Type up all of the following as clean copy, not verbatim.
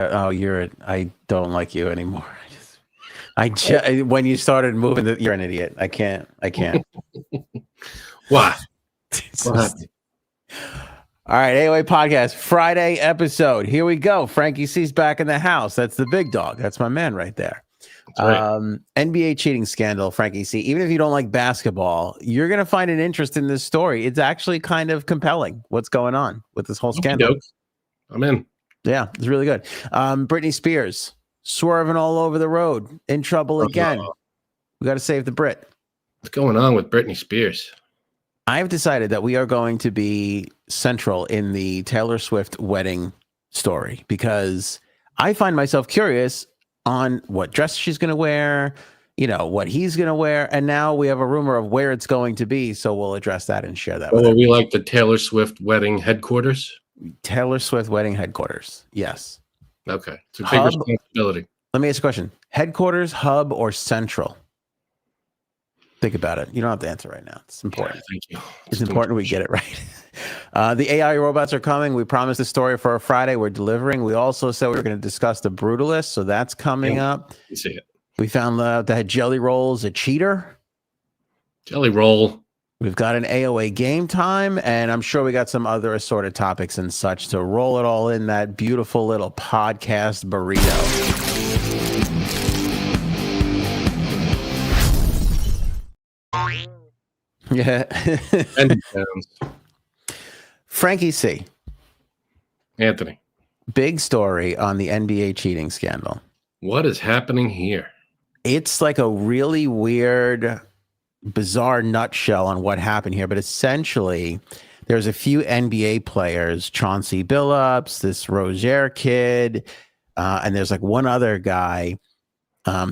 Oh, I don't like you anymore. When you started moving, you're an idiot. I can't. Why? All right, AOA podcast Friday episode. Here we go. Frankie C's back in the house. That's the big dog. That's my man right there. Right. NBA cheating scandal, Frankie C. Even if you don't like basketball, you're going to find an interest in this story. It's actually kind of compelling what's going on with this whole scandal. I'm in. Yeah, it's really good. Britney Spears swerving all over the road, in trouble again. We got to save the Brit. What's going on with Britney Spears? I've decided that we are going to be central in the Taylor Swift wedding story because I find myself curious on what dress she's going to wear, what he's going to wear. And now we have a rumor of where it's going to be. So we'll address that and share that. Will we like the Taylor Swift wedding headquarters? Taylor Swift wedding headquarters. Yes. Okay. It's a big responsibility. Let me ask you a question. Headquarters, hub, or central? Think about it. You don't have to answer right now. It's important. Yeah, thank you. It's important we get it right. The AI robots are coming. We promised the story for a Friday. We're delivering. We also said we were going to discuss the Brutalist, so that's coming up. You see it. We found out that Jelly Roll's a cheater. Jelly Roll. We've got an AOA game time, and I'm sure we got some other assorted topics and such to roll it all in that beautiful little podcast burrito. Yeah. Frankie C. Anthony. Big story on the NBA cheating scandal. What is happening here? It's like a really weird, bizarre nutshell on what happened here. But essentially, there's a few NBA players, Chauncey Billups, this Rozier kid, and there's like one other guy.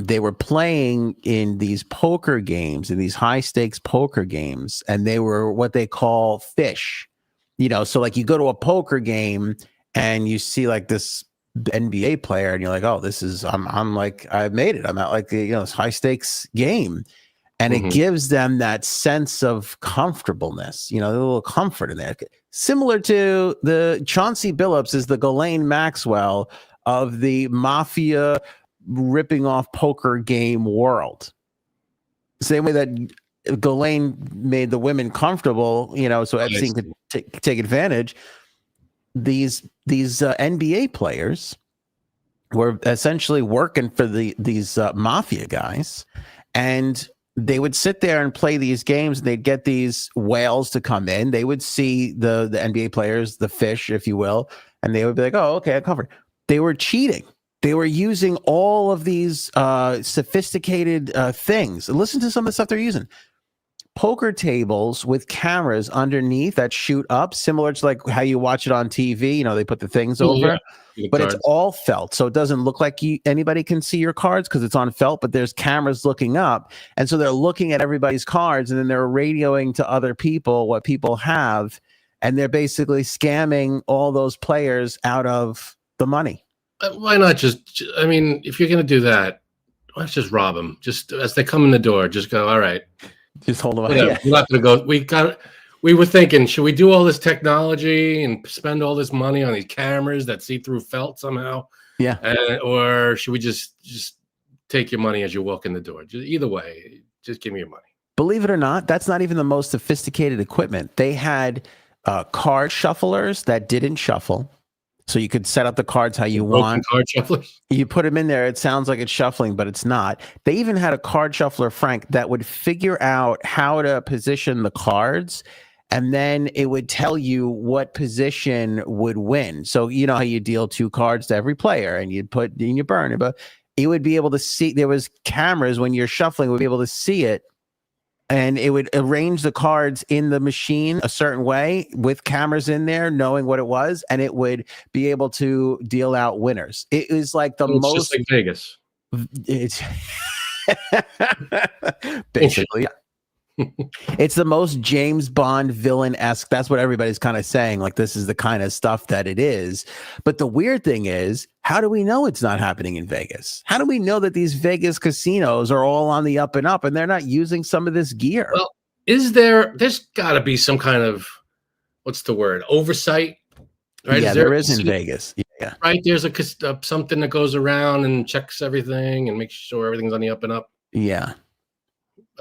They were playing in these poker games, in these high stakes poker games, and they were what they call fish. So like you go to a poker game and you see like this NBA player and you're like, oh, I'm like, I've made it. I'm at like, this high stakes game. And it gives them that sense of comfortableness, a little comfort in there. Similar to the Chauncey Billups is the Ghislaine Maxwell of the mafia ripping off poker game world. Same way that Ghislaine made the women comfortable, so Epstein could take advantage. These NBA players were essentially working for these mafia guys, and they would sit there and play these games. And they'd get these whales to come in. They would see the NBA players, the fish, if you will, and they would be like, "Oh, okay, I'm covered." They were cheating. They were using all of these sophisticated things. Listen to some of the stuff they're using. Poker tables with cameras underneath that shoot up, similar to like how you watch it on TV. They put the things over, but it's all felt. So it doesn't look like anybody can see your cards because it's on felt, but there's cameras looking up. And so they're looking at everybody's cards and then they're radioing to other people what people have. And they're basically scamming all those players out of the money. Why not if you're going to do that, why not just rob them? Just as they come in the door, just go, all right. Just hold on. Yeah. We're not going to go. We were thinking, should we do all this technology and spend all this money on these cameras that see through felt somehow? Yeah. Or should we just take your money as you walk in the door? Either way, just give me your money. Believe it or not, that's not even the most sophisticated equipment. They had card shufflers that didn't shuffle. So you could set up the cards how you want. Card shufflers? You put them in there. It sounds like it's shuffling, but it's not. They even had a card shuffler, Frank, that would figure out how to position the cards. And then it would tell you what position would win. So you know how you deal 2 cards to every player and you put in your burn. But it would be able to see. There was cameras when you're shuffling, would be able to see it. And it would arrange the cards in the machine a certain way with cameras in there, knowing what it was, and it would be able to deal out winners. It was like it's just like Vegas. It's basically, yeah. It's the most James Bond villain-esque. That's what everybody's kind of saying. Like, this is the kind of stuff that it is. But the weird thing is, how do we know it's not happening in Vegas? How do we know that these Vegas casinos are all on the up and up and they're not using some of this gear? Well, there's got to be some kind of, what's the word, oversight? Right? Yeah, there is in Vegas. Yeah. right? There's something that goes around and checks everything and makes sure everything's on the up and up. Yeah.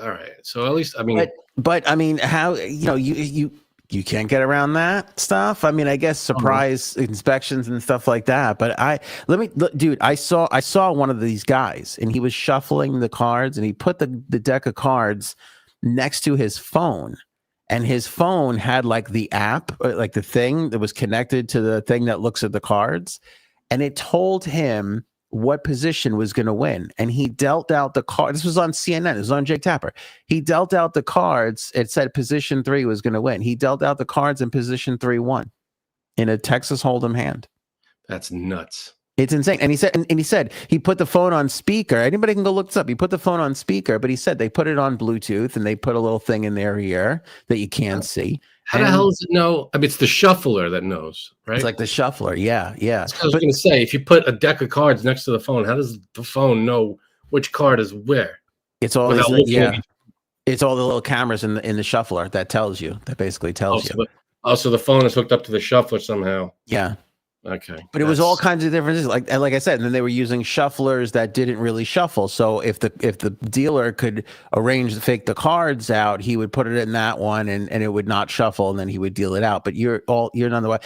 All right. So at least, I mean, But I mean, how, you can't get around that stuff. I mean, I guess surprise inspections and stuff like that. But dude, I saw one of these guys, and he was shuffling the cards, and he put the deck of cards next to his phone, and his phone had like the app, like the thing that was connected to the thing that looks at the cards, and it told him what position was going to win. And he dealt out the card. This was on CNN. It was on Jake Tapper. He dealt out the cards. It said position 3 was going to win. He dealt out the cards and position 3 won in a Texas Hold'em hand. that's nuts. It's insane. And he said he put the phone on speaker. Anybody can go look this up. He put the phone on speaker, but he said they put it on Bluetooth, and they put a little thing in their ear that you can't see. How the hell does it know? I mean, it's the shuffler that knows, right? It's like the shuffler. Yeah. I was going to say, if you put a deck of cards next to the phone, how does the phone know which card is where? It's all it's all the little cameras in the shuffler that tells you. That basically tells you. So the phone is hooked up to the shuffler somehow. Yeah. Okay. But it was all kinds of differences. Like I said, and then they were using shufflers that didn't really shuffle. So if the dealer could arrange to fake the cards out, he would put it in that one, and it would not shuffle, and then he would deal it out. But you're none the way.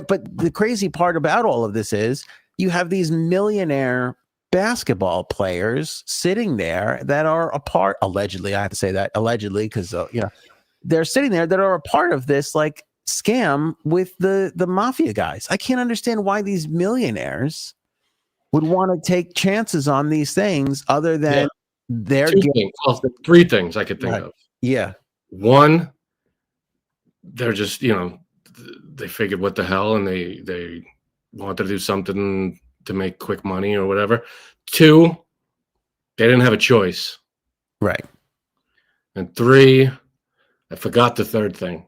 But the crazy part about all of this is you have these millionaire basketball players sitting there that are a part, allegedly. I have to say that allegedly, because they're sitting there that are a part of this like scam with the mafia guys. I can't understand why these millionaires would want to take chances on these things other than they're getting. Well, 3 things I could think of. Yeah. One, they're just, they figured what the hell, and they wanted to do something to make quick money or whatever. 2, they didn't have a choice. Right. And 3, I forgot the third thing.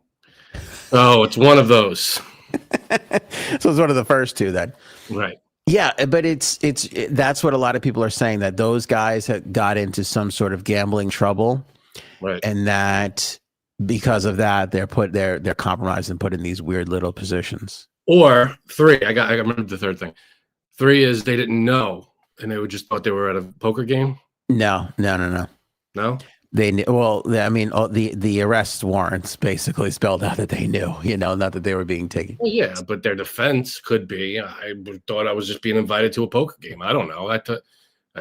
Oh, it's one of those. So it's one of the first 2 then. Right. Yeah, but that's what a lot of people are saying, that those guys have got into some sort of gambling trouble. Right. And that because of that, they're compromised and put in these weird little positions. Or 3, I remember the third thing. 3 is they didn't know, and they just thought they were at a poker game. No. No? They knew. Well, I mean, the arrest warrants basically spelled out that they knew, not that they were being taken. Well, yeah, but their defense could be, I thought I was just being invited to a poker game. I don't know.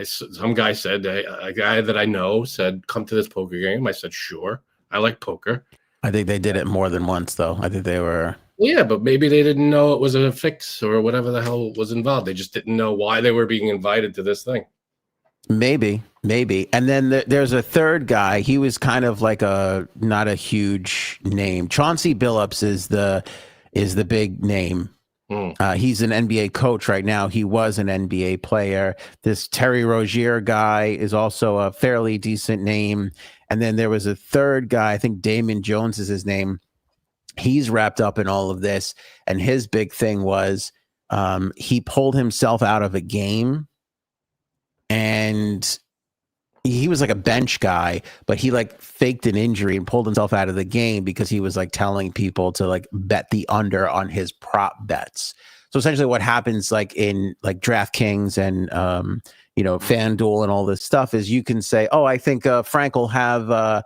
Some guy said, a guy that I know said, come to this poker game. I said, sure. I like poker. I think they did it more than once, though. I think they were. Yeah, but maybe they didn't know it was a fix or whatever the hell was involved. They just didn't know why they were being invited to this thing. Maybe. And then there's a third guy. He was kind of like not a huge name. Chauncey Billups is the big name. He's an NBA coach right now. He was an NBA player. This Terry Rozier guy is also a fairly decent name. And then there was a third guy, I think Damon Jones is his name. He's wrapped up in all of this. And his big thing was he pulled himself out of a game. And he was like a bench guy, but he like faked an injury and pulled himself out of the game because he was like telling people to like bet the under on his prop bets. So essentially what happens like in like DraftKings and, FanDuel and all this stuff is you can say, oh, I think Frank will have,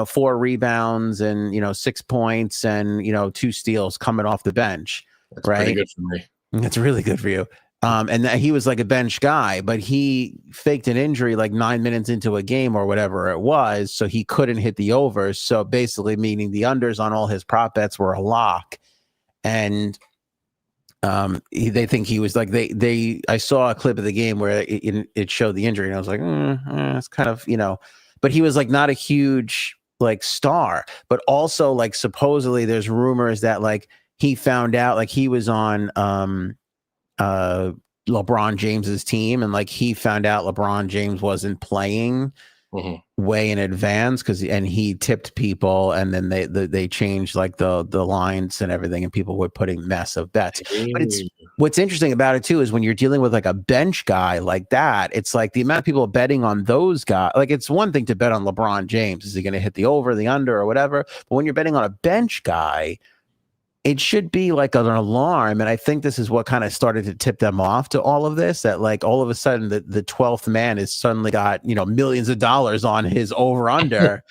4 rebounds and, 6 points and, 2 steals coming off the bench. That's right. Pretty good for me. That's really good for you. And that he was like a bench guy, but he faked an injury like 9 minutes into a game or whatever it was. So he couldn't hit the overs. So basically meaning the unders on all his prop bets were a lock. And they think he was like, I saw a clip of the game where it showed the injury and I was like, it's kind of, but he was like not a huge like star, but also like supposedly there's rumors that like he found out like he was on, LeBron James's team, and like he found out LeBron James wasn't playing way in advance and he tipped people, and then they changed like the lines and everything, and people were putting massive bets. But what's interesting about it too is when you're dealing with like a bench guy like that, it's like the amount of people betting on those guys. Like it's one thing to bet on LeBron James, is he going to hit the over, the under, or whatever? But when you're betting on a bench guy, it should be like an alarm. And I think this is what kind of started to tip them off to all of this, that like all of a sudden the 12th man has suddenly got, millions of dollars on his over under,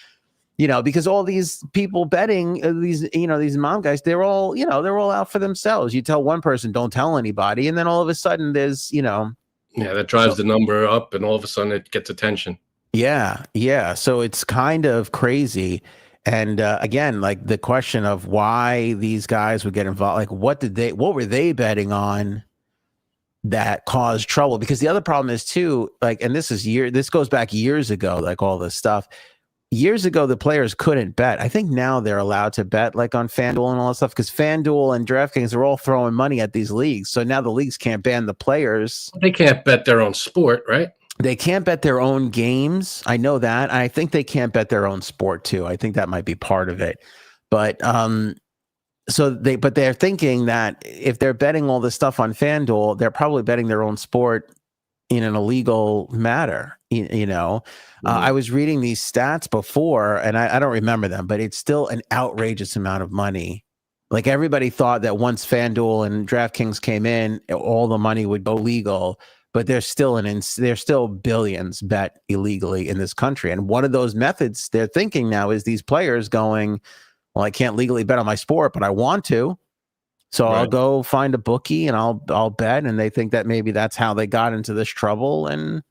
because all these people betting these mom guys, they're all out for themselves. You tell one person, don't tell anybody. And then all of a sudden there's, yeah, that drives the number up and all of a sudden it gets attention. Yeah. Yeah. So it's kind of crazy. And again, like the question of why these guys would get involved, like what were they betting on that caused trouble? Because the other problem is too, like, and this goes back years ago, like all this stuff. Years ago, the players couldn't bet. I think now they're allowed to bet, like on FanDuel and all that stuff, because FanDuel and DraftKings are all throwing money at these leagues. So now the leagues can't ban the players. They can't bet their own sport, right? They can't bet their own games. I know that. I think they can't bet their own sport too. I think that might be part of it. But they're thinking that if they're betting all this stuff on FanDuel, they're probably betting their own sport in an illegal matter. I was reading these stats before, and I don't remember them, but it's still an outrageous amount of money. Like everybody thought that once FanDuel and DraftKings came in, all the money would go legal. But there's still billions bet illegally in this country. And one of those methods they're thinking now is these players going, well, I can't legally bet on my sport, but I want to. So right. I'll go find a bookie and I'll bet. And they think that maybe that's how they got into this trouble. And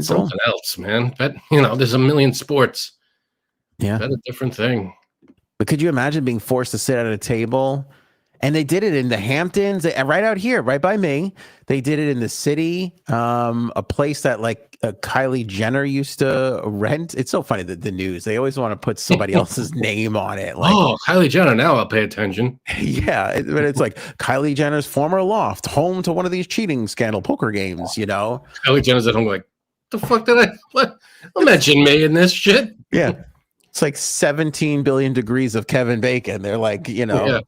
something else, man. Bet, there's a million sports. Yeah. Bet a different thing. But could you imagine being forced to sit at a table? And they did it in the Hamptons, right out here, right by me. They did it in the city, a place that like Kylie Jenner used to rent. It's so funny that the news, they always want to put somebody else's name on it. Like, oh, Kylie Jenner, now I'll pay attention. Yeah, but it's like Kylie Jenner's former loft, home to one of these cheating scandal poker games, Kylie Jenner's at home like, the fuck did imagine me in this shit? Yeah. It's like 17 billion degrees of Kevin Bacon. They're like, Yeah.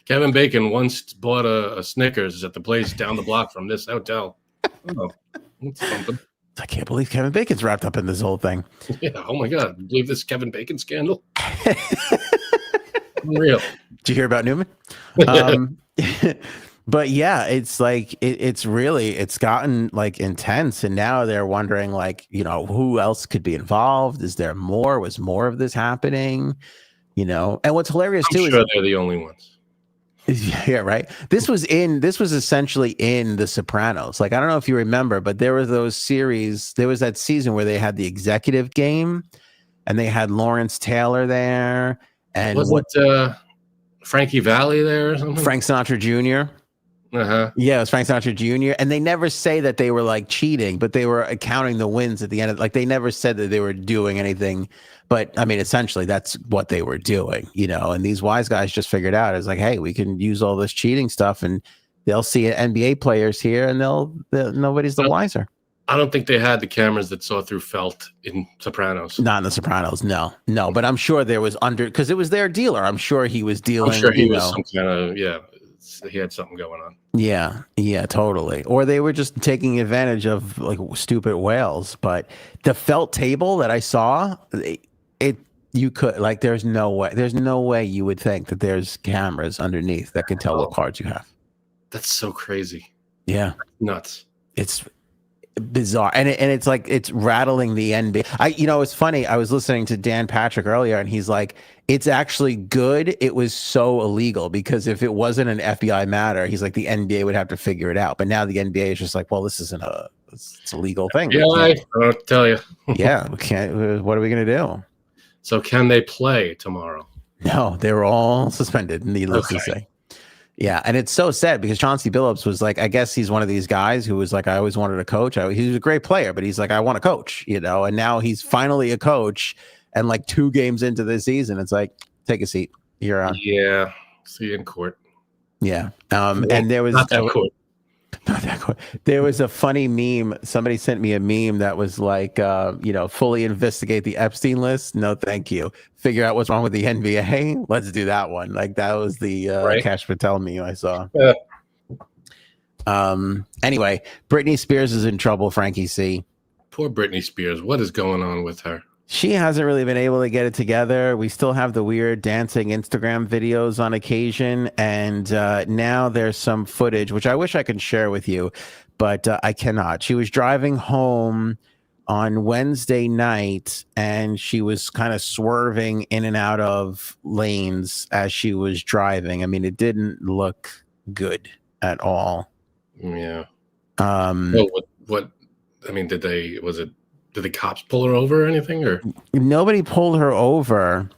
Kevin Bacon once bought a Snickers at the place down the block from this hotel. Oh, that's something. I can't believe Kevin Bacon's wrapped up in this whole thing. Yeah. Oh my God. You believe this Kevin Bacon scandal? Unreal. Did you hear about Newman? But yeah, it's like it's gotten like intense, and now they're wondering like, who else could be involved? Is there more? Was more of this happening? And what's hilarious I'm too sure is they're the only ones. Yeah, right. This was essentially in The Sopranos. Like, I don't know if you remember, but there were those series. There was that season where they had the executive game, and they had Lawrence Taylor there, and wasn't Frankie Valli there or something? Frank Sinatra Jr. Uh-huh. Yeah, it was Frank Sinatra Jr. And they never say that they were like cheating, but they were counting the wins at the end. Like they never said that they were doing anything. But I mean, essentially, that's what they were doing, And these wise guys just figured out it's like, hey, we can use all this cheating stuff, and they'll see NBA players here, and nobody's the wiser. I don't think they had the cameras that saw through felt in Sopranos. Not in The Sopranos, no. But I'm sure there was because it was their dealer. I'm sure he was dealing. I'm sure he was some kind of he had something going on. Yeah, totally. Or they were just taking advantage of like stupid whales. But the felt table that I saw, you could like, there's no way you would think that there's cameras underneath that can tell what cards you have. That's so crazy. Yeah, nuts. It's bizarre, and it's like it's rattling the NBA. It's funny. I was listening to Dan Patrick earlier, and he's like, it's actually good it was so illegal, because if it wasn't an FBI matter, he's like, the NBA would have to figure it out. But now the NBA is just like, well, this isn't it's a legal thing. Yeah, I don't tell you. Yeah, we can't. What are we gonna do? So can they play tomorrow? No, they were all suspended, needless to say. Yeah, and it's so sad because Chauncey Billups was like, I guess he's one of these guys who was like, I always wanted to coach. He was a great player, but he's like, I want to coach, and now he's finally a coach. And like 2 games into the season, it's like, take a seat. You're on. Yeah, see you in court. Yeah, and there was not that court. Not that court. There was a funny meme. Somebody sent me a meme that was like, fully investigate the Epstein list. No, thank you. Figure out what's wrong with the NBA. Let's do that one. Like that was the Cash Patel meme I saw. Yeah. Anyway, Britney Spears is in trouble, Frankie C. Poor Britney Spears. What is going on with her? She hasn't really been able to get it together. We still have the weird dancing Instagram videos on occasion. And now there's some footage, which I wish I could share with you, but I cannot. She was driving home on Wednesday night and she was kind of swerving in and out of lanes as she was driving. I mean, it didn't look good at all. Yeah. What I mean, did the cops pull her over or anything, or nobody pulled her over?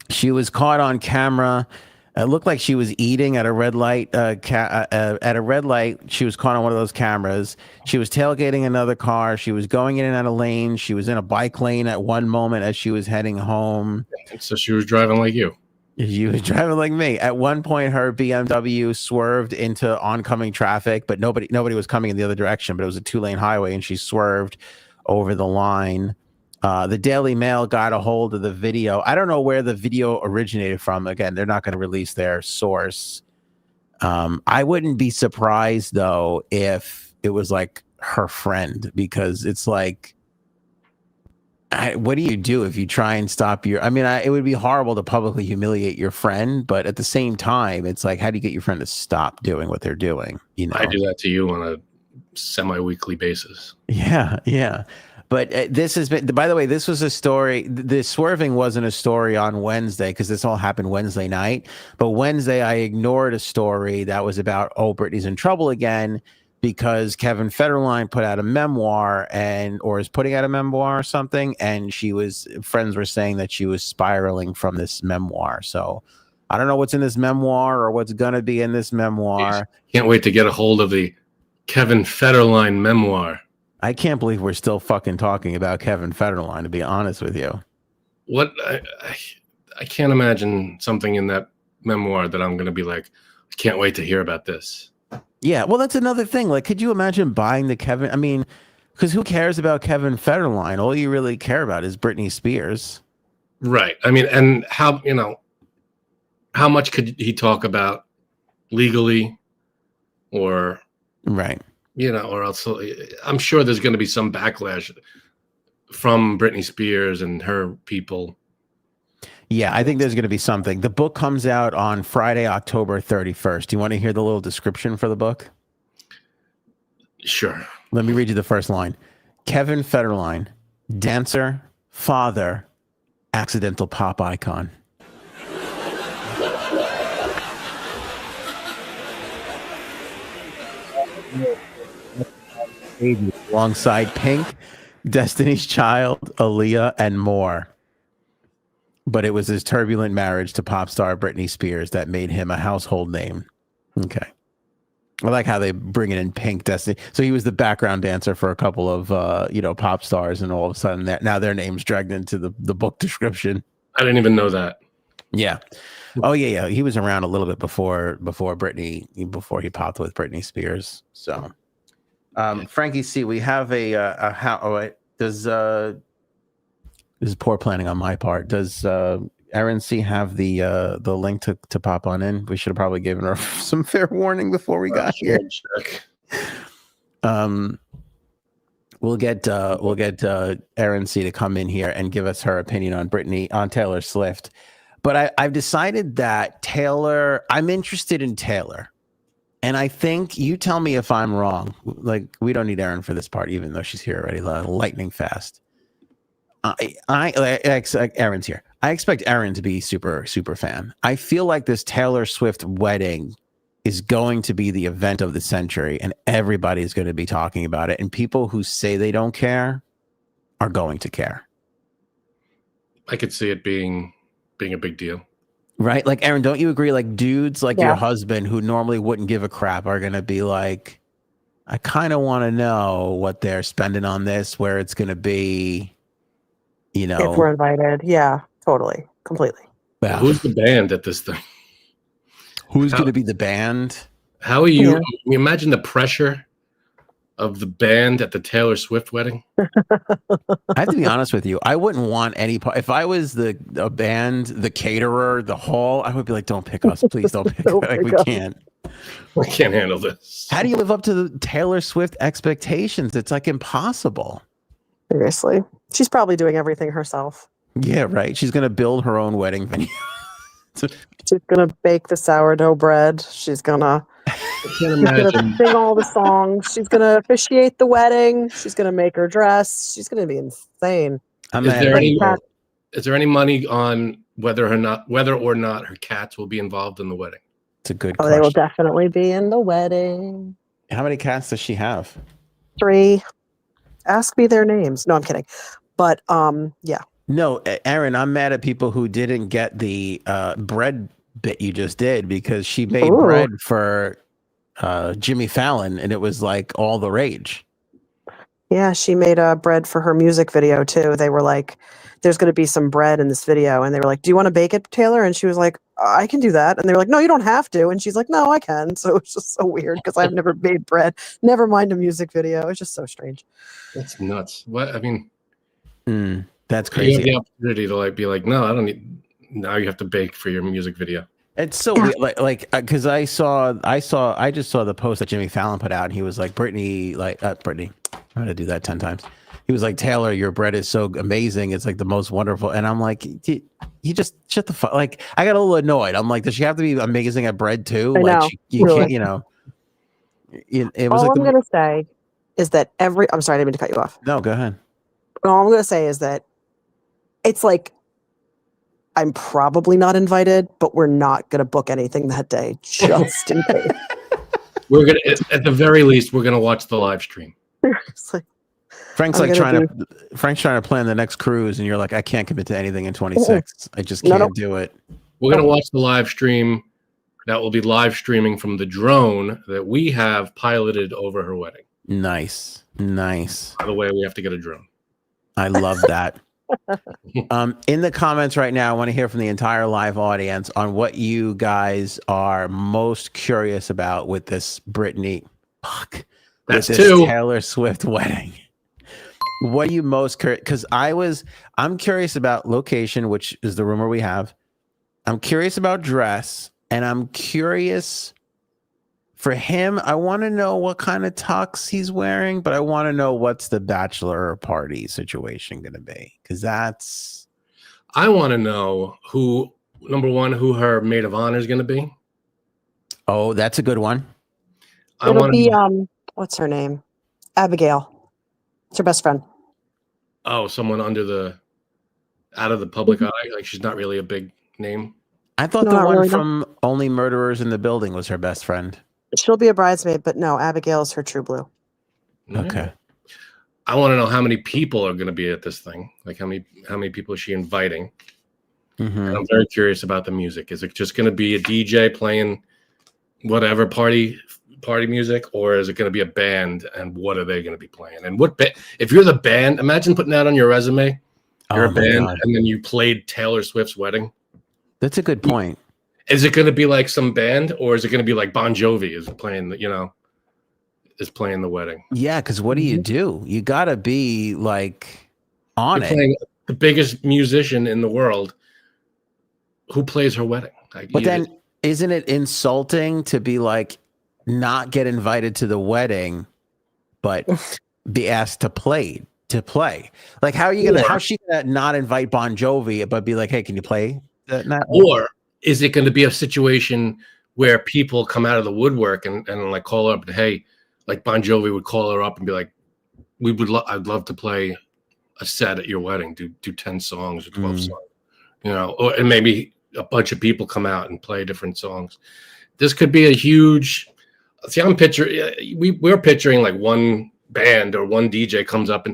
She was caught on camera. It looked like she was eating at a red light. At a red light, she was caught on one of those cameras. She was tailgating another car. She was going in and out of lanes. She was in a bike lane at one moment as she was heading home. So she was driving like you. She was driving like me. At one point, her BMW swerved into oncoming traffic, but nobody was coming in the other direction. But it was a 2-lane highway, and she swerved over the line. The Daily Mail got a hold of the video. I don't know where the video originated from. Again, they're not going to release their source. I wouldn't be surprised, though, if it was like her friend, because it's like, what do you do if you try and stop your... I mean, it would be horrible to publicly humiliate your friend, but at the same time, it's like, how do you get your friend to stop doing what they're doing? You know, I do that to you on a semi-weekly basis. Yeah. But this has been, by the way, this was a story. The swerving wasn't a story on Wednesday because this all happened Wednesday night. But Wednesday, I ignored a story that was about, Britney's in trouble again because Kevin Federline put out a memoir or is putting out a memoir or something. And friends were saying that she was spiraling from this memoir. So I don't know what's in this memoir or what's going to be in this memoir. Can't wait to get a hold of the Kevin Federline memoir. I can't believe we're still fucking talking about Kevin Federline, to be honest with you. What I can't imagine something in that memoir that I'm going to be like, I can't wait to hear about this. Yeah, well, that's another thing. Like, could you imagine buying the Kevin? I mean, because who cares about Kevin Federline? All you really care about is Britney Spears. Right. I mean, and how much could he talk about legally or... Right. Or else I'm sure there's going to be some backlash from Britney Spears and her people. Yeah, I think there's going to be something. The book comes out on Friday, October 31st. Do you want to hear the little description for the book? Sure. Let me read you the first line. Kevin Federline, dancer, father, accidental pop icon. Alongside Pink, Destiny's Child, Aaliyah, and more. But it was his turbulent marriage to pop star Britney Spears that made him a household name. Okay. I like how they bring it in Pink, Destiny. So he was the background dancer for a couple of, pop stars, and all of a sudden now their name's dragged into the book description. I didn't even know that. Yeah. Oh, yeah. He was around a little bit before Britney, before he popped with Britney Spears. So... Frankie C, we have this is poor planning on my part. Does Erin C have the link to pop on in? We should have probably given her some fair warning before we got here. We'll get Erin C to come in here and give us her opinion on Taylor Swift. But I've decided that I'm interested in Taylor. And I think, you tell me if I'm wrong. Like, we don't need Erin for this part, even though she's here already, lightning fast. Erin's here. I expect Erin to be super, super fan. I feel like this Taylor Swift wedding is going to be the event of the century, and everybody's going to be talking about it. And people who say they don't care are going to care. I could see it being a big deal. Right? Like, Erin, don't you agree? Like, dudes like your husband who normally wouldn't give a crap are going to be like, I kind of want to know what they're spending on this, where it's going to be, If we're invited. Yeah, totally. Completely. Wow. Who's the band at this thing? Who's going to be the band? How are you? Can you imagine the pressure of the band at the Taylor Swift wedding? I have to be honest with you. I wouldn't want any part. If I was the band, the caterer, the hall, I would be like, don't pick us. Please don't pick us. Like, we can't. We can't handle this. How do you live up to the Taylor Swift expectations? It's like impossible. Seriously. She's probably doing everything herself. Yeah, right. She's gonna build her own wedding venue. She's gonna bake the sourdough bread. She's gonna I can't imagine. sing all the songs. She's gonna officiate the wedding. She's gonna make her dress. She's gonna be insane. I'm Is mad there at any people. is there any money on whether or not her cats will be involved in the wedding? It's a good Oh, they will question. definitely be in the wedding. How many cats does she have? 3. Ask me their names. No, I'm kidding. But yeah. No, Aaron, I'm mad at people who didn't get the bread bit you just did because she made Ooh. bread for Jimmy Fallon and it was like all the rage. Yeah, she made bread for her music video too. They were like, there's going to be some bread in this video. And they were like, do you want to bake it, Taylor? And she was like, I can do that. And they were like, no, you don't have to. And she's like, no, I can. So it's just so weird because I've never made bread. Never mind a music video. It's just so strange. That's nuts. What I mean, That's you have crazy. the opportunity to like be like, no, I don't need. Now you have to bake for your music video. It's so weird, because I just saw the post that Jimmy Fallon put out, and he was like, Britney, Britney, I'm gonna do that 10 times. He was like, Taylor, your bread is so amazing. It's like the most wonderful. And I'm like, you just shut the fuck. Like, I got a little annoyed. I'm like, does she have to be amazing at bread too? I Like, know, you really. can't, it was All like I'm going to say is that I'm sorry, I didn't mean to cut you off. no, go ahead. All I'm going to say is that it's like, I'm probably not invited, but we're not going to book anything that day just in case. We're gonna, at the very least, we're gonna watch the live stream. It's like, Frank's I'm like gonna Frank's trying to plan the next cruise, and you're like, I can't commit to anything in 26. I just No, can't do it. We're gonna watch the live stream. That will be live streaming from the drone that we have piloted over her wedding. Nice. By the way, we have to get a drone. I love that. In the comments right now, I want to hear from the entire live audience on what you guys are most curious about with this That's this 2. Taylor Swift wedding. What are you most curious? Because I'm curious about location, which is the rumor we have. I'm curious about dress, and I'm curious for him. I want to know what kind of tux he's wearing, but I want to know what's the bachelor party situation going to be, because I want to know who, number one, who her maid of honor is going to be. Oh, that's a good one. it'll be, what's her name? Abigail. It's her best friend. Oh, someone out of the public eye. Like she's not really a big name. I thought No, the not one really, no. from Only Murderers in the Building was her best friend. She'll be a bridesmaid, but no, Abigail is her true blue. Okay. I want to know how many people are going to be at this thing. Like how many people is she inviting? Mhm. And I'm very curious about the music. Is it just going to be a DJ playing whatever party music, or is it going to be a band? And what are they going to be playing? And if you're the band, imagine putting that on your resume. You're a band, and then you played Taylor Swift's wedding. That's a good point. Is it going to be like some band, or is it going to be like Bon Jovi is playing the wedding? Yeah, because what do you do? You got to be like on You're it. playing the biggest musician in the world who plays her wedding. But then isn't it insulting to be like not get invited to the wedding, but be asked to play? Like, how are you gonna? How's she gonna not invite Bon Jovi, but be like, hey, can you play that night? Or is it going to be a situation where people come out of the woodwork and like call her up and, hey, like Bon Jovi would call her up and be like, I'd love to play a set at your wedding, do 10 songs or 12 songs, and maybe a bunch of people come out and play different songs. This could be a huge, we're picturing like one band or one DJ comes up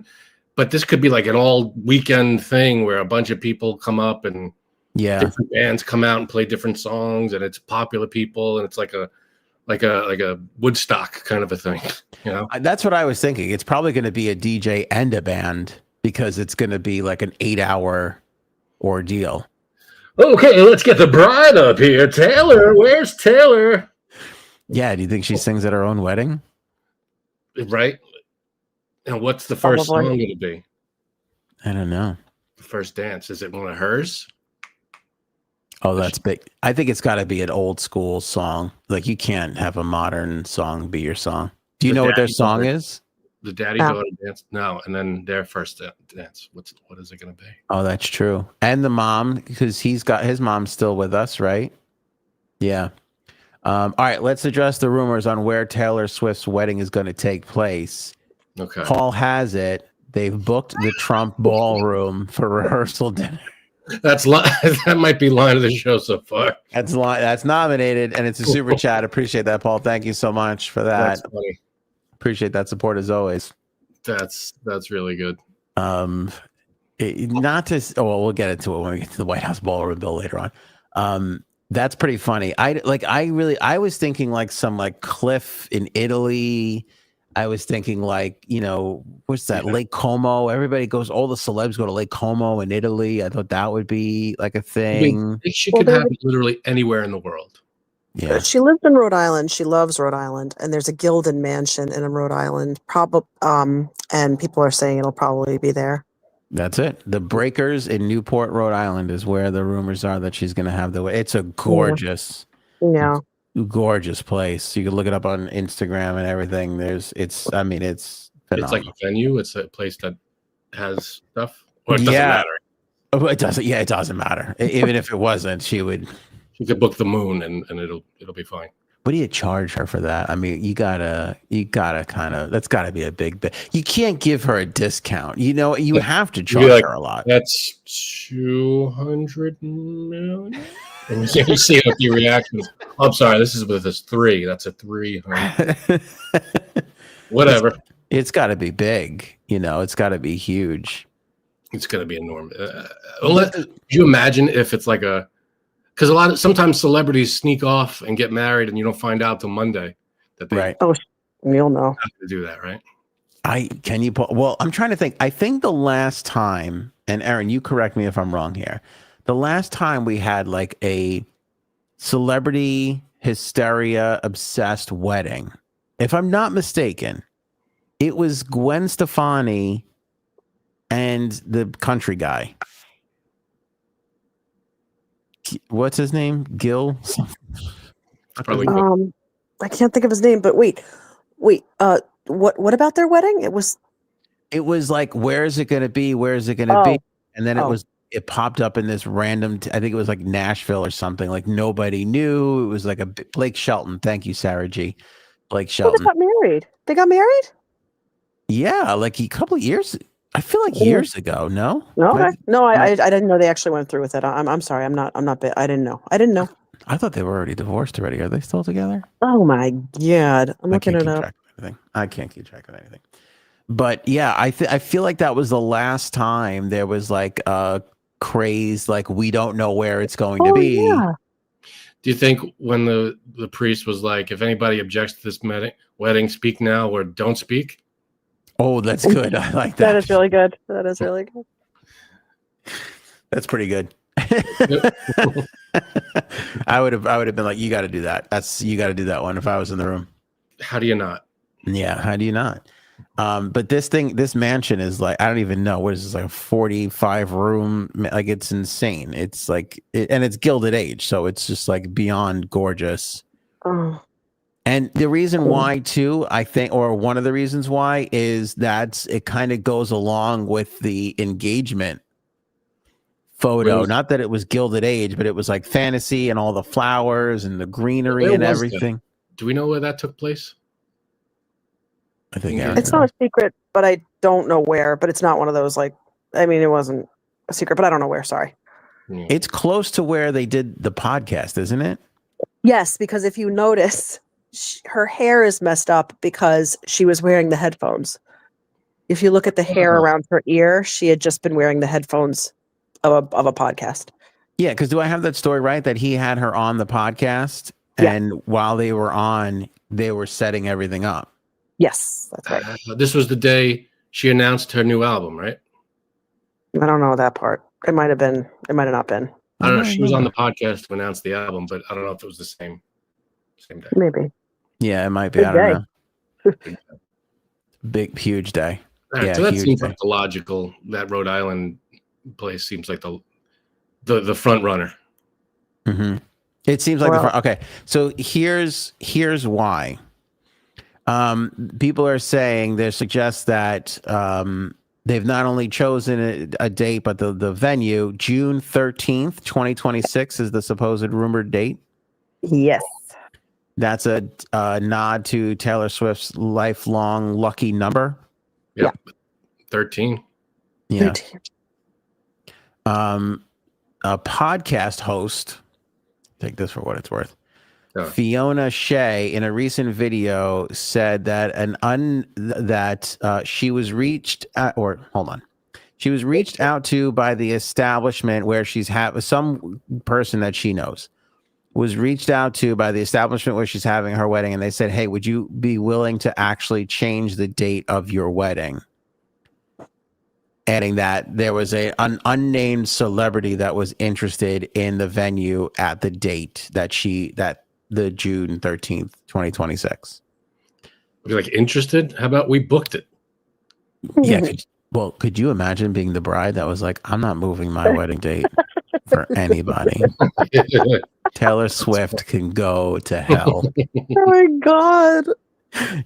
but this could be like an all weekend thing where a bunch of people come up and different bands come out and play different songs, and it's popular people, and it's like a Woodstock kind of a thing. That's what I was thinking. It's probably going to be a DJ and a band because it's going to be like an 8-hour ordeal. Okay, let's get the bride up here. Taylor, where's Taylor? Yeah, do you think she sings at her own wedding? Right. And what's the first Probably. song going to be? I don't know. The first dance, is it one of hers? Oh, that's big. I think it's got to be an old school song. Like, you can't have a modern song be your song. Do you know what their song is? the daddy daughter dance? No, and then their first dance. What is it going to be? Oh, that's true. And the mom, because he's got his mom still with us, right? Yeah. All right, let's address the rumors on where Taylor Swift's wedding is going to take place. Okay. Paul has it. They've booked the Trump ballroom for rehearsal dinner. That might be line of the show so far. That's nominated, and it's a super chat. Appreciate that, Paul. Thank you so much for that. That's funny. Appreciate that support as always. That's really good. We'll get into it when we get to the White House ballroom bill later on. That's pretty funny. I was thinking like some like cliff in Italy. I was thinking like, what's that? Yeah. Lake Como. Everybody goes, all the celebs go to Lake Como in Italy. I thought that would be like a thing. She could have it literally anywhere in the world. Yeah. She lives in Rhode Island. She loves Rhode Island. And there's a Gilded mansion in Rhode Island. And people are saying it'll probably be there. That's it. The Breakers in Newport, Rhode Island is where the rumors are that she's going to have it's a gorgeous, gorgeous place. You can look it up on Instagram and everything. It's phenomenal. It's like a venue. It's a place that has stuff. Or it doesn't matter. It doesn't. Yeah, it doesn't matter. Even if it wasn't, she could book the moon and it'll be fine. What do you charge her for that? I mean, you gotta kind of, that's gotta be a big bit. You can't give her a discount. You have to charge her a lot. That's 200 million. And you see a few reactions. Oh, I'm sorry, this is with this 3. That's a 300. Whatever. It's got to be big. It's got to be huge. It's going to be enormous. Could you imagine if it's like because sometimes celebrities sneak off and get married, and you don't find out till Monday that they right. Oh, you'll know. Have to do that, right? I'm trying to think. I think the last time, and Aaron, you correct me if I'm wrong here. The last time we had like a celebrity hysteria obsessed wedding, if I'm not mistaken, it was Gwen Stefani and the country guy. What's his name? Gil? Probably. I can't think of his name, but wait. What about their wedding? It was like, where is it going to be? Where is it going to be? And then it popped up in this random, I think it was like Nashville or something. Like nobody knew. It was like a Blake Shelton. Thank you, Sarah G. Blake Shelton. They got married. They got married? Yeah, like a couple of years. I feel like years ago. No. I didn't know they actually went through with it. I'm sorry. I'm not. I didn't know. I thought they were already divorced already. Are they still together? Oh my God! I'm looking it up. I can't keep track of anything. But yeah, I feel like that was the last time there was like a craze. Like we don't know where it's going to be. Yeah. Do you think when the priest was like, if anybody objects to this wedding, speak now or don't speak? Oh, that's good. I like that. That is really good. That's pretty good. I would have been like, you got to do that. You got to do that one if I was in the room. How do you not? Yeah, how do you not? But this mansion is like, I don't even know what is this, like a 45 room, like it's insane. It's like and it's Gilded Age, so it's just like beyond gorgeous. Oh. And the reason why, too, I think, or one of the reasons why, is that it kind of goes along with the engagement photo. Not that it was Gilded Age, but it was like fantasy and all the flowers and the greenery and everything. Do we know where that took place? I think it's not a secret, but I don't know where. But it's not one of those it wasn't a secret, but I don't know where. Sorry. It's close to where they did the podcast, isn't it? Yes, because if you notice, her hair is messed up because she was wearing the headphones. If you look at the hair around her ear, she had just been wearing the headphones of a podcast. Yeah, because do I have that story right? That he had her on the podcast, and while they were on, they were setting everything up. Yes, that's right. This was the day she announced her new album, right? I don't know that part. It might have been. It might have not been. I don't know. She was on the podcast to announce the album, but I don't know if it was the same day. Maybe. Yeah, it might be. I don't know. Big, huge day. Right, yeah, so that seems like the logical. That Rhode Island place seems like the front runner. Mm-hmm. It seems like the front. Okay, so here's why. People are saying they suggest that they've not only chosen a date, but the venue, June 13th, 2026 is the supposed rumored date. Yes. That's a nod to Taylor Swift's lifelong lucky number. Yep. 13. Yeah. A podcast host, take this for what it's worth. Yeah. Fiona Shea, in a recent video, said that she was reached out to by the establishment where she's some person that she knows was reached out to by the establishment where she's having her wedding, and they said, "Hey, would you be willing to actually change the date of your wedding?" Adding that there was an unnamed celebrity that was interested in the venue at the date that the June 13th, 2026. Would you like interested? How about we booked it? Yeah. Could you imagine being the bride that was like, I'm not moving my wedding date for anybody. Taylor Swift can go to hell. Oh my God.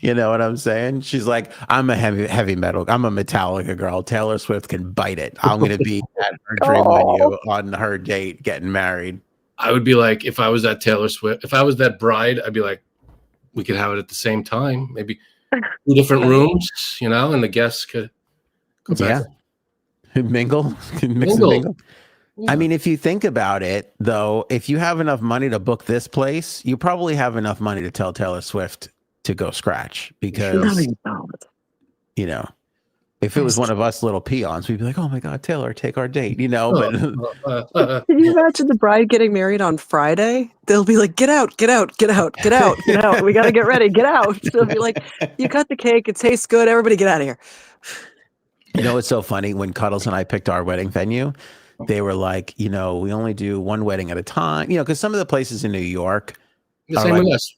You know what I'm saying? She's like, I'm a heavy metal. I'm a Metallica girl. Taylor Swift can bite it. I'm going to be at her dream venue on her date getting married. I would be like, if I was that Taylor Swift, if I was that bride, I'd be like, we could have it at the same time, maybe 2 different rooms, and the guests could go back. Yeah. Mingle. Mix and mingle. Yeah. I mean, if you think about it, though, if you have enough money to book this place, you probably have enough money to tell Taylor Swift to go scratch, because, if it was one of us little peons, we'd be like, oh my God, Taylor, take our date, but can you imagine the bride getting married on Friday? They'll be like, get out, get out, get out, get out, get out. We got to get ready. Get out. They'll be like, you cut the cake. It tastes good. Everybody get out of here. It's so funny when Cuddles and I picked our wedding venue, they were like, we only do one wedding at a time, because some of the places in New York. The same with us.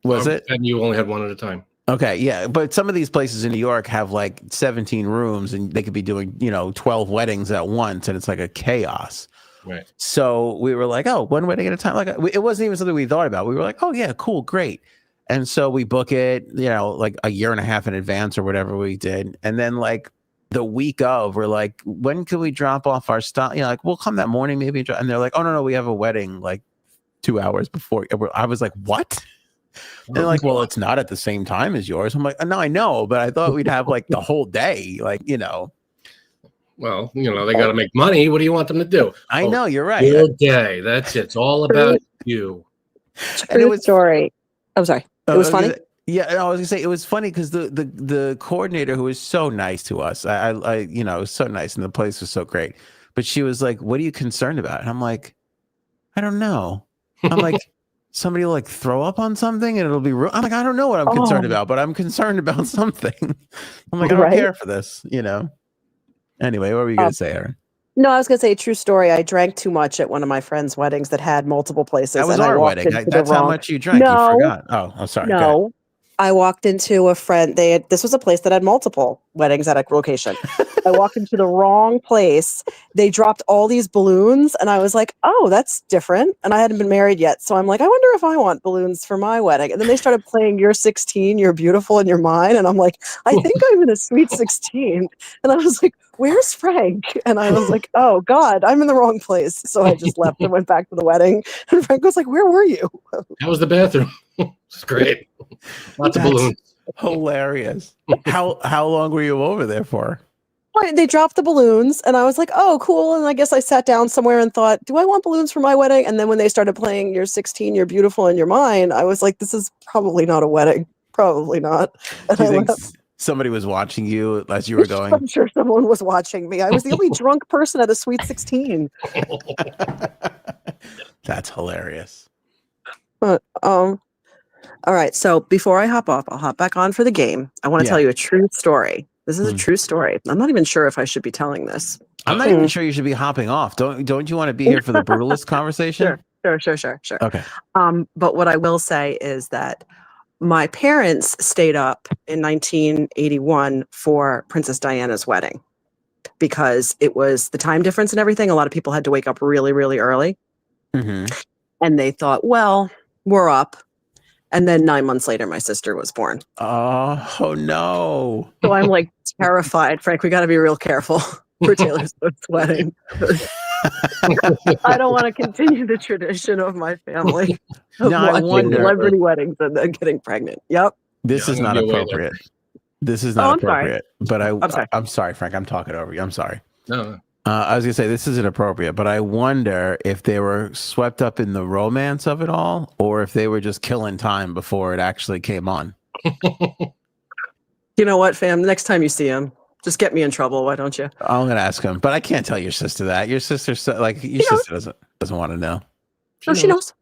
Was it? And you only had one at a time. Okay, yeah, but some of these places in New York have like 17 rooms, and they could be doing 12 weddings at once, and it's like a chaos. Right. So we were like, oh, one wedding at a time. Like, it wasn't even something we thought about. We were like, oh yeah, cool, great. And so we book it, like a year and a half in advance or whatever we did, and then like the week of, we're like, when can we drop off our stuff? Like we'll come that morning maybe, and they're like, oh no, we have a wedding like 2 hours before. I was like, what? And they're like, well, it's not at the same time as yours. I'm like, no, I know, but I thought we'd have like the whole day, like, Well, they got to make money. What do you want them to do? I know, you're right. Your day. That's it. It's all about you. And it was story. I'm sorry. It was funny. Yeah, I was gonna say it was funny because the coordinator, who was so nice to us, I it was so nice, and the place was so great. But she was like, "What are you concerned about?" And I'm like, "I don't know." I'm like, somebody will like throw up on something and it'll be I'm like, I don't know what I'm concerned about, but I'm concerned about something. I'm like, I don't care for this, Anyway, what were you going to say, Aaron? No, I was going to say, true story. I drank too much at one of my friends' weddings that had multiple places. That was our wedding. That's how much you drank. No, you forgot. Oh, I'm sorry. No, I walked into a friend. This was a place that had multiple weddings at a location. I walked into the wrong place. They dropped all these balloons, and I was like, "Oh, that's different." And I hadn't been married yet, so I'm like, "I wonder if I want balloons for my wedding." And then they started playing "You're 16, You're Beautiful, and You're Mine," and I'm like, "I think I'm in a sweet 16." And I was like, "Where's Frank?" And I was like, "Oh God, I'm in the wrong place." So I just left and went back to the wedding. And Frank was like, "Where were you?" How was the bathroom? It's great. Lots of balloons. Hilarious. How long were you over there for? They dropped the balloons, and I was like, "Oh, cool." And I guess I sat down somewhere and thought, "Do I want balloons for my wedding?" And then when they started playing "You're 16, You're Beautiful, and You're Mine," I was like, "This is probably not a wedding. Probably not." And Do you think somebody was watching you as you were going? I'm sure someone was watching me. I was the only drunk person at a sweet 16. That's hilarious. But all right. So before I hop off, I'll hop back on for the game. I want to tell you a true story. This is a true story. I'm not even sure if I should be telling this. I'm not even sure you should be hopping off. Don't you want to be here for the brutalist conversation? Sure. Okay. But what I will say is that my parents stayed up in 1981 for Princess Diana's wedding because it was the time difference and everything. A lot of people had to wake up really, really early. Mm-hmm. And they thought, well, we're up. And then 9 months later, my sister was born. Oh no. So I'm like terrified. Frank, we got to be real careful for Taylor Swift's wedding. I don't want to continue the tradition of my family of Now, I watching wonder- celebrity weddings and then getting pregnant. Yep. This Yeah, is I'm not gonna be away appropriate. This is not I'm sorry. appropriate. But I'm sorry. I'm sorry, Frank. I'm talking over you. I'm sorry. No. I was gonna say this isn't appropriate, but I wonder if they were swept up in the romance of it all, or if they were just killing time before it actually came on. You know what, fam? Next time you see him, just get me in trouble. Why don't you? I'm gonna ask him, but I can't tell your sister that. Your sister, sister doesn't want to know. No, she knows.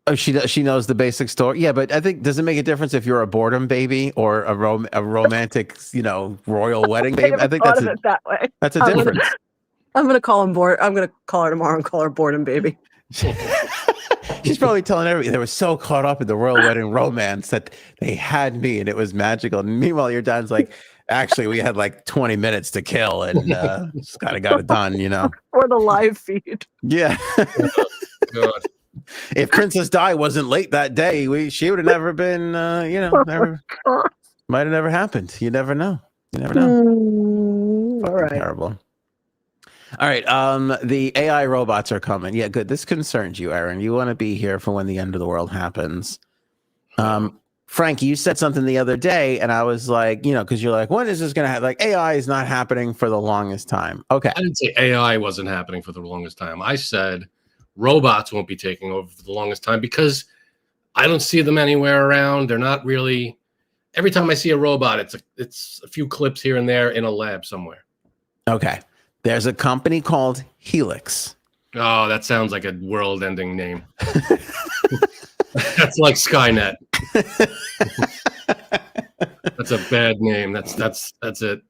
Oh, she does. She knows the basic story. Yeah, but I think does it make a difference if you're a boredom baby or a romantic, royal wedding baby? I think Thought of it that way. that's a I'm gonna- difference. I'm gonna call him bored. I'm gonna call her tomorrow and call her boredom baby. She's probably telling everybody they were so caught up in the royal wedding romance that they had me and it was magical. And meanwhile, your dad's like, actually, we had like 20 minutes to kill and just kind of got it done, Or the live feed. Yeah. God. If Princess Di wasn't late that day, she would have never been, never might have never happened. You never know. You never know. All Fucking right. terrible. All right. The AI robots are coming. Yeah, good. This concerns you, Aaron. You want to be here for when the end of the world happens. Frank, you said something the other day, and I was like, because you're like, when is this going to happen? Like, AI is not happening for the longest time. Okay. I didn't say AI wasn't happening for the longest time. I said robots won't be taking over for the longest time because I don't see them anywhere around. They're not really. Every time I see a robot, it's a few clips here and there in a lab somewhere. Okay. There's a company called Helix. Oh, that sounds like a world-ending name. That's like Skynet. That's a bad name. That's it.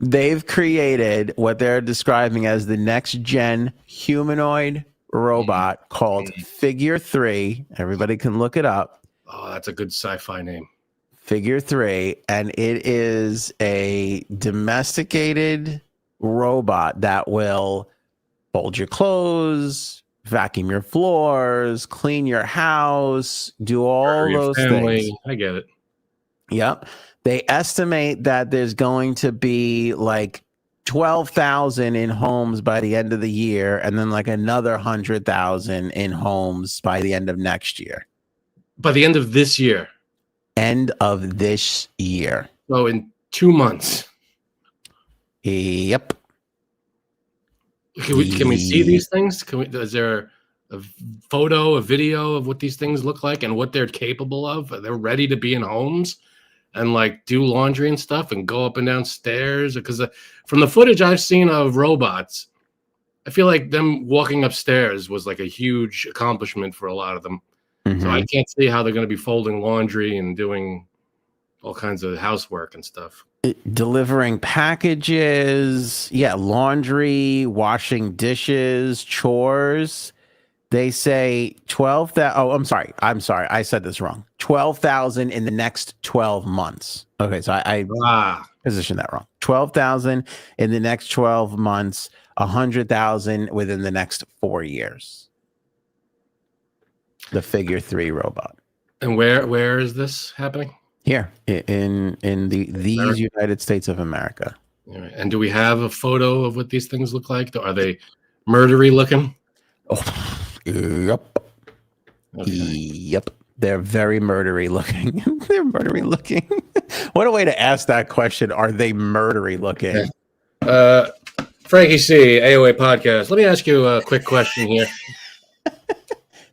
They've created what they're describing as the next gen humanoid robot called Figure 3. Everybody can look it up. Oh, that's a good sci-fi name. Figure 3, and it is a domesticated robot that will fold your clothes, vacuum your floors, clean your house, do all Your those family. things. I get it. Yep. They estimate that there's going to be like 12,000 in homes by the end of the year, and then like another 100,000 in homes by the end of next year. By the end of this year. End of this year. So in 2 months. Yep. Can we see these things? Is there a photo, a video of what these things look like and what they're capable of? They're ready to be in homes and like do laundry and stuff and go up and down stairs. Because from the footage I've seen of robots, I feel like them walking upstairs was like a huge accomplishment for a lot of them. Mm-hmm. So I can't see how they're going to be folding laundry and doing all kinds of housework and stuff. Delivering packages, laundry, washing dishes, chores. They say 12,000. Oh, I'm sorry. I said this wrong. 12,000 in the next 12 months. Okay, so I positioned that wrong. 12,000 in the next 12 months, 100,000 within the next 4 years. The Figure 3 robot. And where is this happening? Here in these United States of America. All right. And do we have a photo of what these things look like? Are they murdery looking? Oh, yep. Okay. Yep. They're very murdery looking. They're murdery looking. What a way to ask that question. Are they murdery looking? Frankie C, AOA podcast. Let me ask you a quick question here.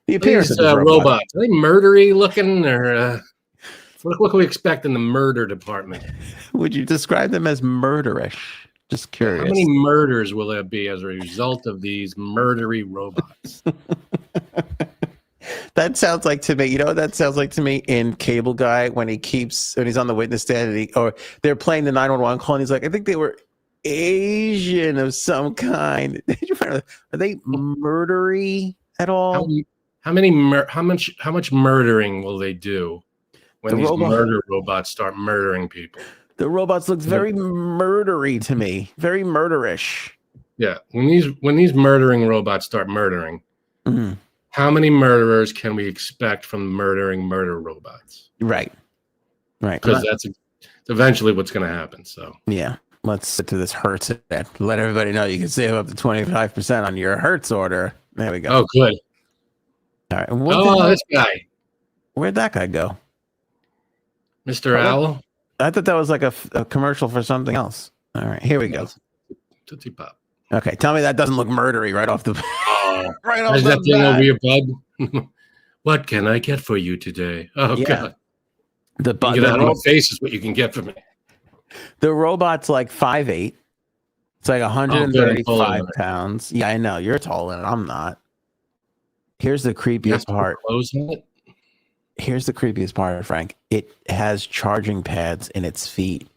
The appearance These of the robots, are they murdery looking or what can we expect in the murder department? Would you describe them as murderish? Just curious. How many murders will there be as a result of these murdery robots? That sounds like to me, what that sounds like to me in Cable Guy when he's on the witness stand or they're playing the 911 call and he's like, I think they were Asian of some kind. Are they murdery at all? How much murdering will they do when these murder robots start murdering people? The robots look very murdery to me, very murderish. Yeah, when these murdering robots start murdering, how many murderers can we expect from murdering murder robots? Right. Because that's eventually what's going to happen. So yeah. Let's get to this Hertz event. Let everybody know you can save up to 25% on your Hertz order. There we go. Oh, good. All right. This guy. Where'd that guy go? Mr. Owl? I thought that was like a commercial for something else. All right. Here we go. Tootsie Pop. Okay. Tell me that doesn't look murdery right off the right off Is the that thing bat. over your bud? What can I get for you today? Oh, Yeah. God. The Get out of my face is what you can get for me. The robot's like 5'8". It's like 135 pounds. Yeah, I know. You're taller than I'm not. Here's the creepiest part. Here's the creepiest part, Frank. It has charging pads in its feet.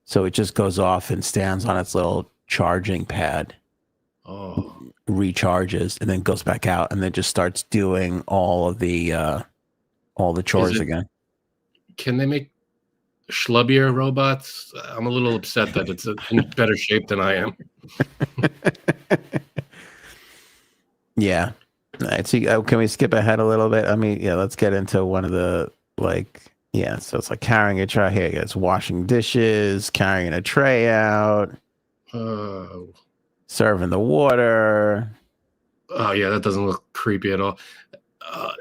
So it just goes off and stands on its little charging pad. Oh. Recharges and then goes back out and then just starts doing all the chores again. Can they make schlubbier robots? I'm a little upset that it's in better shape than I am. Yeah. Can we skip ahead a little bit? I mean, yeah, let's get into one of the so it's like carrying a tray here. It's washing dishes, carrying a tray out, serving the water. Oh yeah, that doesn't look creepy at all. All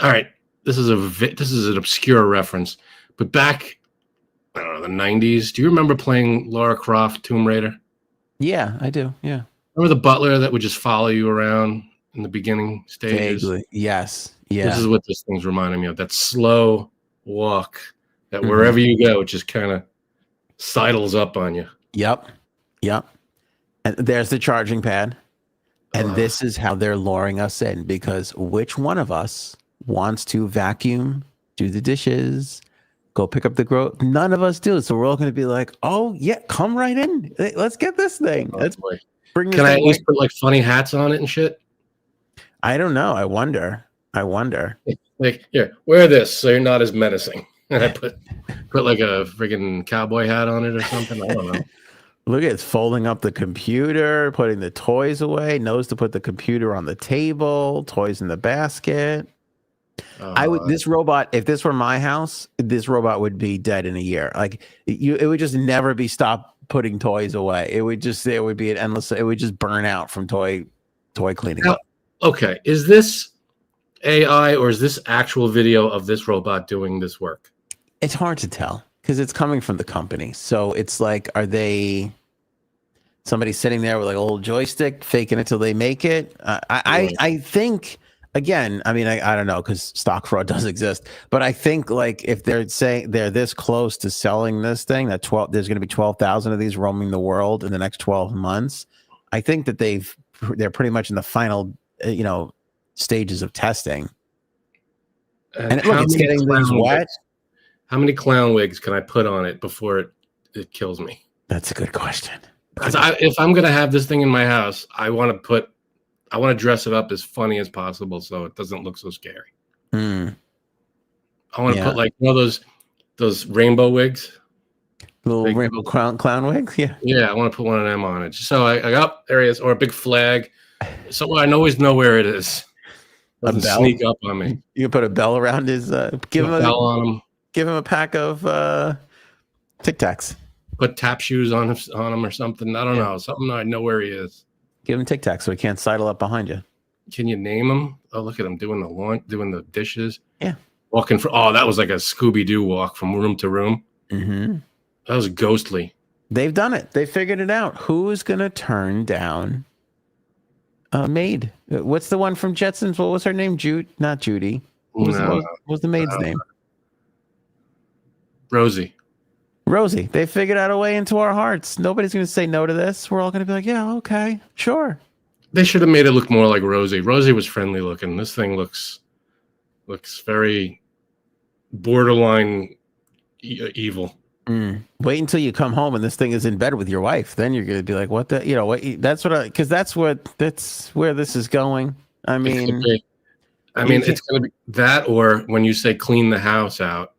right, this is an obscure reference, but back, I don't know, the 90s. Do you remember playing Lara Croft Tomb Raider? Yeah, I do. Yeah. Remember the butler that would just follow you around in the beginning stages? Vaguely. Yes. Yeah. This is what this thing's reminding me of. That slow walk that wherever you go, it just kind of sidles up on you. Yep. And there's the charging pad. And this is how they're luring us in, because which one of us wants to vacuum, do the dishes, go pick up the none of us do. So we're all going to be like, oh yeah, come right in. Let's get this thing. Let's bring this Can I at thing least put like funny hats on it and shit? I don't know. I wonder. Like, here, wear this so you're not as menacing. And I put like a freaking cowboy hat on it or something. I don't know. Look at it, folding up the computer, putting the toys away, knows to put the computer on the table, toys in the basket. This robot, if this were my house, this robot would be dead in a year. Like it would just never be stopped putting toys away. It would be an endless, it would just burn out from toy cleaning. Now, okay. Is this AI or is this actual video of this robot doing this work? It's hard to tell because it's coming from the company. So it's like, are they somebody sitting there with like a little joystick faking it till they make it? I think, again, I mean, I don't know, because stock fraud does exist, but I think like if they're saying they're this close to selling this thing, there's going to be 12,000 of these roaming the world in the next 12 months. I think that they're pretty much in the final, stages of testing. And look, it's getting these wet. How many clown wigs can I put on it before it kills me? That's a good question. Because if I'm going to have this thing in my house, I want to dress it up as funny as possible so it doesn't look so scary. I want to put like those rainbow wigs. Little rainbow clown wigs? Yeah. Yeah, I want to put one of them on it. So I got there he is, or a big flag. So I always know where it is. Doesn't sneak up on me. You can put a bell around his give him a bell on him. Give him a pack of Tic Tacs. Put tap shoes on him or something. I don't know. Something I know where he is. Give him Tic Tacs so he can't sidle up behind you. Can you name him? Oh, look at him doing the dishes. Yeah. Walking that was like a Scooby-Doo walk from room to room. Mm-hmm. That was ghostly. They've done it. They figured it out. Who is going to turn down a maid? What's the one from Jetsons? What was her name? Not Judy. What was the maid's name? Rosie. They figured out a way into our hearts. Nobody's going to say no to this. We're all going to be like, yeah, okay, sure. They should have made it look more like Rosie. Rosie was friendly looking. This thing looks very borderline evil. Wait until you come home and this thing is in bed with your wife. Then you're going to be like, what the, that's where this is going. I mean, it's going to be that, or when you say clean the house out,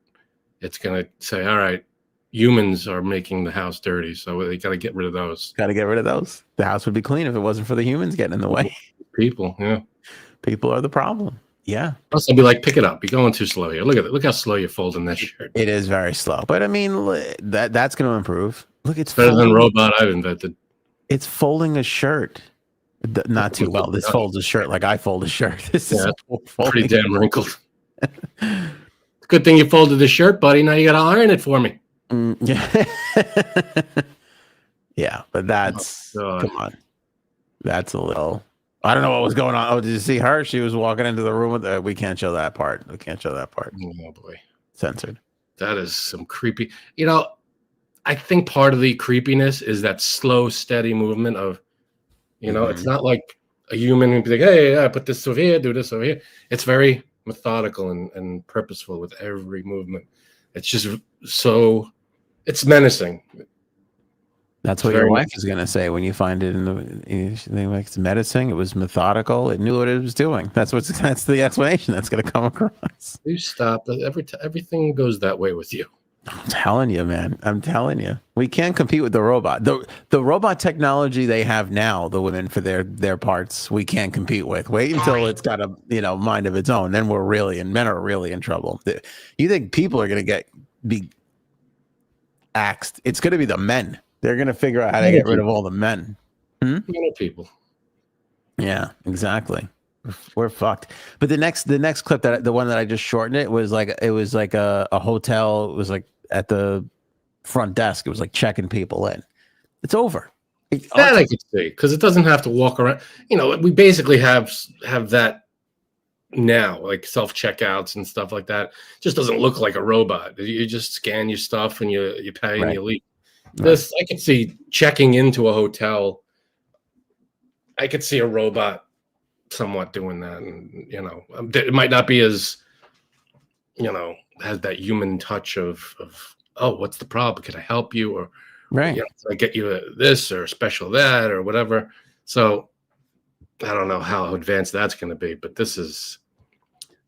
it's going to say, all right, humans are making the house dirty, so they got to get rid of those. The house would be clean if it wasn't for the humans getting in the way. People, yeah. People are the problem. Yeah. Also, I'll be like, pick it up. You're going too slow here. Look at it. Look how slow you're folding that shirt. It is very slow, but I mean that's going to improve. Look, it's Better than folding, robot I've invented. it's folding a shirt. Not too well. This folds a shirt like I fold a shirt. This is pretty damn wrinkled. Good thing you folded the shirt, buddy. Now you got to iron it for me. Yeah. Yeah, but that's come on. That's a little. I don't know what was going on. Oh, did you see her? She was walking into the room with. We can't show that part. We can't show that part. Oh boy, censored. That is some creepy. You know, I think part of the creepiness is that slow, steady movement of. You know, it's not like a human who'd be like, "Hey, I put this over here, do this over here." It's very methodical and purposeful with every movement. It's just so. It's menacing. That's what your wife is going to say when you find it in the it's menacing. It was methodical. It knew what it was doing. That's the explanation that's going to come across. You stop. Everything goes that way with you. I'm telling you, man. I'm telling you. We can't compete with the robot. The robot technology they have now, the women for their parts, we can't compete with. Wait until it's got a mind of its own. Then men are really in trouble. You think people are going to be axed? It's going to be the men. They're going to figure out how to get rid of all the men. People. Yeah, exactly. We're fucked. But the next clip the one that I just shortened it was like a hotel. It was like at the front desk. It was like checking people in. It's over. That I could see because it doesn't have to walk around. We basically have that now, like self checkouts and stuff like that. It just doesn't look like a robot. You just scan your stuff and you pay and you leave. This I could see checking into a hotel. I could see a robot somewhat doing that, and it might not be as has that human touch of oh, what's the problem? Can I help you? Or can I get you this or special that or whatever? So I don't know how advanced that's going to be, but this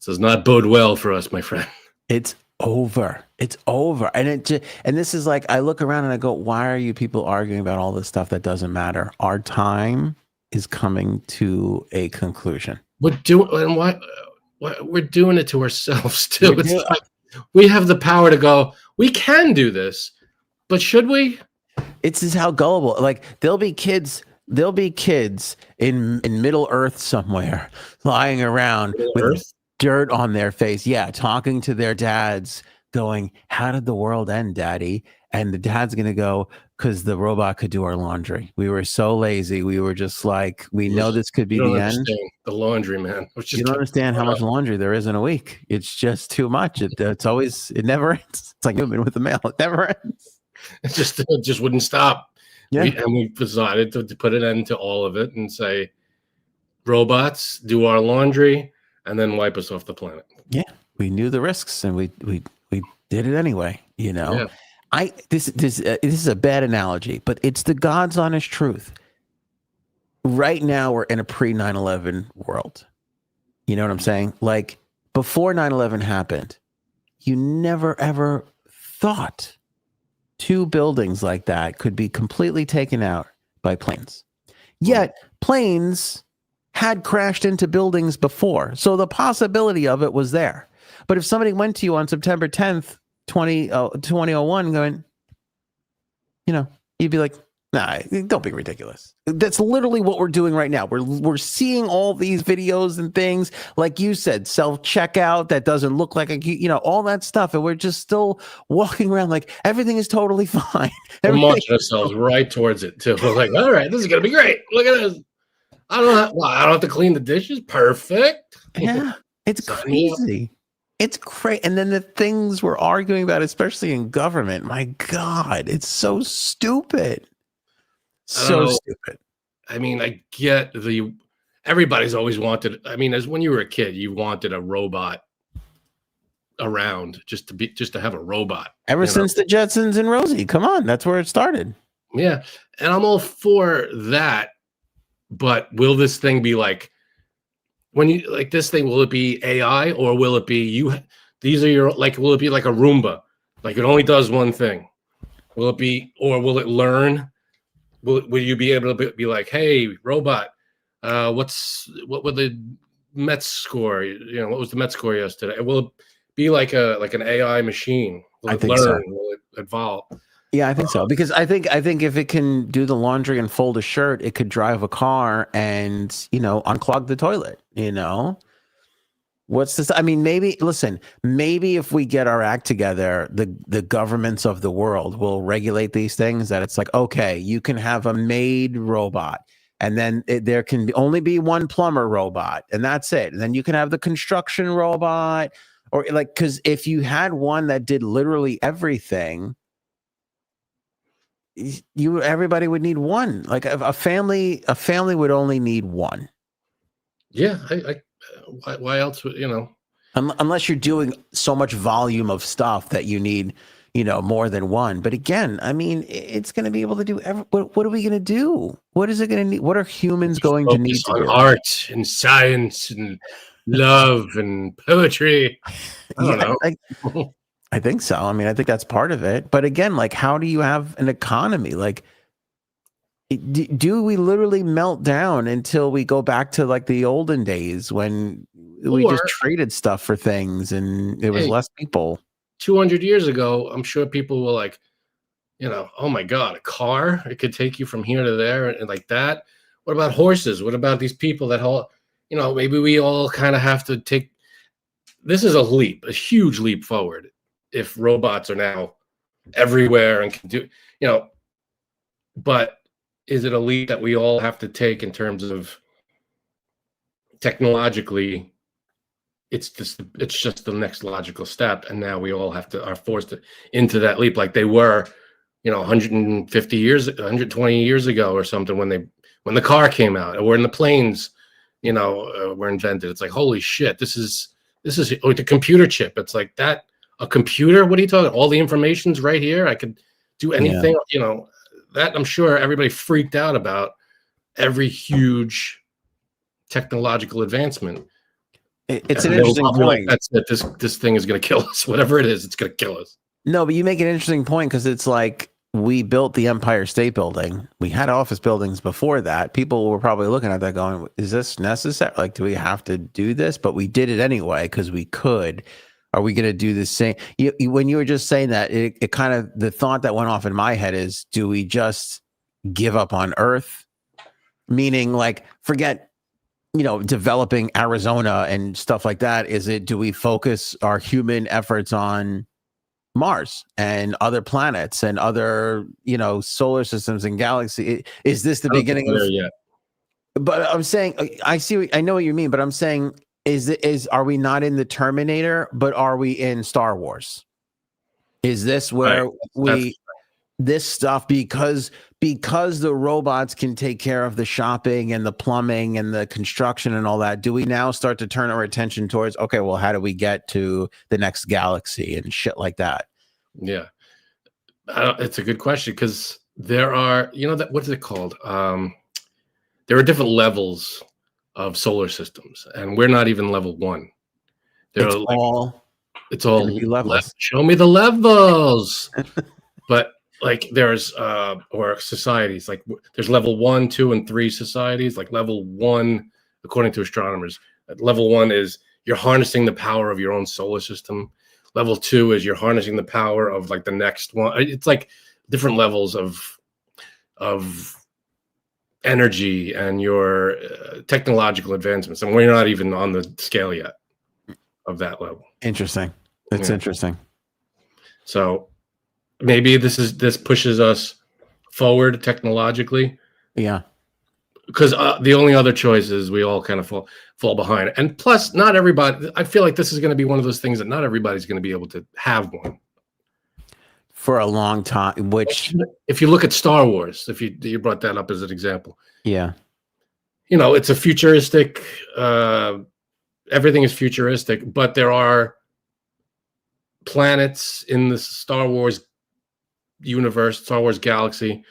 does not bode well for us, my friend. It's over. It's over. And this is like, I look around and I go, why are you people arguing about all this stuff that doesn't matter? Our time is coming to a conclusion. We're doing it to ourselves too. It's like we have the power to go, we can do this, but should we? It's just how gullible. Like there'll be kids in Middle Earth somewhere lying around with dirt on their face. Yeah, talking to their dads, going, "How did the world end, Daddy?" And the dad's gonna go, "Because the robot could do our laundry. We were so lazy. We were just like, we know this could be the end." The laundry, man. You don't understand how much laundry there is in a week. It's just too much. It never ends. It's like human with the mail. It never ends. It just wouldn't stop. Yeah. We decided to put an end to all of it and say, robots do our laundry and then wipe us off the planet. Yeah, we knew the risks and we did it anyway. Yeah. This is a bad analogy, but it's the God's honest truth. Right now, we're in a pre-9/11 world. You know what I'm saying? Like before 9/11 happened, you never ever thought 2 buildings like that could be completely taken out by planes. Yet planes had crashed into buildings before, so the possibility of it was there. But if somebody went to you on September 10th, 2001 going, you'd be like, nah, don't be ridiculous. That's literally what we're doing right now. We're seeing all these videos and things, like you said, self-checkout that doesn't look like all that stuff. And we're just still walking around like everything is totally fine. We're marching ourselves right towards it too. We're like, all right, this is going to be great. Look at this. I don't have to clean the dishes. Perfect. Yeah, it's crazy. It's crazy. And then the things we're arguing about, especially in government, my God, it's so stupid. So stupid. I mean, I get everybody's always wanted. I mean, as when you were a kid, you wanted a robot around just to have a robot. Ever since the Jetsons and Rosie, come on, that's where it started. Yeah, and I'm all for that. But will this thing be like when you like this thing? Will it be AI or will it be you? These are your will it be like a Roomba? Like it only does one thing. Will it be, or will it learn? Will you be able to be like, hey, robot, what would the Mets score? What was the Mets score yesterday? Will it be like an AI machine? Will I it think learn? so. Will it evolve? Yeah, I think so. Because I think if it can do the laundry and fold a shirt, it could drive a car and, unclog the toilet, What's this? I mean, maybe if we get our act together, the governments of the world will regulate these things, that it's like, okay, you can have a maid robot, and then there can only be one plumber robot, and that's it. And then you can have the construction robot, or because if you had one that did literally everything, everybody would need one. Like a family would only need one. Yeah, why else would Unless you're doing so much volume of stuff that you need, more than one. But again, I mean, it's going to be able to do what are we going to do? What is it going to need? What are humans going to need to on do? art and science and love and poetry? I don't know. I think so. I mean, I think that's part of it. But again, how do you have an economy? Do we literally melt down until we go back to the olden days when we just traded stuff for things and there was less people? 200 years ago, I'm sure people were like, oh my God, a car, it could take you from here to there and like that. What about horses? What about these people that maybe we all kind of have to take. This is a huge leap forward if robots are now everywhere and can do, but is it a leap that we all have to take in terms of technologically? It's just the next logical step, and now we all are forced into that leap, like they were, 150 years, 120 years ago or something, when the car came out, or when the planes, were invented. It's like, holy shit, this is like the computer chip. It's like that. A computer? What are you talking? All the information's right here. I could do anything. Yeah. That I'm sure everybody freaked out about every huge technological advancement. It's an interesting point. That's it. This thing is going to kill us. Whatever it is, it's going to kill us. No, but you make an interesting point, because it's like, we built the Empire State Building. We had office buildings before that. People were probably looking at that going, is this necessary? Do we have to do this? But we did it anyway because we could. Are we going to do the same? When you were just saying that, it kind of, the thought that went off in my head is, do we just give up on Earth? Meaning, forget, developing Arizona and stuff like that. Do we focus our human efforts on Mars and other planets and other, solar systems and galaxy? Is this the beginning of? Yet. But I'm saying, I know what you mean, but I'm saying, are we not in the Terminator, but are we in Star Wars? Is this where this stuff, because the robots can take care of the shopping and the plumbing and the construction and all that, do we now start to turn our attention towards, okay, well, how do we get to the next galaxy and shit like that? Yeah. It's a good question, because there are, what is it called? There are different levels of solar systems, and we're not even level 1. It's all levels. Show me the levels. But there's or societies, there's level 1, 2, and 3 societies. Level 1, according to astronomers, level 1 is you're harnessing the power of your own solar system. Level 2 is you're harnessing the power of the next one. It's different levels of energy and your technological advancements, and we're not even on the scale yet of that level. Interesting. It's interesting. So maybe this pushes us forward technologically. Yeah. Because the only other choice is we all kind of fall behind. And plus, not everybody. I feel like this is going to be one of those things that not everybody's going to be able to have one for a long time. Which, if you look at Star Wars, if you brought that up as an example, yeah, it's a futuristic. Everything is futuristic, but there are planets in the Star Wars universe, Star Wars galaxy,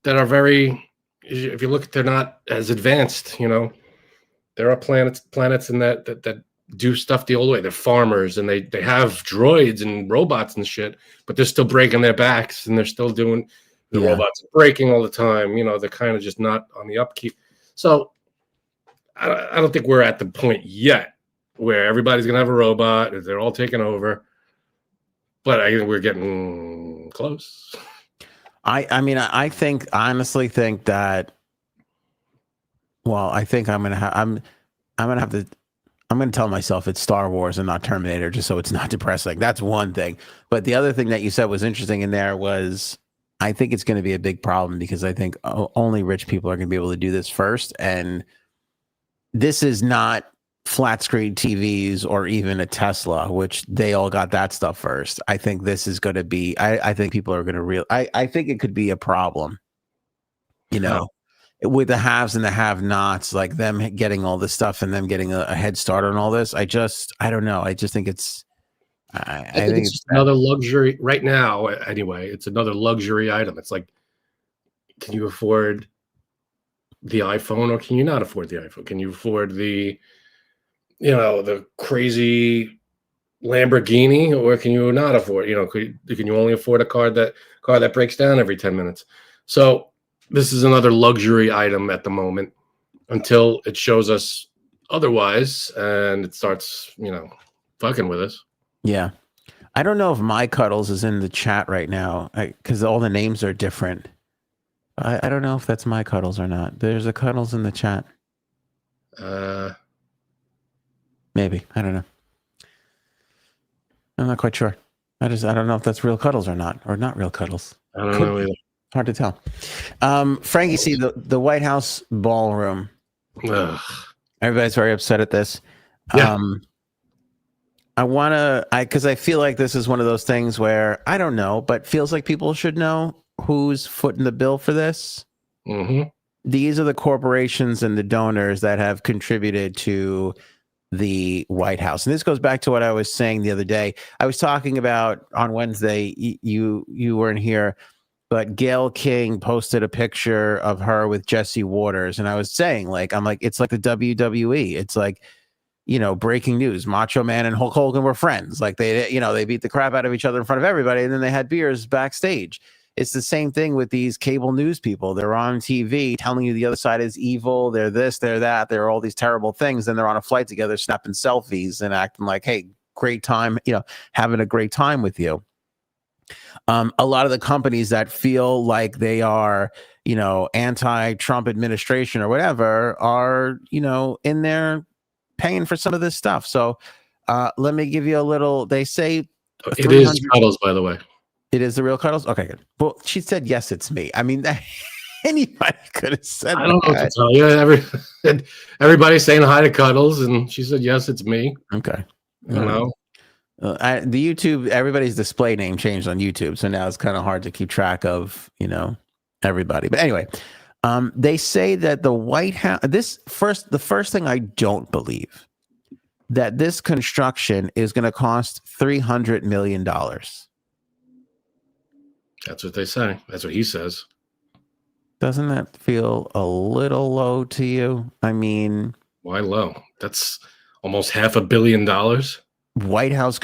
that are very. If you look, they're not as advanced. There are planets in that do stuff the old way. They're farmers, and they have droids and robots and shit, but they're still breaking their backs, and they're still doing the robots are breaking all the time. They're kind of just not on the upkeep. So I don't think we're at the point yet where everybody's gonna have a robot. They're all taking over, but I think we're getting close. I think honestly think that. Well, I think I'm gonna have to. I'm gonna tell myself it's Star Wars and not Terminator, just so it's not depressing. That's one thing. But the other thing that you said was interesting in there was, I think it's going to be a big problem because I think only rich people are going to be able to do this first, and this is not flat screen TVs or even a Tesla, which they all got that stuff first. I think this is going to be. I think people are going to I think it could be a problem. You know. With the haves and the have-nots, like them getting all this stuff and them getting a head start on all this, I don't know. I just think it's. I think it's just another luxury right now. Anyway, it's another luxury item. It's like, can you afford the iPhone or can you not afford the iPhone? Can you afford the crazy Lamborghini or can you not afford? Can you only afford a car that breaks down every 10 minutes? So. This is another luxury item at the moment until it shows us otherwise and it starts, fucking with us. Yeah. I don't know if My Cuddles is in the chat right now because all the names are different. I don't know if that's My Cuddles or not. There's a Cuddles in the chat. Maybe. I don't know. I'm not quite sure. I don't know if that's real Cuddles or not real Cuddles. I don't know either. Hard to tell. Frankie, see the White House ballroom. Ugh. Everybody's very upset at this. Yeah. Because I feel like this is one of those things where I don't know, but feels like people should know who's footing the bill for this. Mm-hmm. These are the corporations and the donors that have contributed to the White House. And this goes back to what I was saying the other day. I was talking about on Wednesday, you weren't here, but Gayle King posted a picture of her with Jesse Waters. And I was saying, it's like the WWE. It's like, breaking news. Macho Man and Hulk Hogan were friends. Like they beat the crap out of each other in front of everybody. And then they had beers backstage. It's the same thing with these cable news people. They're on TV telling you the other side is evil. They're this, they're that. They're all these terrible things. Then they're on a flight together, snapping selfies and acting like, hey, great time, having a great time with you. A lot of the companies that feel like they are, anti-Trump administration or whatever are, in there paying for some of this stuff. So let me give you a little, they say. It is Cuddles, by the way. It is the real Cuddles? Okay, good. Well, she said, yes, it's me. I mean, anybody could have said that. I don't know what to tell you. Everybody's saying hi to Cuddles, and she said, yes, it's me. Okay. I don't know. The YouTube, everybody's display name changed on YouTube, so now it's kind of hard to keep track of, everybody. But anyway, they say that the White House. The first thing I don't believe that this construction is going to cost $300 million. That's what they say. That's what he says. Doesn't that feel a little low to you? I mean, why low? That's almost $500 million. White House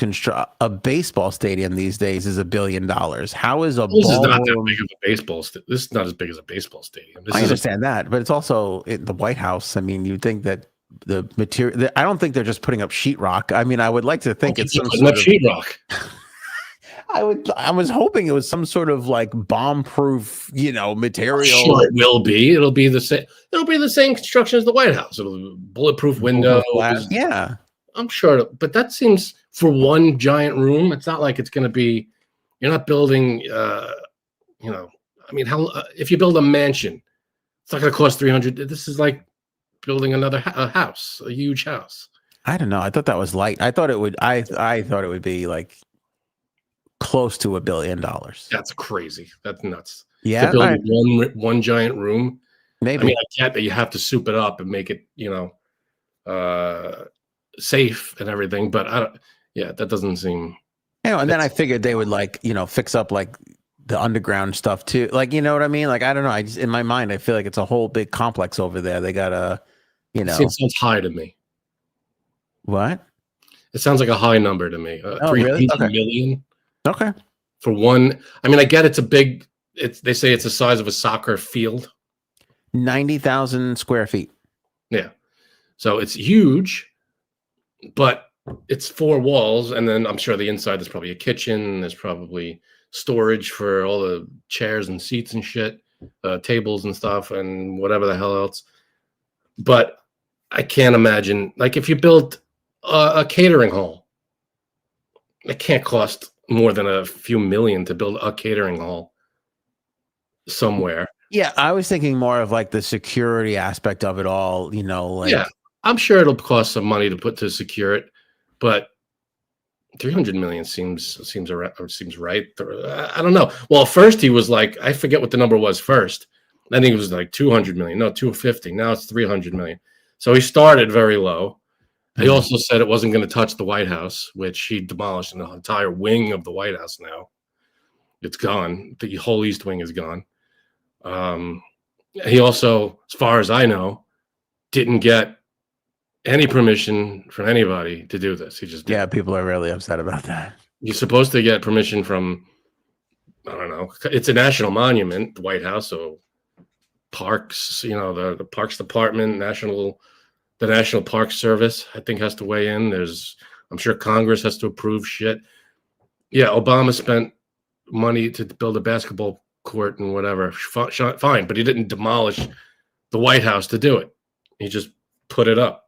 a baseball stadium these days is $1 billion. How is this is not that big of a baseball? This is not as big as a baseball stadium. I understand that, but it's also the White House. I mean, you'd think that the material. I don't think they're just putting up sheetrock. I mean, I would like to think it's some sort of sheetrock. I was hoping it was some sort of like bomb-proof, material. Sure, it will be. It'll be the same. It'll be the same construction as the White House. It'll be bulletproof windows. Yeah. I'm sure, but that seems for one giant room. It's not like it's going to be. You're not building. I mean, if you build a mansion, it's not going to cost $300. This is like building another house, a huge house. I don't know. I thought that was light. I thought it would. I thought it would be like close to $1 billion. That's crazy. That's nuts. Yeah, to build one giant room. Maybe. I mean, I get that you have to soup it up and make it, safe and everything, but that doesn't seem. And then I figured they would fix up like the underground stuff too. Like, you know what I mean? Like, I don't know. I just, in my mind, I feel like it's a whole big complex over there. They got a, It sounds high to me. What? It sounds like a high number to me. Really? $300 million. Okay. For one, I mean, I get it's a big. They say it's the size of a soccer field. 90,000 square feet. Yeah. So it's huge, but it's 4 walls, and then I'm sure the inside there's probably a kitchen. There's probably storage for all the chairs and seats and shit, tables and stuff, and whatever the hell else. But I can't imagine, like, if you built a catering hall, it can't cost more than a few million to build a catering hall somewhere. Yeah, I was thinking more of like the security aspect of it all. You know, like Yeah, I'm sure it'll cost some money to secure it, but 300 million seems right. I don't know. Well, first he was like, I forget what the number was first. Then he was like 200 million, no, 250. Now it's 300 million. So he started very low. He also said it wasn't going to touch the White House, which he demolished an entire wing of the White House now. It's gone. The whole East Wing is gone. He also, as far as I know, didn't get any permission from anybody to do this. He just did. Yeah, people are really upset about that. You're supposed to get permission from, I don't know. It's a national monument, the White House, so parks, you know, the Parks Department, the National Park Service, I think, has to weigh in. I'm sure Congress has to approve shit. Yeah, Obama spent money to build a basketball court and whatever. Fine, but he didn't demolish the White House to do it. He just put it up.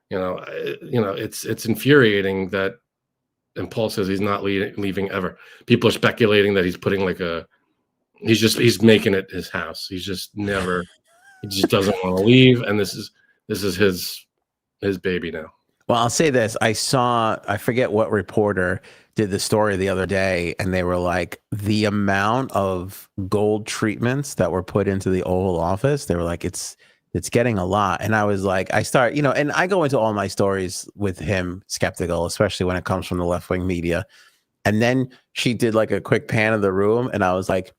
It's infuriating that, and Paul says he's not leaving ever. People are speculating that he's putting he's making it his house. He just doesn't want to leave, and this is his baby now. Well, I'll say this. I forget what reporter did the story the other day, and they were like, the amount of gold treatments that were put into the Oval Office, they were like, it's getting a lot. And I was like, and I go into all my stories with him skeptical, especially when it comes from the left-wing media. And then she did like a quick pan of the room, and I was like,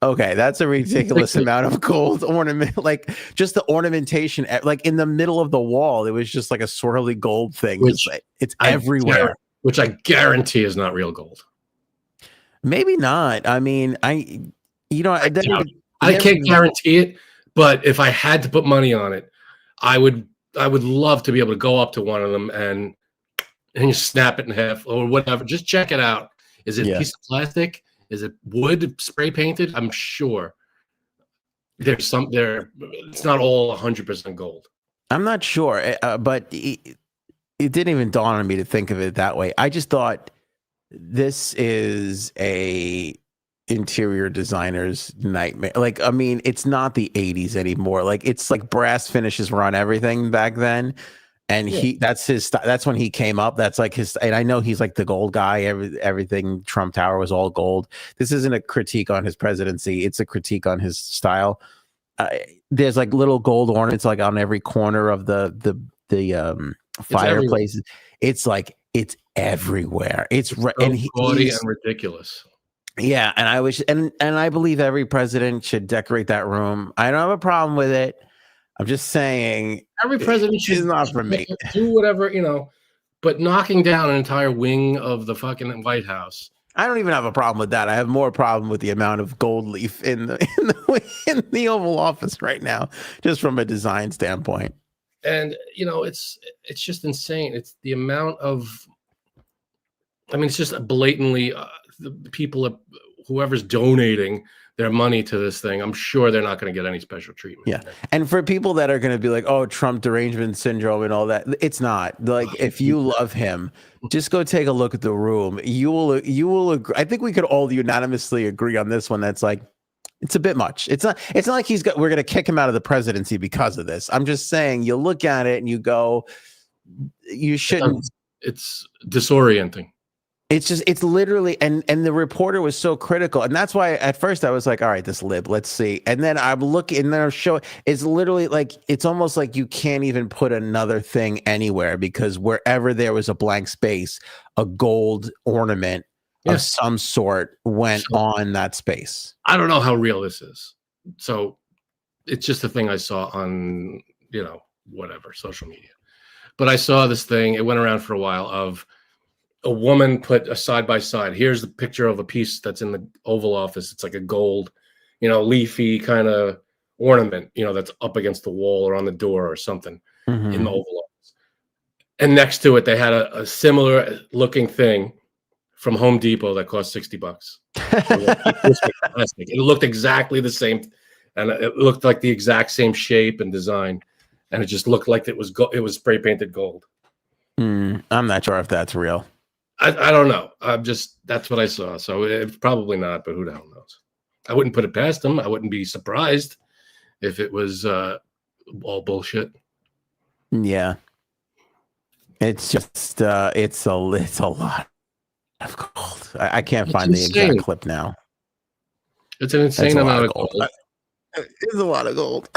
okay, that's a ridiculous amount of gold ornament. Like just the ornamentation, like in the middle of the wall, it was just like a swirly gold thing. It's everywhere. Which I guarantee is not real gold. Maybe not. I mean, I can't guarantee it, but if I had to put money on it, I would love to be able to go up to one of them and you snap it in half or whatever. Just check it out. Is it a piece of plastic? Is it wood spray painted? I'm sure there's some there. It's not all 100% gold. I'm not sure, but it didn't even dawn on me to think of it that way. I just thought this is a interior designer's nightmare. Like, I mean, it's not the 80s anymore. Like, it's like brass finishes were on everything back then. And that's his style. That's when he came up. That's like his, and I know he's like the gold guy. Everything Trump Tower was all gold. This isn't a critique on his presidency. It's a critique on his style. There's like little gold ornaments like on every corner of the fireplaces. It's like, it's everywhere. It's gaudy and ridiculous. Yeah. And I wish, and I believe every president should decorate that room. I don't have a problem with it. I'm just saying every president should not for me. Do whatever, but knocking down an entire wing of the fucking White House. I don't even have a problem with that. I have more problem with the amount of gold leaf in the Oval Office right now, just from a design standpoint. And it's just insane. It's the amount of, it's just blatantly the people, whoever's donating their money to this thing, I'm sure they're not going to get any special treatment. Yeah. And for people that are going to be like, oh, Trump derangement syndrome and all that, it's not. Like, if you love him, just go take a look at the room. You will agree. I think we could all unanimously agree on this one. That's like, it's a bit much. It's not like we're going to kick him out of the presidency because of this. I'm just saying, you look at it and you go, you shouldn't. It's disorienting. It's literally, and the reporter was so critical. And that's why at first I was like, all right, this lib, let's see. And then I'm looking and then I'm showing, it's literally like, it's almost like you can't even put another thing anywhere because wherever there was a blank space, a gold ornament of some sort went on that space. I don't know how real this is. So it's just a thing I saw on, whatever, social media. But I saw this thing, it went around for a while, of a woman put a side by side. Here's the picture of a piece that's in the Oval Office. It's like a gold, leafy kind of ornament, that's up against the wall or on the door or something. in Mhm. the Oval Office. And next to it, they had a similar looking thing from Home Depot that cost $60. They were like, "Keep this fantastic." It looked exactly the same, and it looked like the exact same shape and design, and it just looked like it was it was spray painted gold. I'm not sure if that's real. I don't know. That's what I saw. So it's probably not, but who the hell knows? I wouldn't put it past them. I wouldn't be surprised if it was all bullshit. Yeah. It's just it's a lot of gold. I can't It's find the insane. exact clip now. It's an It's insane a lot amount of of gold. gold. It's a lot of gold.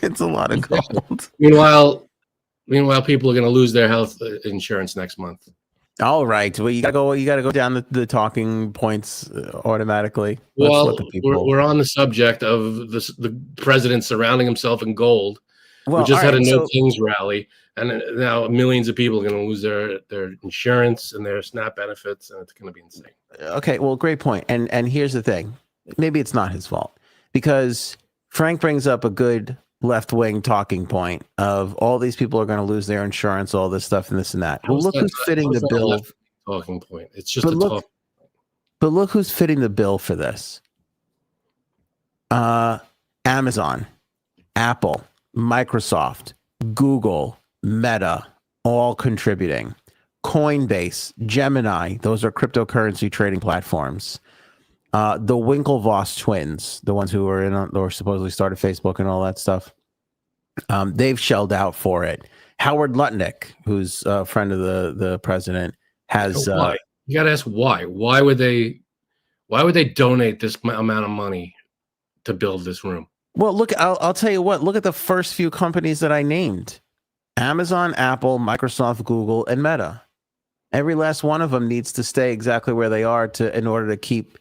It's a lot of gold. Meanwhile, people are going to lose their health insurance next month. All right. Well, you gotta go down the talking points automatically. Well, Let's let the people. we're on the subject of the president surrounding himself in gold. Well, we just all had right, a No so- Kings rally, and now millions of people are going to lose their insurance and their SNAP benefits, and it's going to be insane. Okay, well, great point. And here's the thing. Maybe it's not his fault because Frank brings up a good left-wing talking point of all these people are going to lose their insurance, all this stuff and this and that. Well, look who's fitting the bill. Talking point. It's just a talk. But look who's fitting the bill for this. Amazon, Apple, Microsoft, Google, Meta, all contributing. Coinbase, Gemini, those are cryptocurrency trading platforms. The Winklevoss twins, the ones who were in or supposedly started Facebook and all that stuff, they've shelled out for it. Howard Lutnick, who's a friend of the president, has. Why? You got to ask why. Why would they donate this amount of money to build this room? Well, look, I'll tell you what. Look at the first few companies that I named: Amazon, Apple, Microsoft, Google, and Meta. Every last one of them needs to stay exactly where they are in order to keep,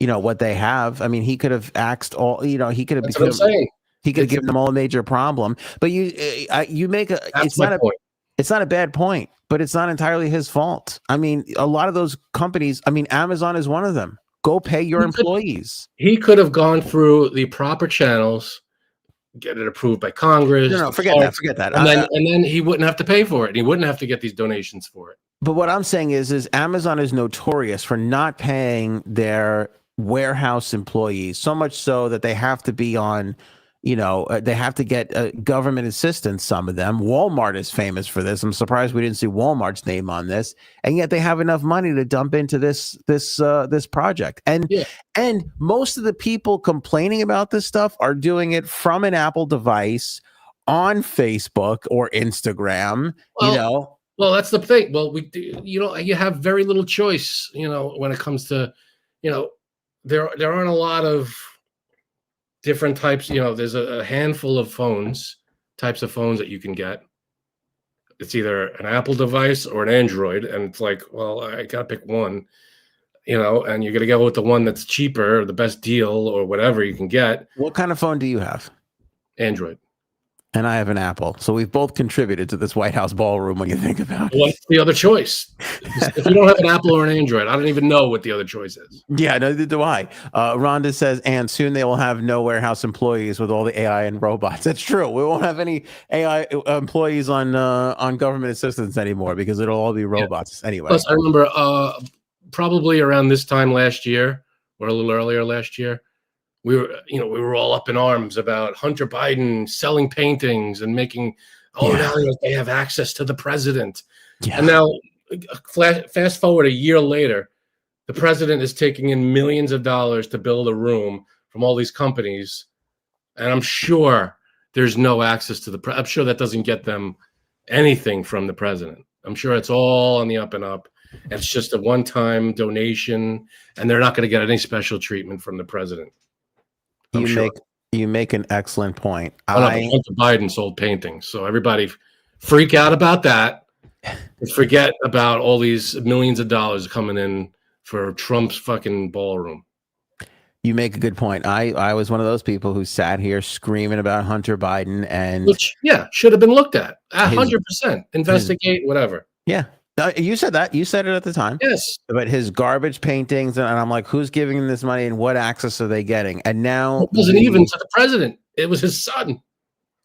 what they have. I mean, he could have axed all. He could have. That's what I'm saying. He could have given them all a major problem. But you make a. That's my point. It's not a bad point, but it's not entirely his fault. I mean, a lot of those companies. I mean, Amazon is one of them. Go pay your employees. He could have gone through the proper channels, get it approved by Congress. No, forget that. And then he wouldn't have to pay for it. And he wouldn't have to get these donations for it. But what I'm saying is Amazon is notorious for not paying their warehouse employees, so much so that they have to be on, they have to get government assistance, some of them. Walmart is famous for this. I'm surprised we didn't see Walmart's name on this. And yet they have enough money to dump into this project. And most of the people complaining about this stuff are doing it from an Apple device on Facebook or Instagram, Well, that's the thing. Well, you have very little choice, when it comes to, there aren't a lot of different types. There's a handful of types of phones that you can get. It's either an Apple device or an Android. And it's like, well, I got to pick one, and you're going to go with the one that's cheaper, or the best deal, or whatever you can get. What kind of phone do you have? Android. And I have an Apple. So we've both contributed to this White House ballroom when you think about it. What's the other choice? If you don't have an Apple or an Android, I don't even know what the other choice is. Yeah, neither do I. Rhonda says, and soon they will have no warehouse employees with all the AI and robots. That's true. We won't have any AI employees on government assistance anymore because it'll all be robots anyway. Plus, I remember probably around this time last year or a little earlier last year, we were all up in arms about Hunter Biden selling paintings and making, now they have access to the president. Yeah. And now fast forward a year later, the president is taking in millions of dollars to build a room from all these companies. And I'm sure there's no access to I'm sure that doesn't get them anything from the president. I'm sure it's all on the up and up. And it's just a one-time donation, and they're not going to get any special treatment from the president. You make an excellent point. Hunter Biden sold paintings, so everybody freak out about that. Forget about all these millions of dollars coming in for Trump's fucking ballroom. You make a good point. I was one of those people who sat here screaming about Hunter Biden, and which should have been looked at 100%. Investigate, whatever. Yeah. You said that. You said it at the time. Yes. But his garbage paintings, and I'm like, who's giving him this money and what access are they getting? And now it wasn't even to the president. It was his son.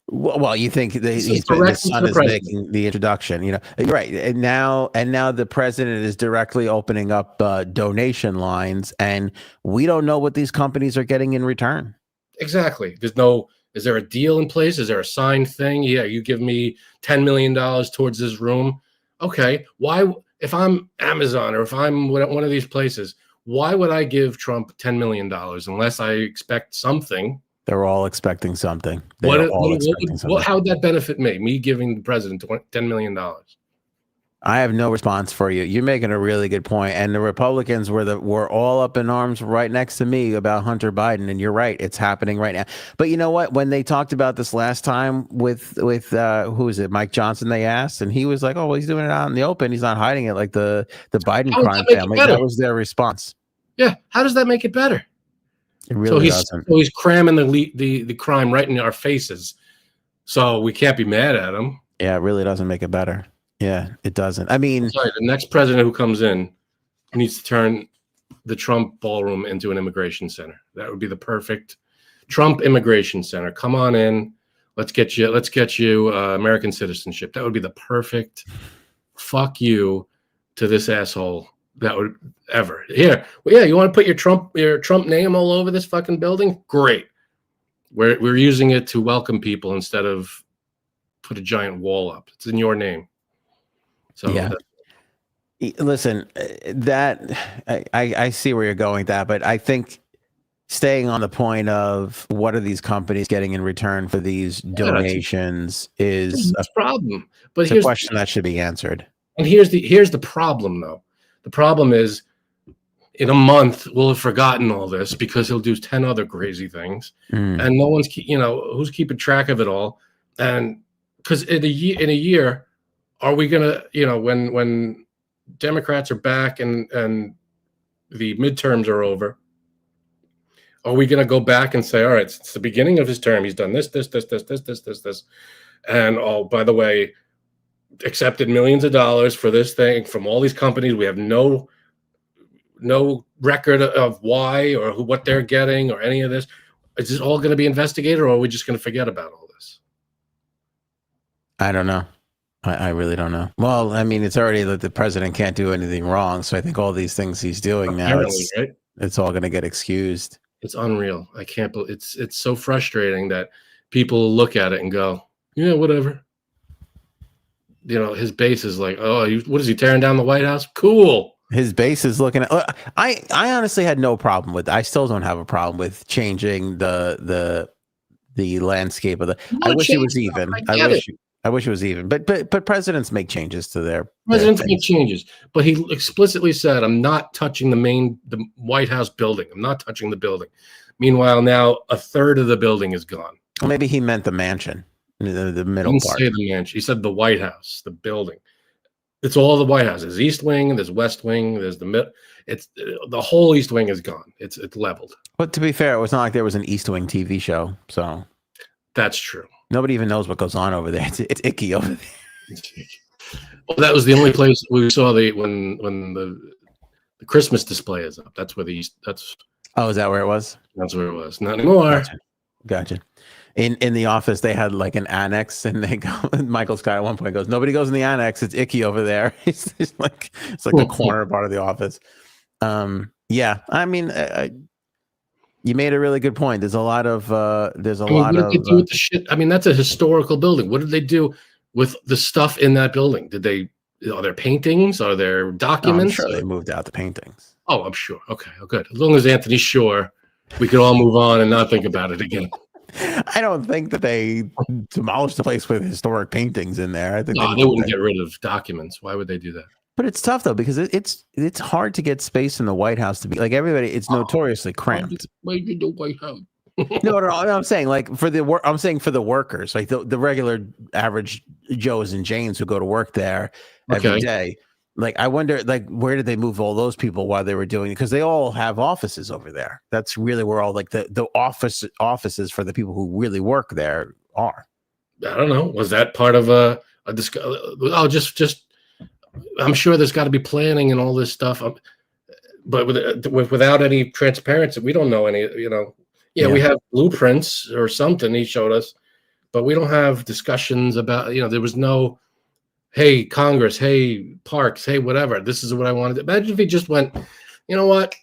Well, you think It's the directly to son the is president. making the introduction, you know, you're right. And now the president is directly opening up donation lines, and we don't know what these companies are getting in return. Exactly. There's no. Is there a deal in place? Is there a signed thing? Yeah, you give me $10 million towards this room. Okay. Why? If I'm Amazon or if I'm one of these places, why would I give Trump $10 million unless I expect something? They're all expecting something. They're all expecting something. How would that benefit me? Me giving the president $10 million? I have no response for you. You're making a really good point, and the Republicans were all up in arms right next to me about Hunter Biden. And you're right, it's happening right now. But you know what? When they talked about this last time with who is it, Mike Johnson? They asked, and he was like, "Oh, well, he's doing it out in the open. He's not hiding it like the Biden crime family." That was their response. Yeah, how does that make it better? It really doesn't. So he's cramming the crime right in our faces, so we can't be mad at him. Yeah, it really doesn't make it better. Yeah, it doesn't. I mean, the next president who comes in needs to turn the Trump ballroom into an immigration center. That would be the perfect Trump immigration center. Come on in. Let's get you American citizenship. That would be the perfect fuck you to this asshole that would ever. Here, well, yeah, you want to put your Trump name all over this fucking building? Great. We're using it to welcome people instead of put a giant wall up. It's in your name. So yeah. Listen, that I see where you're going with that, but I think staying on the point of what are these companies getting in return for these donations is a problem. But here's a question that should be answered. And here's the problem, though. The problem is, in a month we'll have forgotten all this because he'll do 10 other crazy things, and no one's who's keeping track of it all. And because in a year. Are we gonna, when Democrats are back and the midterms are over, are we gonna go back and say, all right, since the beginning of his term, he's done this, and oh, by the way, accepted millions of dollars for this thing from all these companies. We have no record of why or what they're getting or any of this. Is this all going to be investigated, or are we just going to forget about all this? I don't know. I really don't know. Well, I mean, it's already that the president can't do anything wrong. So I think all these things he's doing now, it's all going to get excused. It's unreal. I can't believe it's so frustrating that people look at it and go, yeah, whatever. His base is like, oh, what is he tearing down the White House? Cool. His base is looking at. I honestly had no problem with. I still don't have a problem with changing the landscape of the. I wish it was even. I wish it was even, but presidents make changes to their make changes. But he explicitly said, "I'm not touching the White House building. I'm not touching the building." Meanwhile, now a third of the building is gone. Well, maybe he meant the mansion, the middle he didn't part. Say the mansion. He said the White House, the building. It's all the White House. There's East Wing, there's West Wing, there's the mid. It's the whole East Wing is gone. It's leveled. But to be fair, it was not like there was an East Wing TV show, so that's true. Nobody even knows what goes on over there. It's icky over there. Well, that was the only place we saw when the Christmas display is up. That's where Oh, is that where it was? That's where it was. Not anymore. Gotcha. In the office, they had like an annex, and they go. Michael Scott at one point goes, "Nobody goes in the annex. It's icky over there." it's like the corner part of the office. Yeah, I mean. You made a really good point. There's a lot of what did they do with the shit? I mean, that's a historical building. What did they do with the stuff in that building? Are there paintings? Are there documents? I'm sure they moved out the paintings. Oh, I'm sure. Okay, good. As long as Anthony's sure, we could all move on and not think about it again. I don't think that they demolished the place with historic paintings in there. I think they wouldn't get rid of documents. Why would they do that? But it's tough though, because it's hard to get space in the White House to be like everybody. It's notoriously cramped. Why did the White House? No, I'm saying like for the work. I'm saying for the workers, like the regular average Joes and Janes who go to work there every day. Like I wonder, like where did they move all those people while they were doing it? Because they all have offices over there. That's really where all like the offices for the people who really work there are. I don't know. Was that part of a discussion? Oh, just. I'm sure there's got to be planning and all this stuff, but without any transparency, we don't know any. We have blueprints or something he showed us, but we don't have discussions about, there was no, hey, Congress, hey, parks, hey, whatever. This is what I wanted. Imagine if he just went, you know what,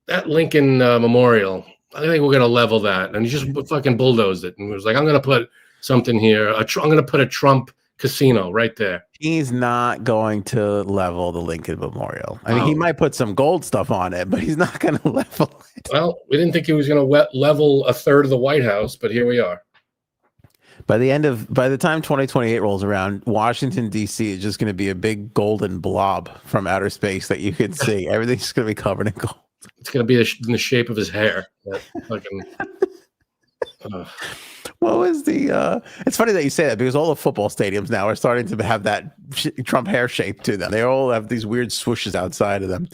that Lincoln Memorial, I think we're going to level that. And he just fucking bulldozed it. And was like, I'm going to put something here. I'm going to put a Trump casino right there. He's not going to level the Lincoln Memorial. I mean, he might put some gold stuff on it, but he's not going to level it. Well, we didn't think he was going to level a third of the White House, but here we are. By the time 2028 rolls around, Washington, D.C. is just going to be a big golden blob from outer space that you can see. Everything's going to be covered in gold. It's going to be in the shape of his hair. That fucking, What was the it's funny that you say that, because all the football stadiums now are starting to have that Trump hair shape to them. They all have these weird swooshes outside of them.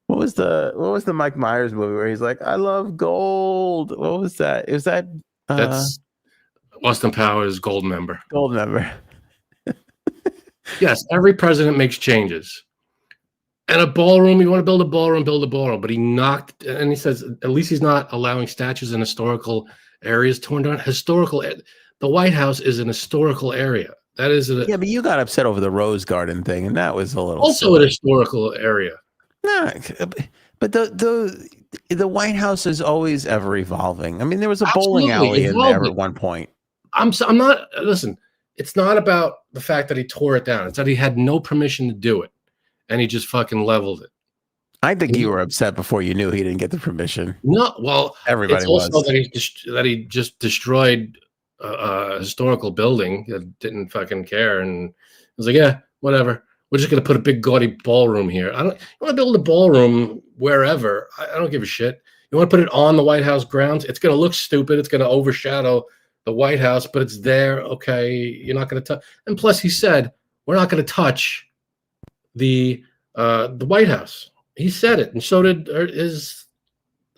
What was the Mike Myers movie where he's like, I love gold? What was that? Is that that's Austin Powers, gold member. Gold member. Yes, every president makes changes. And a ballroom, you want to build a ballroom. But he knocked, and he says, at least he's not allowing statues in historical areas torn down. The White House is an historical area. That is Yeah, but you got upset over the Rose Garden thing, and that was a little also silly. an historical area. Nah, but the White House is always ever evolving. I mean, there was a bowling alley in there at one point. I'm not, listen, it's not about the fact that he tore it down. It's that he had no permission to do it, and he just fucking leveled it. I think you were upset before you knew he didn't get the permission. No, well, everybody it's also was. that he just destroyed a historical building that didn't fucking care, and it was like, yeah, whatever. We're just gonna put a big gaudy ballroom here. You want to build a ballroom wherever? I don't give a shit. You want to put it on the White House grounds? It's gonna look stupid. It's gonna overshadow the White House, but it's there. Okay, you're not gonna touch. And plus, he said we're not gonna touch the White House. He said it, and so did his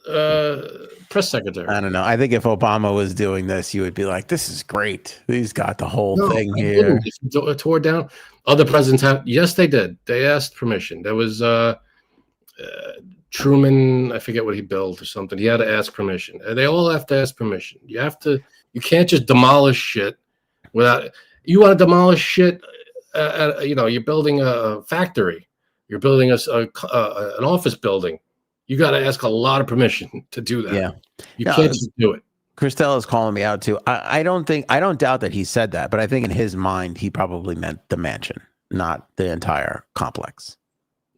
press secretary. I don't know. I think if Obama was doing this, you would be like, "This is great. He's got the whole thing here." It tore down. Other presidents have. Yes, they did. They asked permission. There was Truman. I forget what he built or something. He had to ask permission. They all have to ask permission. You can't just demolish shit without. You want to demolish shit? You're building a factory. You're building an office building. You got to ask a lot of permission to do that. Yeah, you can't just do it. Christelle is calling me out too. I don't doubt that he said that, but I think in his mind he probably meant the mansion, not the entire complex.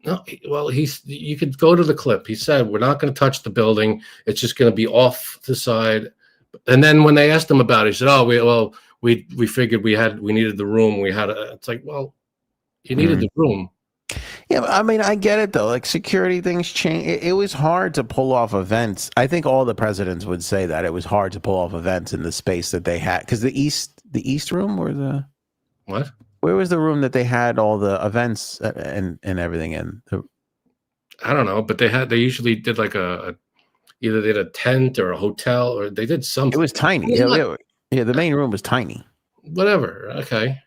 No, well, you could go to the clip. He said, we're not going to touch the building. It's just going to be off the side. And then when they asked him about it, he said, we figured we needed the room. It's like, well, you needed the room. Yeah, I mean, I get it though. Like security things change. It was hard to pull off events. I think all the presidents would say that it was hard to pull off events in the space that they had, because the East room, or the what? Where was the room that they had all the events and everything in? I don't know, but they usually did like either they did a tent or a hotel, or they did something. It was tiny. Yeah, the main room was tiny. Whatever. Okay.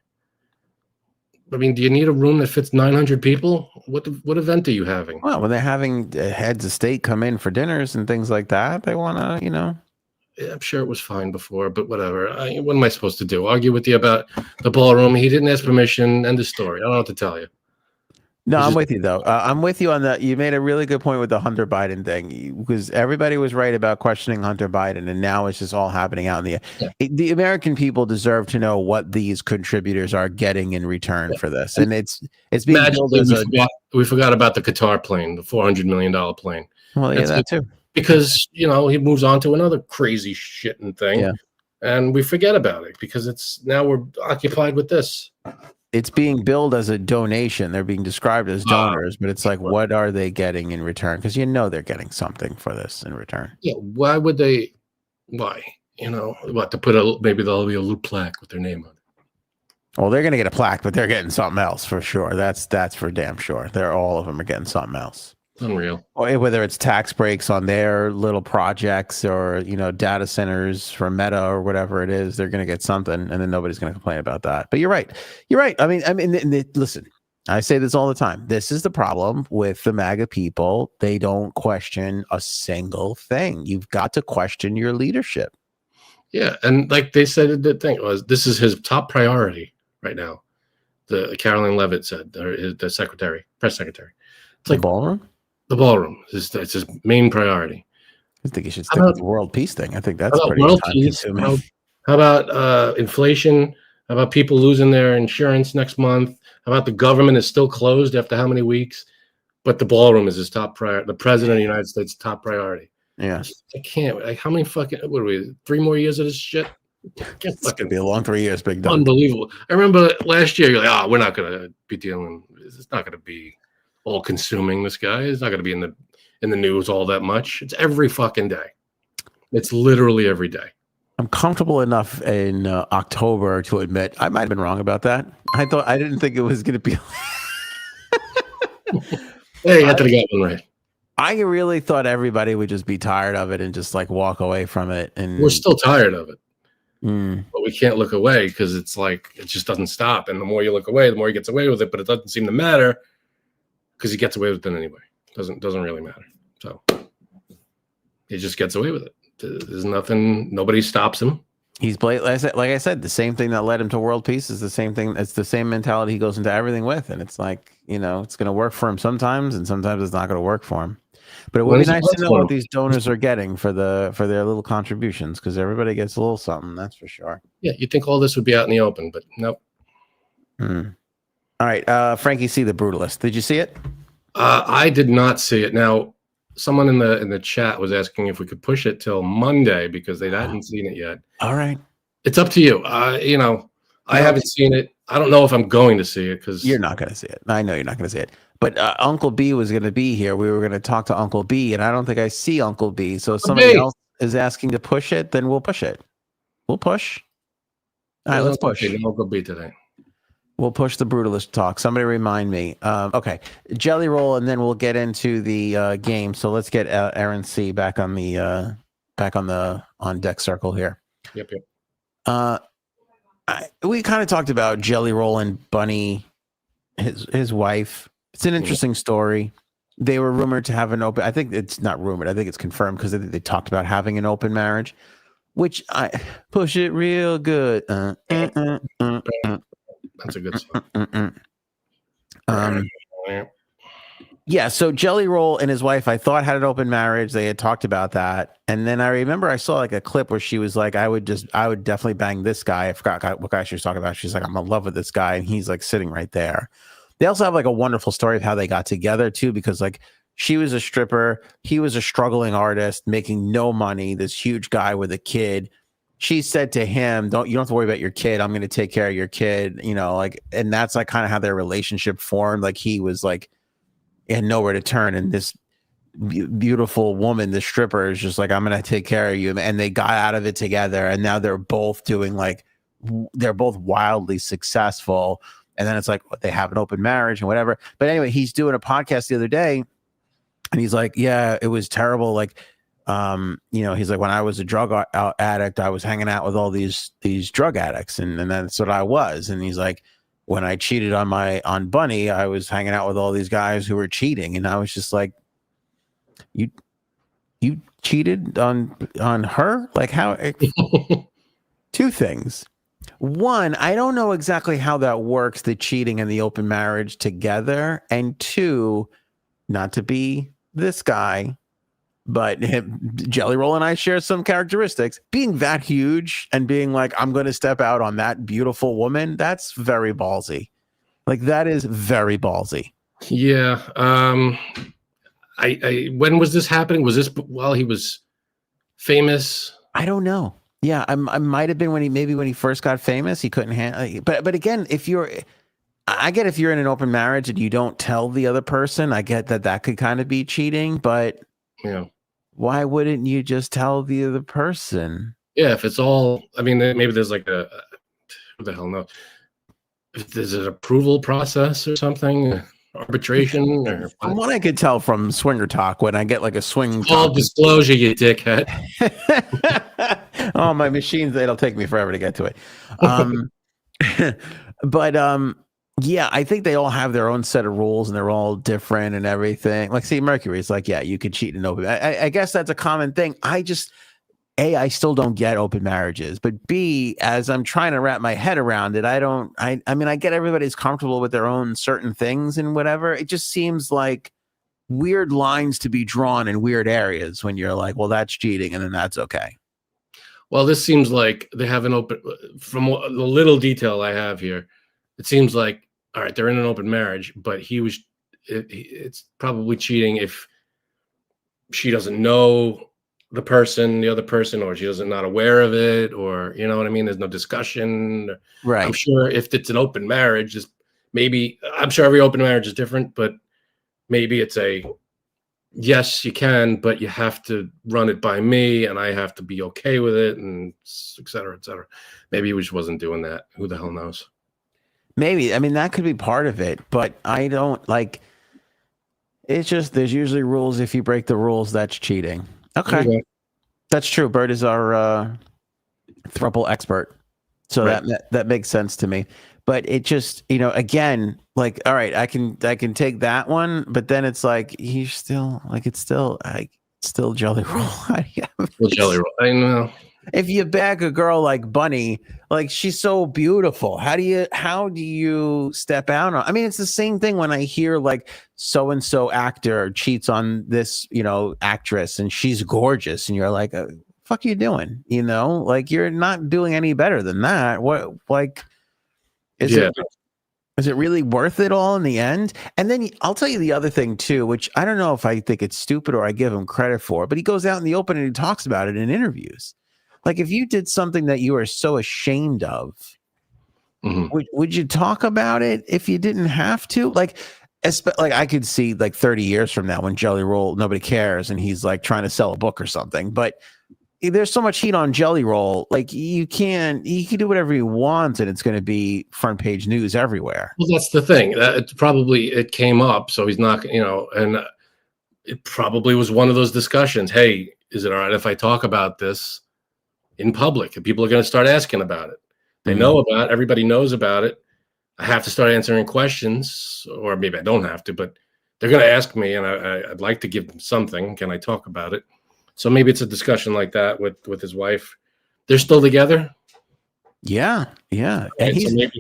I mean, do you need a room that fits 900 people? What event are you having? Well, when they're having heads of state come in for dinners and things like that, they want to, Yeah, I'm sure it was fine before, but whatever. What am I supposed to do? Argue with you about the ballroom? He didn't ask permission. End of story. I don't know what to tell you. No, I'm with you though. I'm with you on that. You made a really good point with the Hunter Biden thing, because everybody was right about questioning Hunter Biden, and now it's just all happening out in the. Yeah. The American people deserve to know what these contributors are getting in return for this, and it's being billed as we forgot about the Qatar plane, the $400 million plane. Well, yeah, that too. Because he moves on to another crazy shitting thing, and we forget about it because now we're occupied with this. It's being billed as a donation. They're being described as donors, but it's like, what are they getting in return? Because they're getting something for this in return. Yeah. Why would they? Why? What, to put maybe there'll be a little plaque with their name on it. Well, they're going to get a plaque, but they're getting something else for sure. That's for damn sure. All of them are getting something else. Unreal. Or whether it's tax breaks on their little projects, or data centers for Meta or whatever it is, they're going to get something, and then nobody's going to complain about that. But you're right. I mean, listen, I say this all the time. This is the problem with the MAGA people. They don't question a single thing. You've got to question your leadership. Yeah, and like they said, the thing was this is his top priority right now. The Caroline Levitt said, or the secretary, press secretary. It's The like ballroom? the ballroom. It's his main priority. I think you should How stick with about the world peace thing. I think how that's about pretty world time peace? consuming. How about inflation? How about people losing their insurance next month? How about the government is still closed after how many weeks? But the ballroom is his top priority. The president of the United States' top priority. Yeah. I can't. Like, how many fucking? What are we? 3 more years of this shit? It's gonna be a long 3 years, big dog. Unbelievable. I remember last year. You're like, oh, we're not gonna be dealing. It's not gonna be all consuming. This guy is not gonna be in the news all that much. It's every fucking day. It's literally every day. I'm comfortable enough in October to admit I might have been wrong about that. I didn't think it was going to be. Hey, Anthony got one right. I really thought everybody would just be tired of it and just like walk away from it. And We're still tired of it, Mm. but we can't look away because it's like it just doesn't stop. And the more you look away, the more he gets away with it. But it doesn't seem to matter because he gets away with it anyway. Doesn't really matter. So he just gets away with it. There's nothing. Nobody stops him. He's like I said, the same thing that led him to world peace is the same thing. It's the same mentality he goes into everything with, and it's like, it's going to work for him sometimes, and sometimes it's not going to work for him. But it would be nice to know what these donors are getting for their little contributions, because everybody gets a little something, that's for sure. Yeah, you'd think all this would be out in the open, but nope. All right, Frankie C, the Brutalist. Did you see it? I did not see it. Now, someone in the chat was asking if we could push it till Monday because they hadn't seen it yet. All right. It's up to you. I haven't seen it. I don't know if I'm going to see it because you're not going to see it. I know you're not going to see it. But Uncle B was going to be here. We were going to talk to Uncle B, and I don't think I see Uncle B. So if somebody else is asking to push it, then we'll push it. We'll push. All right, let's push. Uncle B today. We'll push the Brutalist talk. Somebody remind me. Okay, Jelly Roll, and then we'll get into the game. So let's get Aaron C back on the on deck circle here. Yep. We kind of talked about Jelly Roll and Bunny, his wife. It's an interesting story. They were rumored to have an open. I think it's not rumored. I think it's confirmed because they talked about having an open marriage, which I push it real good. That's a good song. Yeah, so Jelly Roll and his wife, I thought had an open marriage. They had talked about that. And then I remember I saw like a clip where she was like, I would definitely bang this guy. I forgot what guy she was talking about. She's like, I'm in love with this guy. And he's like sitting right there. They also have like a wonderful story of how they got together too, because like she was a stripper. He was a struggling artist making no money, this huge guy with a kid. She said to him, you don't have to worry about your kid. I'm going to take care of your kid, and that's like kind of how their relationship formed. Like he was like, had nowhere to turn, and this beautiful woman, the stripper, is just like, I'm gonna take care of you, and they got out of it together, and now they're both wildly successful. And then it's like they have an open marriage and whatever. But anyway, he's doing a podcast the other day, and he's like, yeah, it was terrible. Like, he's like, when I was a drug addict, I was hanging out with all these drug addicts, and that's what I was. And he's like, when I cheated on Bunny, I was hanging out with all these guys who were cheating, and I was just like, you cheated on her? Like how? Two things. One, I don't know exactly how that works, the cheating and the open marriage together. And two, not to be this guy, but Jelly Roll and I share some characteristics. Being that huge and being like, I'm going to step out on that beautiful woman, that's very ballsy. Like, that is very ballsy. Yeah. I when was this happening? Was this while he was famous? I don't know. Yeah, I might have been when he first got famous. He couldn't handle. But again, I get if you're in an open marriage and you don't tell the other person, I get that could kind of be cheating. But yeah. Why wouldn't you just tell the other person? Yeah, if it's all, I mean, maybe there's like who the hell knows? If there's an approval process or something, arbitration, or from what I could tell from Swinger Talk, when I get like a swing, all disclosure, you dickhead. Oh, my machines, it'll take me forever to get to it. But yeah, I think they all have their own set of rules and they're all different and everything. Like, see, Mercury's like, yeah, you could cheat in open. I guess that's a common thing. A, I still don't get open marriages, but B, as I'm trying to wrap my head around it, I mean, I get everybody's comfortable with their own certain things and whatever. It just seems like weird lines to be drawn in weird areas when you're like, well, that's cheating, and then that's okay. Well, this seems like they have an open, from the little detail I have here, it seems like, all right, they're in an open marriage, but it's probably cheating if she doesn't know the other person, or she doesn't not aware of it, or you know what I mean? There's no discussion. Right. I'm sure if it's an open marriage, I'm sure every open marriage is different, but maybe it's yes, you can, but you have to run it by me and I have to be okay with it, and et cetera, et cetera. Maybe he just wasn't doing that. Who the hell knows? Maybe. I mean, that could be part of it, but I don't like, it's just, there's usually rules. If you break the rules, that's cheating. Okay. That's true. Bert is our throuple expert. So right. that makes sense to me. But it just, again, like, all right, I can take that one, but then it's like he's still like, it's still Jelly Roll. Well, Jelly Roll. I know. If you bag a girl like Bunny, like she's so beautiful, how do you step out on? I mean, it's the same thing when I hear like so and so actor cheats on this, actress, and she's gorgeous, and you're like, fuck you doing? Like you're not doing any better than that. What, like, is it really worth it all in the end? And then I'll tell you the other thing too, which I don't know if I think it's stupid or I give him credit for, but he goes out in the open and he talks about it in interviews. Like if you did something that you are so ashamed of, would you talk about it if you didn't have to? Like I could see like 30 years from now when Jelly Roll, nobody cares, and he's like trying to sell a book or something. But there's so much heat on Jelly Roll, like he can do whatever he wants, and it's going to be front page news everywhere. Well, that's the thing. It came up, so he's not, and it probably was one of those discussions. Hey, is it all right if I talk about this in public? And people are going to start asking about it. They know about it. Everybody knows about it. I have to start answering questions, or maybe I don't have to, but they're going to ask me, and I'd like to give them something. Can I talk about it? So maybe it's a discussion like that with his wife. They're still together. Yeah. Right? And So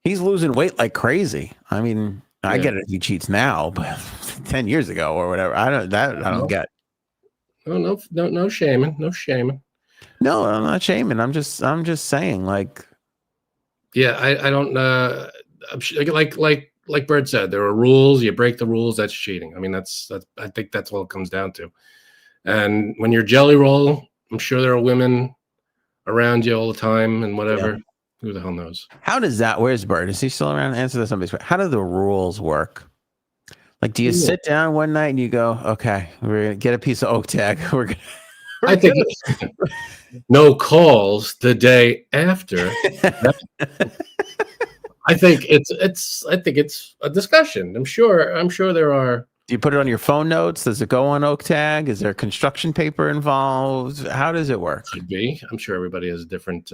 he's losing weight like crazy. I mean, I get it if he cheats now, but 10 years ago or whatever, I don't get. No shaming. No shaming. No, I'm not shaming. I'm just saying, like. Yeah, I don't. Like Bird said, there are rules. You break the rules, that's cheating. I mean, that's. I think that's all it comes down to. And when you're Jelly Roll, I'm sure there are women around you all the time and whatever. Yeah. Who the hell knows? How does that? Where's Bird? Is he still around? Answer this somebody's question. How do the rules work? Like, do you sit down one night and you go, okay, we're gonna get a piece of oak tag. I think no calls the day after. I think it's a discussion. I'm sure there are. Do you put it on your phone notes? Does it go on oak tag? Is there construction paper involved? How does it work? Could be. I'm sure everybody has different.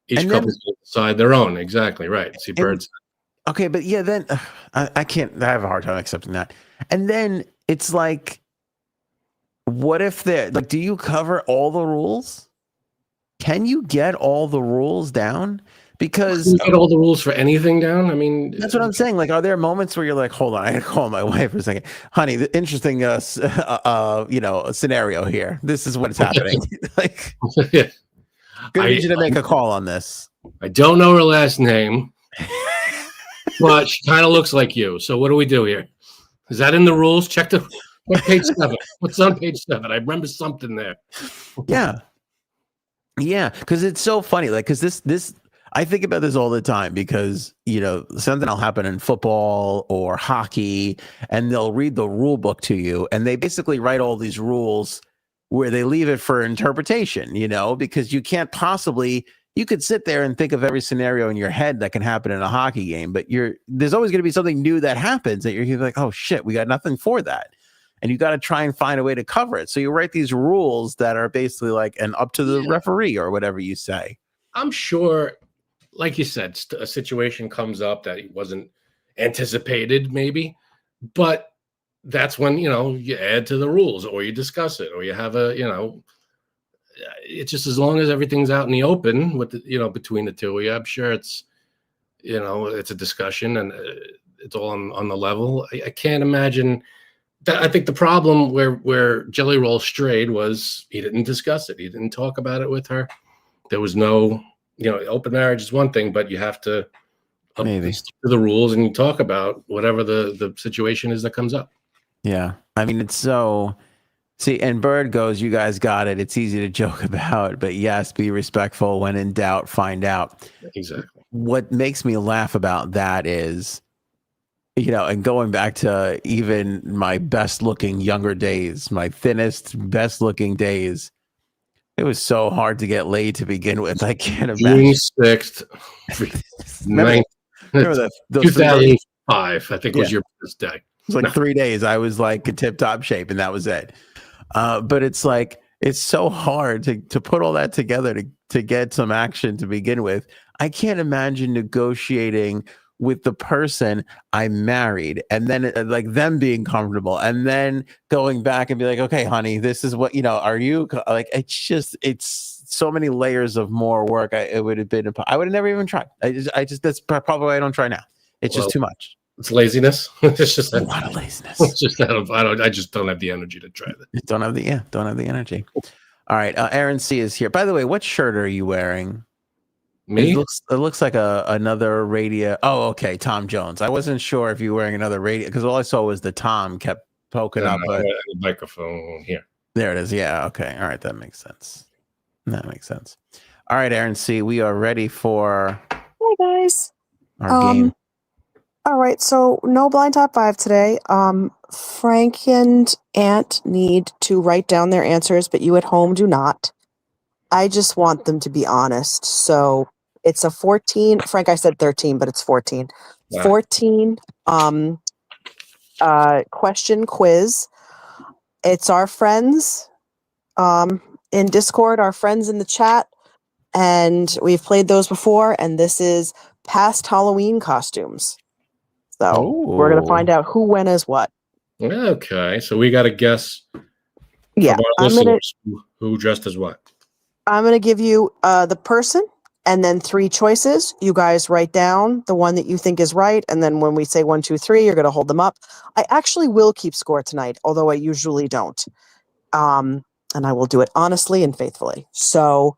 Each couple's decide their own. Exactly right. See, Birds. Okay, but yeah, then I can't. I have a hard time accepting that. And then it's like, what if they're like? Do you cover all the rules? Can you get all the rules down? Because you get all the rules for anything down. I mean, that's what I'm saying. Like, are there moments where you're like, hold on, I gotta call my wife for a second, honey? The interesting, scenario here. This is what's happening. Like, gonna need you to make a call on this. I don't know her last name, but she kind of looks like you. So what do we do here? Is that in the rules? Check what page 7? What's on page 7? I remember something there. Yeah, because it's so funny. Like, because this. I think about this all the time because, something will happen in football or hockey and they'll read the rule book to you and they basically write all these rules where they leave it for interpretation, because you can't possibly, you could sit there and think of every scenario in your head that can happen in a hockey game, but there's always going to be something new that happens that you're like, oh shit, we got nothing for that. And you got to try and find a way to cover it. So you write these rules that are basically like an up to the referee or whatever you say. I'm sure. Like you said, a situation comes up that wasn't anticipated, maybe, but that's when, you add to the rules or you discuss it or you have it's just as long as everything's out in the open with between the two of you, I'm sure it's it's a discussion and it's all on the level. I can't imagine that. I think the problem where Jelly Roll strayed was he didn't discuss it. He didn't talk about it with her. There was no, open marriage is one thing, but you have to stick to the rules and you talk about whatever the situation is that comes up. Yeah. I mean, it's so, see, and Bird goes, you guys got it. It's easy to joke about, but yes, be respectful. When in doubt, find out. Exactly. What makes me laugh about that is, and going back to even my best looking younger days, my thinnest, best looking days, it was so hard to get laid to begin with. I can't imagine. June 6th, remember those 2005, I think was your first day. It was like 3 days. I was like in tip-top shape, and that was it. But it's like, it's so hard to put all that together to get some action to begin with. I can't imagine negotiating with the person I married and then like them being comfortable and then going back and be like, okay, honey, this is what, are you like, it's so many layers of more work. It would have been, I would have never even tried. I just, that's probably why I don't try now. It's just too much. It's laziness. It's just a lot of laziness. It's just I just don't have the energy to try that. Don't have the energy. All right. Aaron C is here. By the way, what shirt are you wearing? Me? It looks like another radio. Oh, okay. Tom Jones. I wasn't sure if you were wearing another radio because all I saw was the Tom kept poking up. But the microphone here. There it is. Yeah. Okay. All right. That makes sense. All right, Aaron C. We are ready for Hi guys. Our game. All right. So no blind top 5 today. Frank and Ant need to write down their answers, but you at home do not. I just want them to be honest. So it's a 14. Frank, I said 13, but it's 14. Yeah. 14 question quiz. It's our friends in Discord, our friends in the chat, and we've played those before, and this is past Halloween costumes. So we're going to find out who went as what. Okay, so we got to guess. Yeah, who dressed as what. I'm going to give you the person and then 3 choices. You guys write down the one that you think is right. And then when we say 1, 2, 3, you're going to hold them up. I actually will keep score tonight, although I usually don't. And I will do it honestly and faithfully. So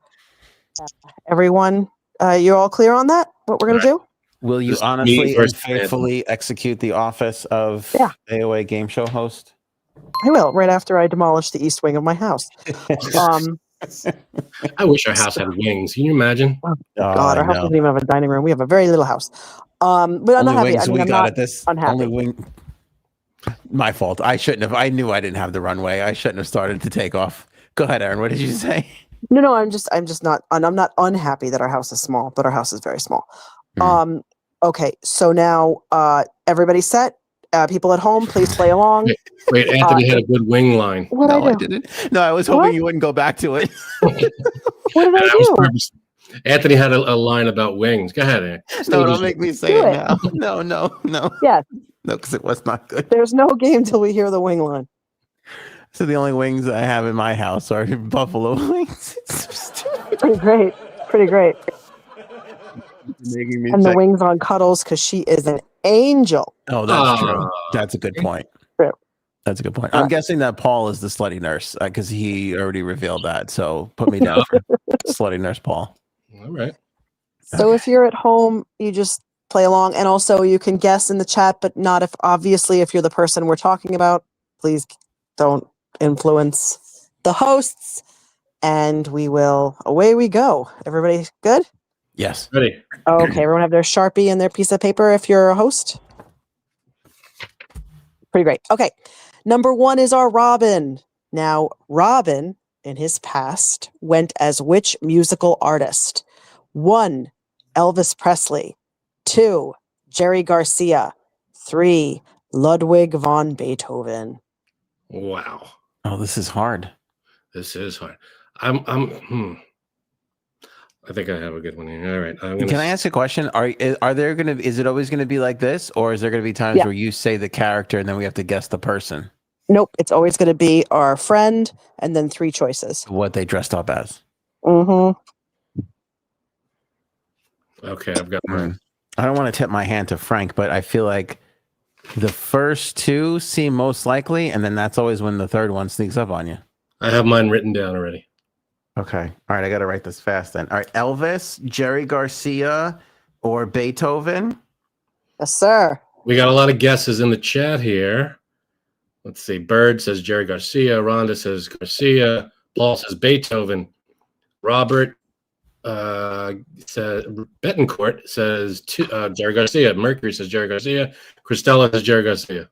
everyone, you all clear on that? What we're going to do? Will you honestly and faithfully execute the office of AOA game show host? I will, right after I demolish the east wing of my house. I wish our house had wings. Can you imagine? Oh, God, our house doesn't even have a dining room. We have a very little house. But I'm not happy. I mean, I'm not unhappy. Only wing. My fault. I shouldn't have. I knew I didn't have the runway. I shouldn't have started to take off. Go ahead, Aaron. What did you say? No, I'm just not. I'm not unhappy that our house is small, but our house is very small. Okay, so now everybody's set. People at home, please play along. Wait, Anthony had a good wing line. No, I didn't. No, I was hoping you wouldn't go back to it. What did I do? Anthony had a line about wings. Go ahead, Anthony. No, don't make me say it now. No. Yes. No, because it was not good. There's no game till we hear the wing line. So the only wings I have in my house are buffalo wings. Pretty great. And the wings on Cuddles because she is an angel. Oh, that's true. That's a good point. True. That's a good point. I'm guessing that Paul is the slutty nurse because he already revealed that. So put me down for slutty nurse Paul. All right. So if you're at home, you just play along. And also you can guess in the chat, but not if you're the person we're talking about. Please don't influence the hosts. And away we go. Everybody good? Yes. Ready. Okay, everyone have their Sharpie and their piece of paper if you're a host. Pretty great. Okay, number 1 is our Robin. Now, Robin, in his past, went as which musical artist? 1, Elvis Presley. 2, Jerry Garcia. 3, Ludwig von Beethoven. Wow. Oh, this is hard. This is hard. I think I have a good one here. All right. Can I ask a question? Is it always going to be like this, or is there going to be times where you say the character and then we have to guess the person? Nope. It's always going to be our friend and then 3 choices. What they dressed up as. Mm-hmm. Okay, I've got mine. I don't want to tip my hand to Frank, but I feel like the first two seem most likely, and then that's always when the third one sneaks up on you. I have mine written down already. Okay. All right. I got to write this fast then. All right. Elvis, Jerry Garcia, or Beethoven? Yes, sir. We got a lot of guesses in the chat here. Let's see. Bird says Jerry Garcia. Rhonda says Garcia. Paul says Beethoven. Robert says Betancourt says Jerry Garcia. Mercury says Jerry Garcia. Christella says Jerry Garcia.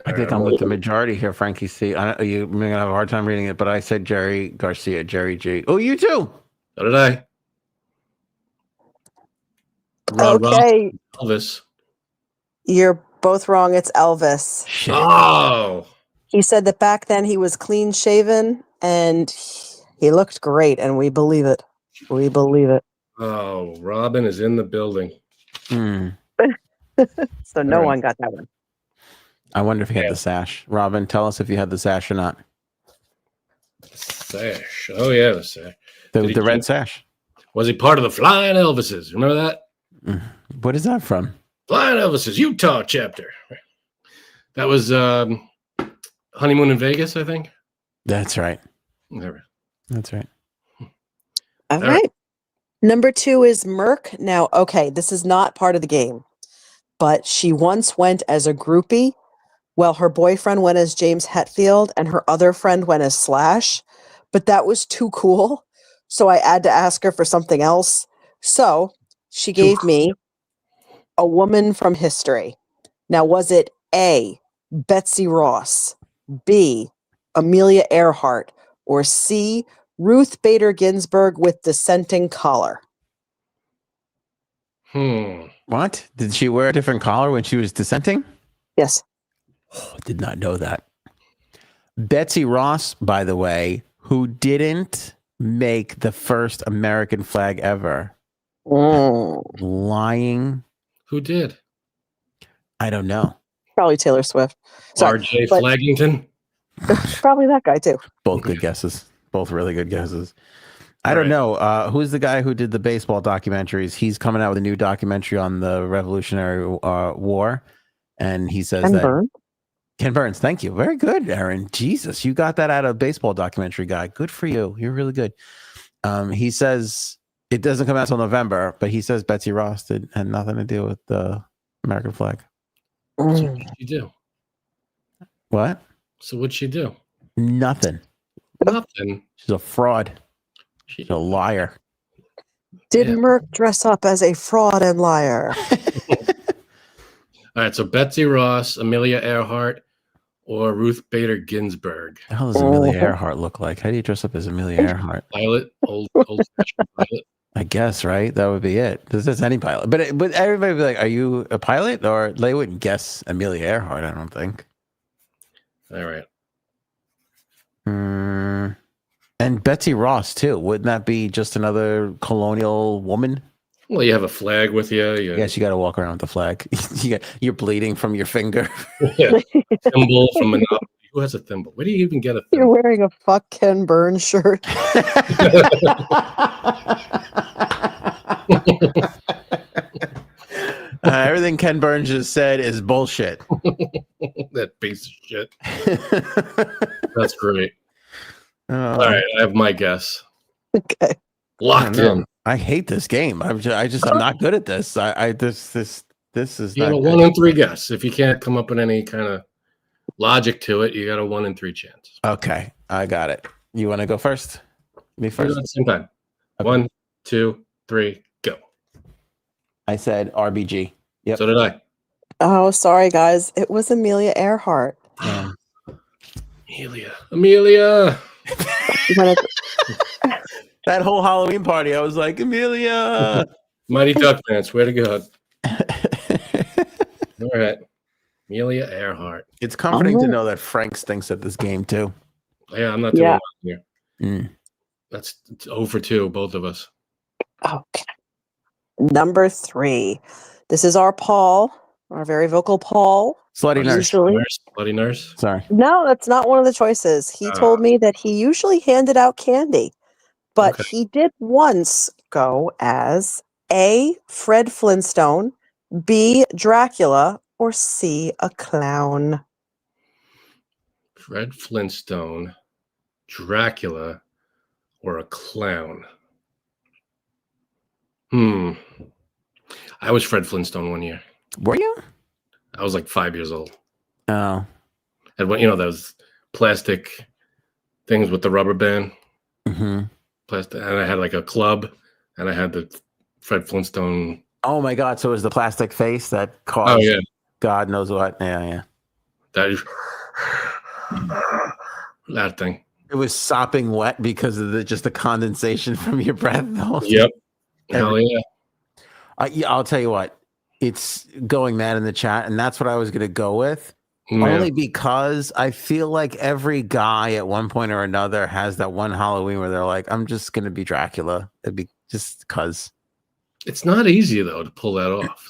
I think I'm with the majority here, Frankie C. You may have a hard time reading it, but I said Jerry Garcia, Jerry G. Oh, you too. So did I. Okay. Elvis. You're both wrong. It's Elvis. Shit. Oh. He said that back then he was clean shaven and he looked great, and we believe it. We believe it. Oh, Robin is in the building. Mm. So no one got that one. I wonder if he had the sash. Robin, tell us if you had the sash or not. Sash. Oh, yeah, the sash. The red sash. Was he part of the Flying Elvises? Remember that? What is that from? Flying Elvises, Utah chapter. That was Honeymoon in Vegas, I think. That's right. There. That's right. All right. Number 2 is Merck. Now, okay, this is not part of the game, but she once went as a groupie. Well, her boyfriend went as James Hetfield and her other friend went as Slash, but that was too cool. So I had to ask her for something else. So she gave me a woman from history. Now, was it A, Betsy Ross, B, Amelia Earhart, or C, Ruth Bader Ginsburg with dissenting collar? What? Did she wear a different collar when she was dissenting? Yes. Oh, did not know that. Betsy Ross, by the way, who didn't make the first American flag ever. Lying. Who did? I don't know. Probably Taylor Swift. R.J. Flaggington? Probably that guy too. Both good guesses. Both really good guesses. I don't know. Who's the guy who did the baseball documentaries? He's coming out with a new documentary on the Revolutionary War. And he says Ken Burns. Thank you. Very good, Aaron. Jesus, you got that out of a baseball documentary guy. Good for you. You're really good. He says it doesn't come out until November, but he says Betsy Ross had nothing to do with the American flag. So what'd she do? What? So what'd she do? Nothing. Nothing. She's a fraud. She's a liar. Did Merck dress up as a fraud and liar? All right, so Betsy Ross, Amelia Earhart, or Ruth Bader Ginsburg. What the hell does Amelia Earhart look like? How do you dress up as Amelia Earhart? Pilot, old pilot. I guess, right? That would be it. This is any pilot. But everybody would be like, are you a pilot? Or they wouldn't guess Amelia Earhart, I don't think. All right. And Betsy Ross, too. Wouldn't that be just another colonial woman? Well, you have a flag with you. Yes, you got to walk around with the flag. You're bleeding from your finger. Yeah. Thimble from Monopoly. Who has a thimble? Where do you even get a thimble? You're wearing a fuck Ken Burns shirt. Everything Ken Burns just said is bullshit. That piece of shit. That's great. All right, I have my guess. Okay. Locked in. I hate this game. I'm not good at this. This is you got a 1 in 3 guess. If you can't come up with any kind of logic to it, you got a 1 in 3 chance. Okay, I got it. You want to go first? Me first. At the same time. Okay. 1, 2, 3, go. I said RBG. Yep. So did I. Oh, sorry, guys. It was Amelia Earhart. Amelia. That whole Halloween party, I was like, Amelia. Mighty Duck Man, swear to God. All right. Amelia Earhart. It's comforting to know that Frank stinks at this game, too. Yeah, I'm not doing well here. That's 0 for 2, both of us. Okay. Number 3. This is our Paul, our very vocal Paul. Slutty nurse. Usually. Bloody nurse. Sorry. No, that's not one of the choices. He told me that he usually handed out candy, but Okay. he did once go as A, Fred Flintstone, B, Dracula, or C, a clown. Fred Flintstone, Dracula, or a clown. I was Fred Flintstone one year. Were you? I was like 5 years old. Oh. And when those plastic things with the rubber band, Mm-hmm. plastic, and I had like a club, and I had the Fred Flintstone. Oh my God! So it was the plastic face that caused. Oh yeah, God knows what. Yeah. That thing. It was sopping wet because of just the condensation from your breath. Yep. Hell yeah. I'll tell you what. It's going mad in the chat, and that's what I was going to go with. Yeah. Only because I feel like every guy at one point or another has that one Halloween where they're like, I'm just going to be Dracula. It'd be just because. It's not easy, though, to pull that off.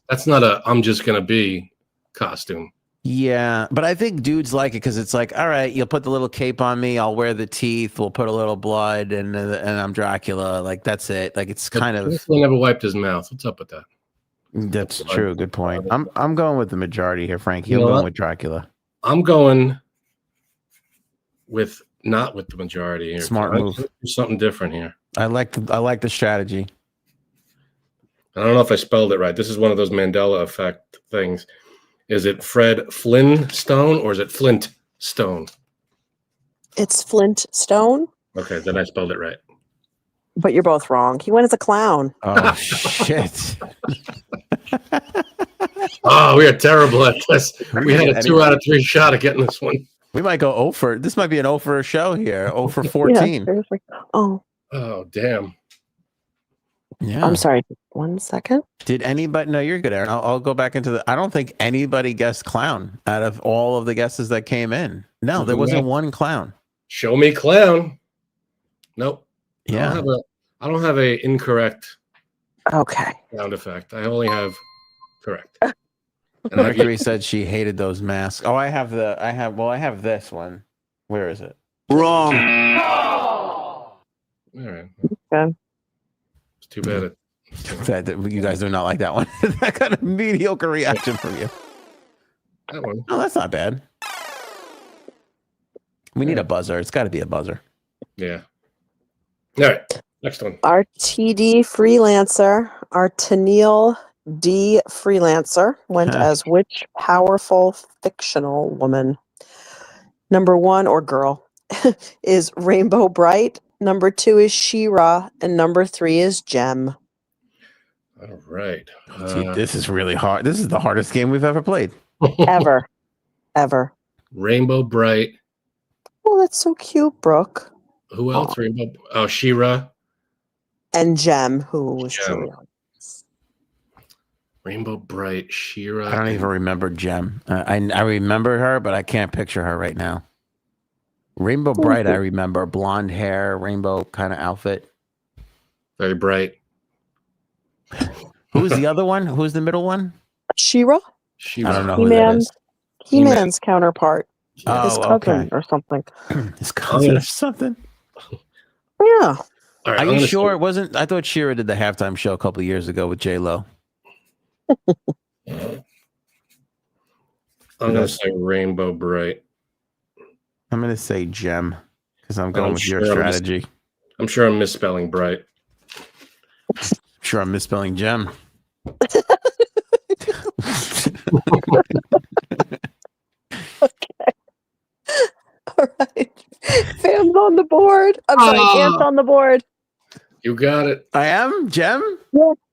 That's not a I'm just going to be costume. Yeah, but I think dudes like it because it's like, all right, you'll put the little cape on me. I'll wear the teeth. We'll put a little blood, and I'm Dracula. Like, that's it. Like, it's kind of. He never wiped his mouth. What's up with that? That's true. Good point. I'm going with the majority here, Frankie. You I'm know going what? with Dracula. I'm going with not with the majority here. Smart I'm move. gonna do something different here. I like the strategy. I don't know if I spelled it right. This is one of those Mandela effect things. Is it Fred Flintstone or is it Flintstone? It's Flintstone, Okay, then I spelled it right. but you're both wrong. He went as a clown. Oh shit! Oh, we are terrible at this. We had a 2 out of 3 shot at getting this one. We might go 0 for. This might be an 0 for a show here. 0 for 14. Yeah, seriously. Oh, Damn. Yeah. I'm sorry. 1 second. Did anybody? No, you're good, Aaron. I'll go back into the. I don't think anybody guessed clown out of all of the guesses that came in. No, there wasn't one clown. Show me clown. Nope. Yeah. I don't have a incorrect Okay. sound effect. I only have correct. And Mercury said she hated those masks. Oh, I have this one. Where is it? Wrong. All right. Okay. It's too bad. You guys do not like that one. That kind of mediocre reaction from you. That one. Oh, that's not bad. We need a buzzer. It's got to be a buzzer. Yeah. All right. Next one. Our TD freelancer, our Tennille D freelancer, went as which powerful fictional woman? Number 1 or girl is Rainbow Bright. Number 2 is She-Ra, and number 3 is Gem. All right. Gee, this is really hard. This is the hardest game we've ever played. Ever. Rainbow Bright. Oh, that's so cute, Brooke. Who else? Rainbow. Oh, She-Ra. And Gem, who was Gem. truly Rainbow Bright. She-Ra. I don't even remember Gem. I remember her, but I can't picture her right now. Rainbow Bright, I remember. Blonde hair, rainbow kind of outfit. Very bright. Who's the other one? Who's the middle one? She-Ra? She-Ra. I don't know who that is. He-Man's counterpart. Oh, His cousin okay. or something. His cousin or something. Yeah. All right, Are I'm you gonna sure say- it wasn't? I thought Shira did the halftime show a couple of years ago with J-Lo. I'm going to say Rainbow Bright. I'm going to say Gem because I'm going with your sure strategy. I'm sure I'm misspelling bright. Sure, I'm misspelling Gem. All right. Fam's on the board. I'm sorry, Ant's on the board. You got it. I am Gem.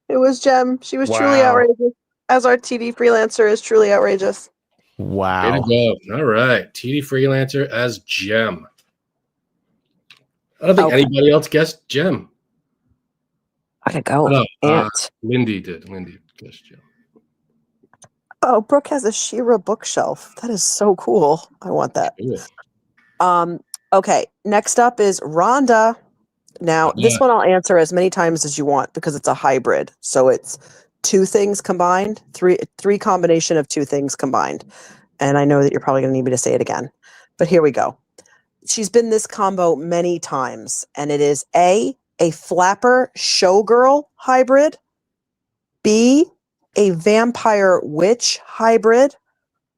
It was Gem. She was truly Wow. outrageous. As our TD freelancer is truly outrageous. Way Wow. to go. All right. TD Freelancer as Gem. I don't think anybody else guessed Gem. I gotta go. No, Ant. Lindy did. Lindy guessed Gem. Oh, Brooke has a She-Ra bookshelf. That is so cool. I want that. Cool. Okay, next up is Rhonda. Now, this one I'll answer as many times as you want because it's a hybrid. So it's two things combined, three combination of two things combined. And I know that you're probably going to need me to say it again, but here we go. She's been this combo many times, and it is A, a flapper showgirl hybrid, B, a vampire witch hybrid,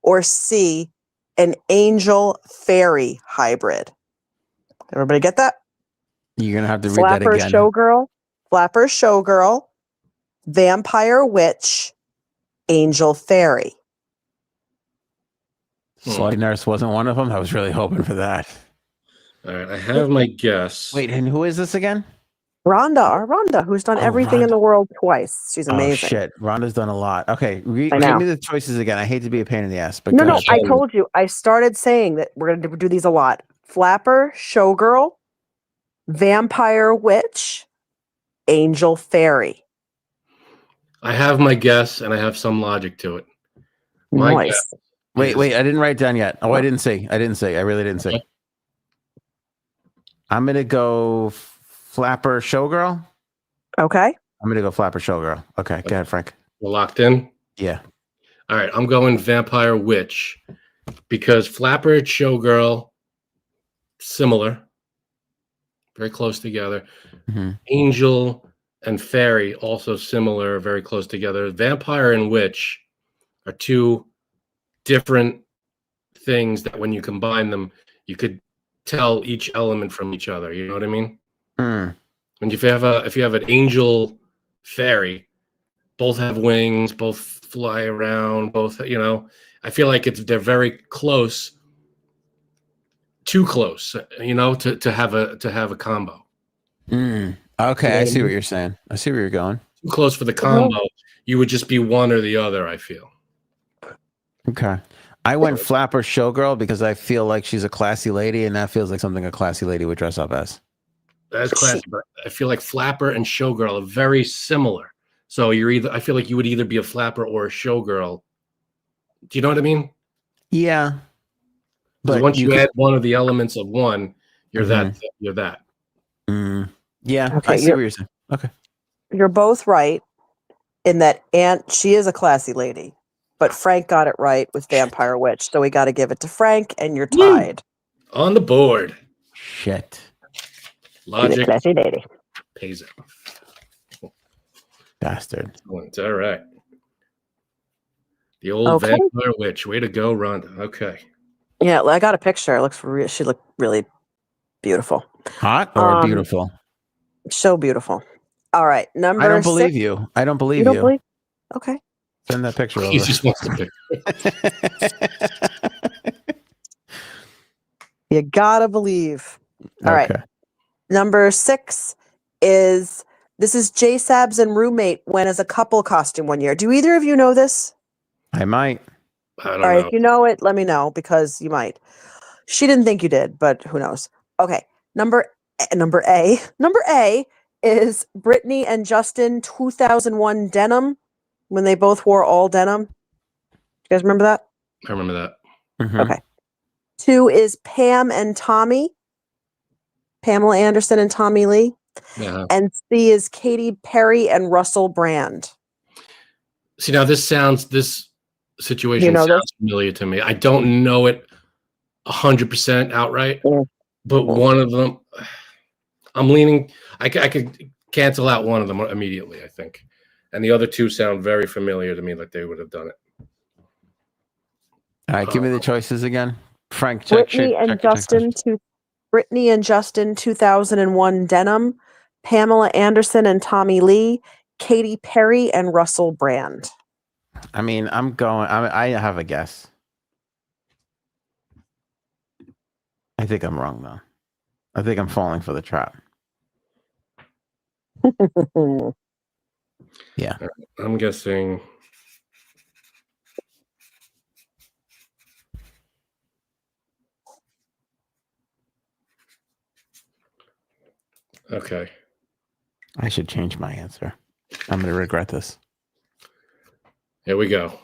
or C, an angel fairy hybrid. Everybody get that? You're going to have to read that again. Flapper showgirl, vampire witch, angel fairy. Slutty Nurse wasn't one of them. I was really hoping for that. All right, I have my guess. Wait, and who is this again? Rhonda, who's done everything in the world twice. She's amazing. Oh, shit. Rhonda's done a lot. Okay, give me the choices again. I hate to be a pain in the ass, but No, I told you. I started saying that we're going to do these a lot. Flapper, showgirl, vampire witch, angel fairy. I have my guess, and I have some logic to it. Nice. Guess wait, I didn't write down yet. Oh, I didn't say. I really didn't say. I'm going to go Flapper Showgirl. Okay. I'm going to go Flapper Showgirl. Okay, go ahead, Frank. We're locked in? Yeah. All right, I'm going Vampire Witch because Flapper Showgirl, similar, very close together. Mm-hmm. Angel and Fairy, also similar, very close together. Vampire and Witch are two different things that when you combine them, you could tell each element from each other. You know what I mean? Mm. And if you have an angel fairy, both have wings, both fly around, both, you know, I feel like they're very close, too close, you know, to have a combo. Mm. Okay, I see what you're saying. I see where you're going. Too close for the combo. You would just be one or the other, I feel. Okay. I went Flapper Showgirl because I feel like she's a classy lady, and that feels like something a classy lady would dress up as. That's classy, but I feel like Flapper and Showgirl are very similar. So I feel like you would either be a Flapper or a Showgirl. Do you know what I mean? Yeah. But once you add one of the elements of one, you're that. Mm. Yeah, okay, I see what you're saying. Okay. You're both right in that she is a classy lady, but Frank got it right with Vampire Witch. So we got to give it to Frank, and you're tied. On the board. Shit. Logic. Classy lady. Pays off. Bastard. Excellent. All right. The old Vampire Witch. Way to go, Rhonda. Okay. Yeah, I got a picture. It looks she looked really beautiful. Hot or beautiful? So beautiful. All right, number. I don't believe you. I don't believe you. Don't believe? Okay. Send that picture over. He just wants the picture. You gotta believe. All right. Number 6 is J Sabs and Roommate went as a couple costume one year. Do either of you know this? I might. I don't know. All right, if you know it, let me know because you might. She didn't think you did, but who knows? Okay, number A is Britney and Justin 2001 denim when they both wore all denim. You guys remember that? I remember that. Mm-hmm. Okay. 2 is Pam and Tommy, Pamela Anderson and Tommy Lee. Yeah. And C is Katy Perry and Russell Brand. See, now this situation sounds familiar to me. I don't know it 100% outright, but one of them, I'm leaning. I could cancel out one of them immediately, I think, and the other two sound very familiar to me, like they would have done it. All right, give me the choices again, Frank. Britney and Justin 2001 denim, Pamela Anderson and Tommy Lee, Katy Perry and Russell Brand. I mean, I have a guess. I think I'm wrong, though. I think I'm falling for the trap. Yeah. I'm guessing. Okay. I should change my answer. I'm going to regret this. Here we go.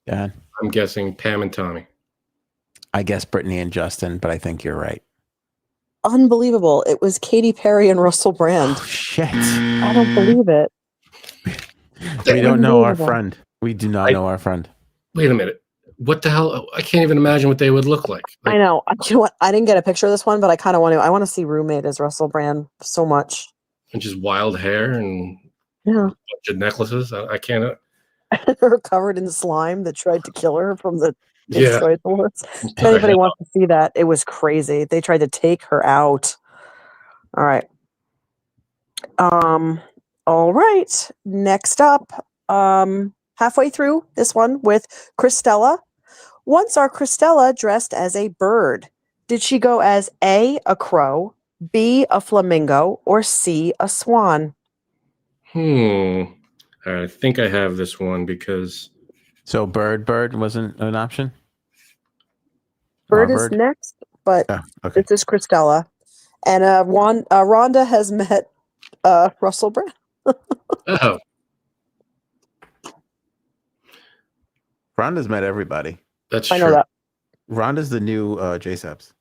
Yeah. I'm guessing Pam and Tommy. I guess Britney and Justin, but I think you're right. Unbelievable. It was Katy Perry and Russell Brand. Oh, shit. I don't believe it. We don't know our Unbelievable. friend. We do not know our friend. Wait a minute. What the hell? I can't even imagine what they would look like. I know. You know what? I didn't get a picture of this one, but I kind of want to. I want to see roommate as Russell Brand so much. And just wild hair and Yeah. a bunch of necklaces. I can't. Her covered in slime that tried to kill her from the Yeah. destroyed horse. If anybody wants to see that, it was crazy. They tried to take her out. All right. All right. Next up, halfway through this one with Christella. Once our Christella dressed as a bird. Did she go as A, a crow, B, a flamingo, or C, a swan? I think I have this one because So bird wasn't an option? Bird Our is bird? next, but Oh, okay. this is Christella. And Rhonda has met Russell Brand. oh, Rhonda's met everybody. that's I know true. that. Rhonda's the new J-Seps.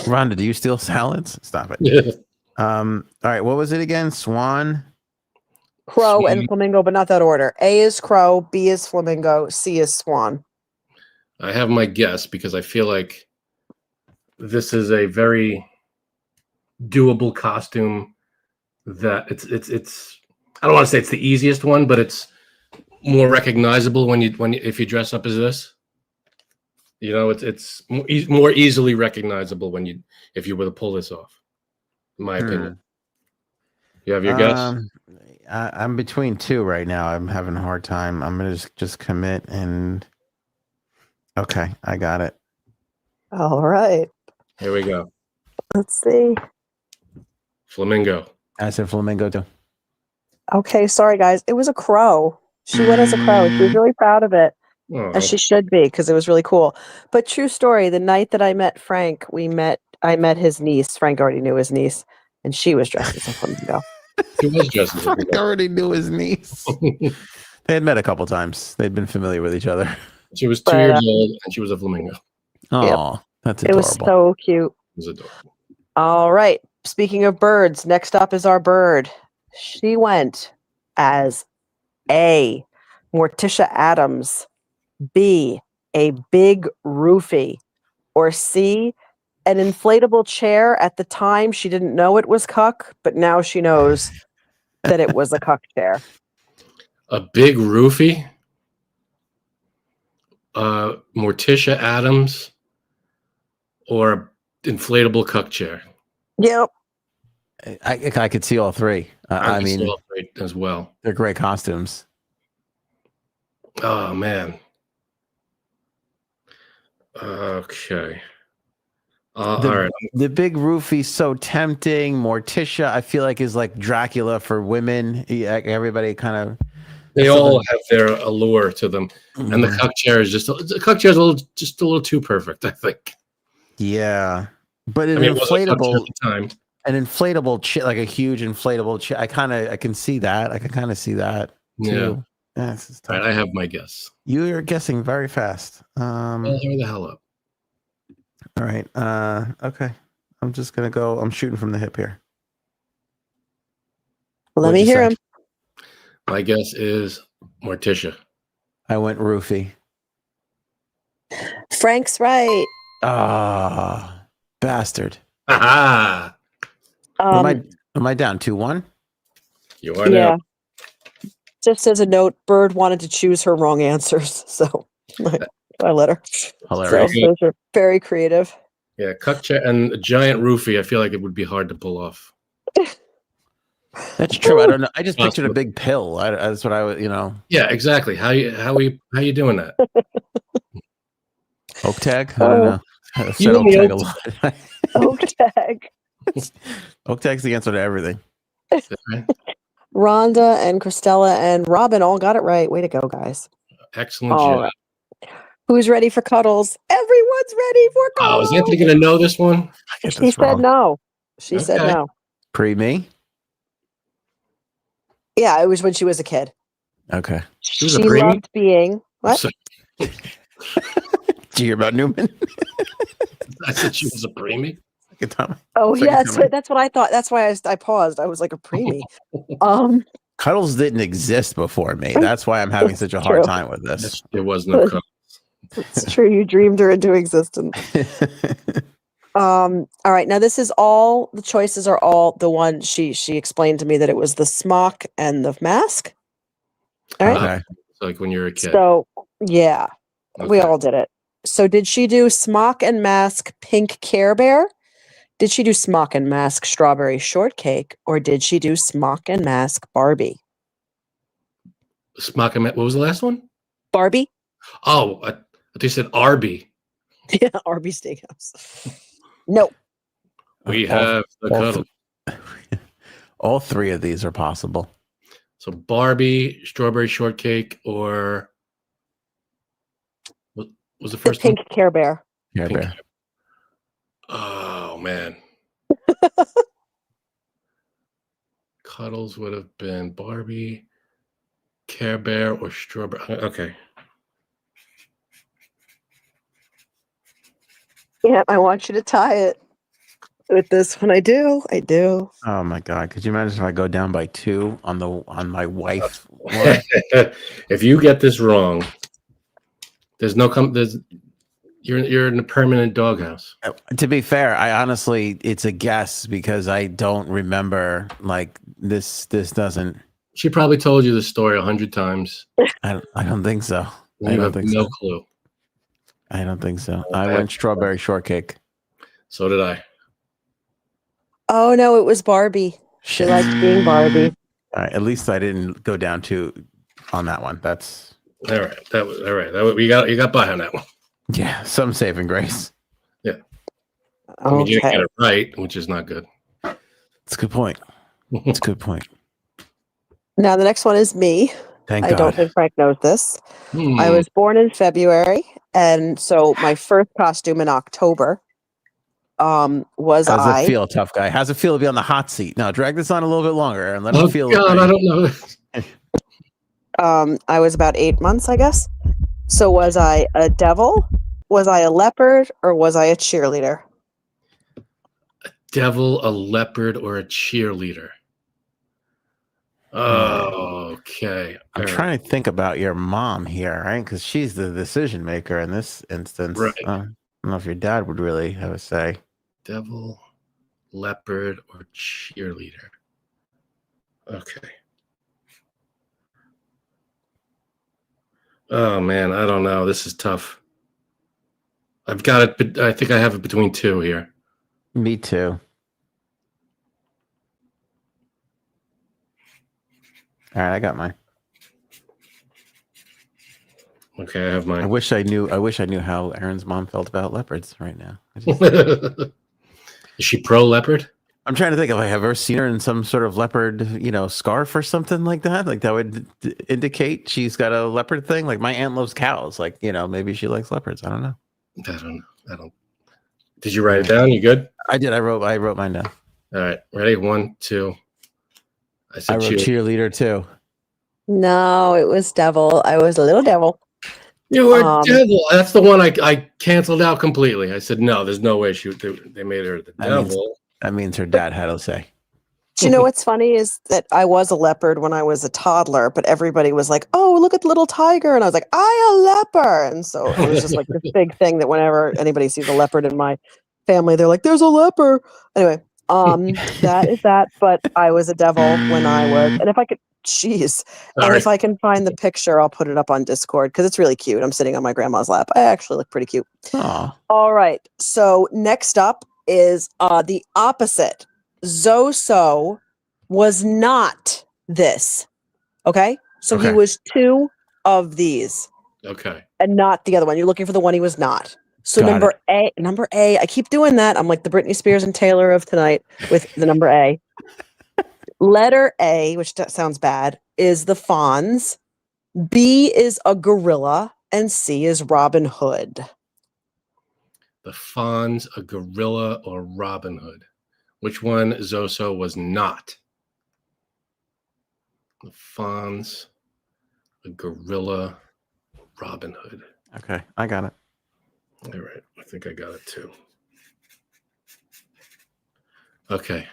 Rhonda, do you steal salads? Stop it. All right, what was it again? Swan? Crow Swan. and flamingo, but not that order. A is crow, B is flamingo, C is swan. I have my guess because I feel like this is a very doable costume. That it's. I don't want to say it's the easiest one, but it's more recognizable if you dress up as this. You know, it's more easily recognizable if you were to pull this off. In my opinion. You have your guess? I'm between two right now. I'm having a hard time. I'm gonna just commit and okay, I got it. All right. Here we go. Let's see. Flamingo. I said flamingo too. Okay, sorry guys. It was a crow. She went as a crow. She was really proud of it. Oh, As she should be, because it was really cool. But true story, the night that I met Frank, I met his niece. Frank already knew his niece, and she was dressed as a flamingo. he was dressed as a Frank flamingo. already knew his niece. They had met a couple times. They'd been familiar with each other. She was 2 years old, and she was a flamingo. Oh, that's It adorable. was so cute. It was adorable. All right. Speaking of birds, next up is our bird. She went as A, Morticia Adams, B, a big roofie, or C, an inflatable chair. At the time, she didn't know it was cuck, but now she knows that it was a cuck chair. A big roofie. Morticia Adams, or an inflatable cuck chair. Yep. I could see all three. I mean, as well. they're great costumes. Oh man. Okay. All right. The big roofie's so tempting. Morticia, I feel like, is like Dracula for women. Everybody kind of. They all have their allure to them, and the cuck chair is just a little too perfect, I think. Yeah, but an I mean, it was a cuck chair inflatable, at the time. an inflatable chair, like a huge inflatable chair. I can see that. I can kind of see that too. Yeah, this is tough. All right, I have my guess. You are guessing very fast. Well, hurry the hell up. All right. Okay. I'm just gonna go. I'm shooting from the hip here. Let me hear him. My guess is Morticia. I went roofie. Frank's right. Ah, bastard. Aha! Am I down 2-1? You are now. Just as a note, Bird wanted to choose her wrong answers, so I let her. Hilarious. So those are very creative. Yeah, cuck chair and a giant roofie. I feel like it would be hard to pull off. That's true. I don't know. I just pictured a big pill. That's what I would, Yeah, exactly. How you doing that? Oak tag? I don't know. I've said You oak and the tag a oak lot. Oak tag. Oak tag's the answer to everything. Rhonda and Christella and Robin all got it right. Way to go, guys. Excellent All job. right. Who's ready for cuddles? Everyone's ready for Oh, cuddles. is Anthony going to know this one? She said no. She said Okay. no. Pre me? Yeah, it was when she was a kid. Okay. She was She a preemie? loved being what? So- Did you hear about Newman? I said she was a preemie. Good time. Oh Second yeah, time. that's what I thought. That's why I paused. I was like a preemie. Cuddles didn't exist before me. That's why I'm having such a hard True. time with this. There was no cuddle. It's true. You dreamed her into existence. All right. Now this is all the choices are all the one she explained to me that it was the smock and the mask. All right. Okay. It's like when you're a kid. So yeah, we Okay. all did it. So did she do smock and mask pink Care Bear? Did she do smock and mask strawberry shortcake, or did she do smock and mask Barbie? Smock and what was the last one? Barbie? Oh, I thought you said Arby. Yeah, Arby Steakhouse. No. We have the cuddle. All three of these are possible. So Barbie, strawberry shortcake, or what was the first Pink one? Care Bear. Care Pink Bear. Care. Oh man. Cuddles would have been Barbie, Care Bear, or strawberry. Okay. Yeah, I want you to tie it with this one. I do. Oh my God! Could you imagine if I go down by 2 on my wife one? If you get this wrong, there's you're in a permanent doghouse. To be fair, I honestly, it's a guess because I don't remember. Like this doesn't. She probably told you the story 100 times. I don't think so. And I you don't have think no so. clue. I don't think so. I went strawberry shortcake. So did I. Oh no, it was Barbie. She Shit. liked being Barbie. All right, at least I didn't go down 2 on that one. That's All right. That was all right. You got by on that one. yeah, some saving grace. I mean, you didn't Okay. get it right, which is not good. It's a good point. It's a good point. Now the next one is me. Thank I God. don't think Frank knows this. Hmm. I was born in February, and so my first costume in October was How's I. it feel, tough guy? How's it feel to be on the hot seat? Now drag this on a little bit longer and let him Oh feel God, it. I don't know. I was about 8 months, I guess. So was I a devil? Was I a leopard? Or was I a cheerleader? Devil, a leopard, or a cheerleader? Oh, okay. I'm trying to think about your mom here, right? Because she's the decision maker in this instance. Right. I don't know if your dad would really have a say. Devil, leopard, or cheerleader? Okay. Oh man, I don't know. This is tough. I've got it, but I think I have it between 2 here. Me too. All right, I got mine. Okay, I have I mine. wish I knew how Aaron's mom felt about leopards right now. Is she pro leopard? I'm trying to think if I have ever seen her in some sort of leopard, scarf or something like that. Like that would indicate she's got a leopard thing. Like my aunt loves cows. Like, maybe she likes leopards. I don't know. I don't. Did you write it down? You good? I did. I wrote mine down. All right. Ready? 1, 2. I I said wrote cheerleader too. No, it was devil. I was a little devil. You were devil. That's the one I canceled out completely. I said no. There's no way they made her the devil. That means her dad had a say. Do you know what's funny is that I was a leopard when I was a toddler, but everybody was like, "Oh, look at the little tiger," and I was like, "I a leopard," and so it was just like this big thing that whenever anybody sees a leopard in my family, they're like, "There's a leopard." Anyway, that is that. But I was a devil when I was, and if I could, jeez, and if I can find the picture, I'll put it up on Discord because it's really cute. I'm sitting on my grandma's lap. I actually look pretty cute. Aw. All right, so next up is the opposite. Zoso was not this. Okay? So he Okay. was 2 of these Okay. and not the other one. You're looking for the one he was not. So Got number A, I keep doing that. I'm like the Britney Spears and Taylor of tonight with the number A. Letter A, which sounds bad, is the Fonz. B is a gorilla and C is Robin Hood. The Fonz, a gorilla, or Robin Hood? Which one Zoso was not? The Fonz, a gorilla, Robin Hood. Okay, I got it. All right. I think I got it too. Okay.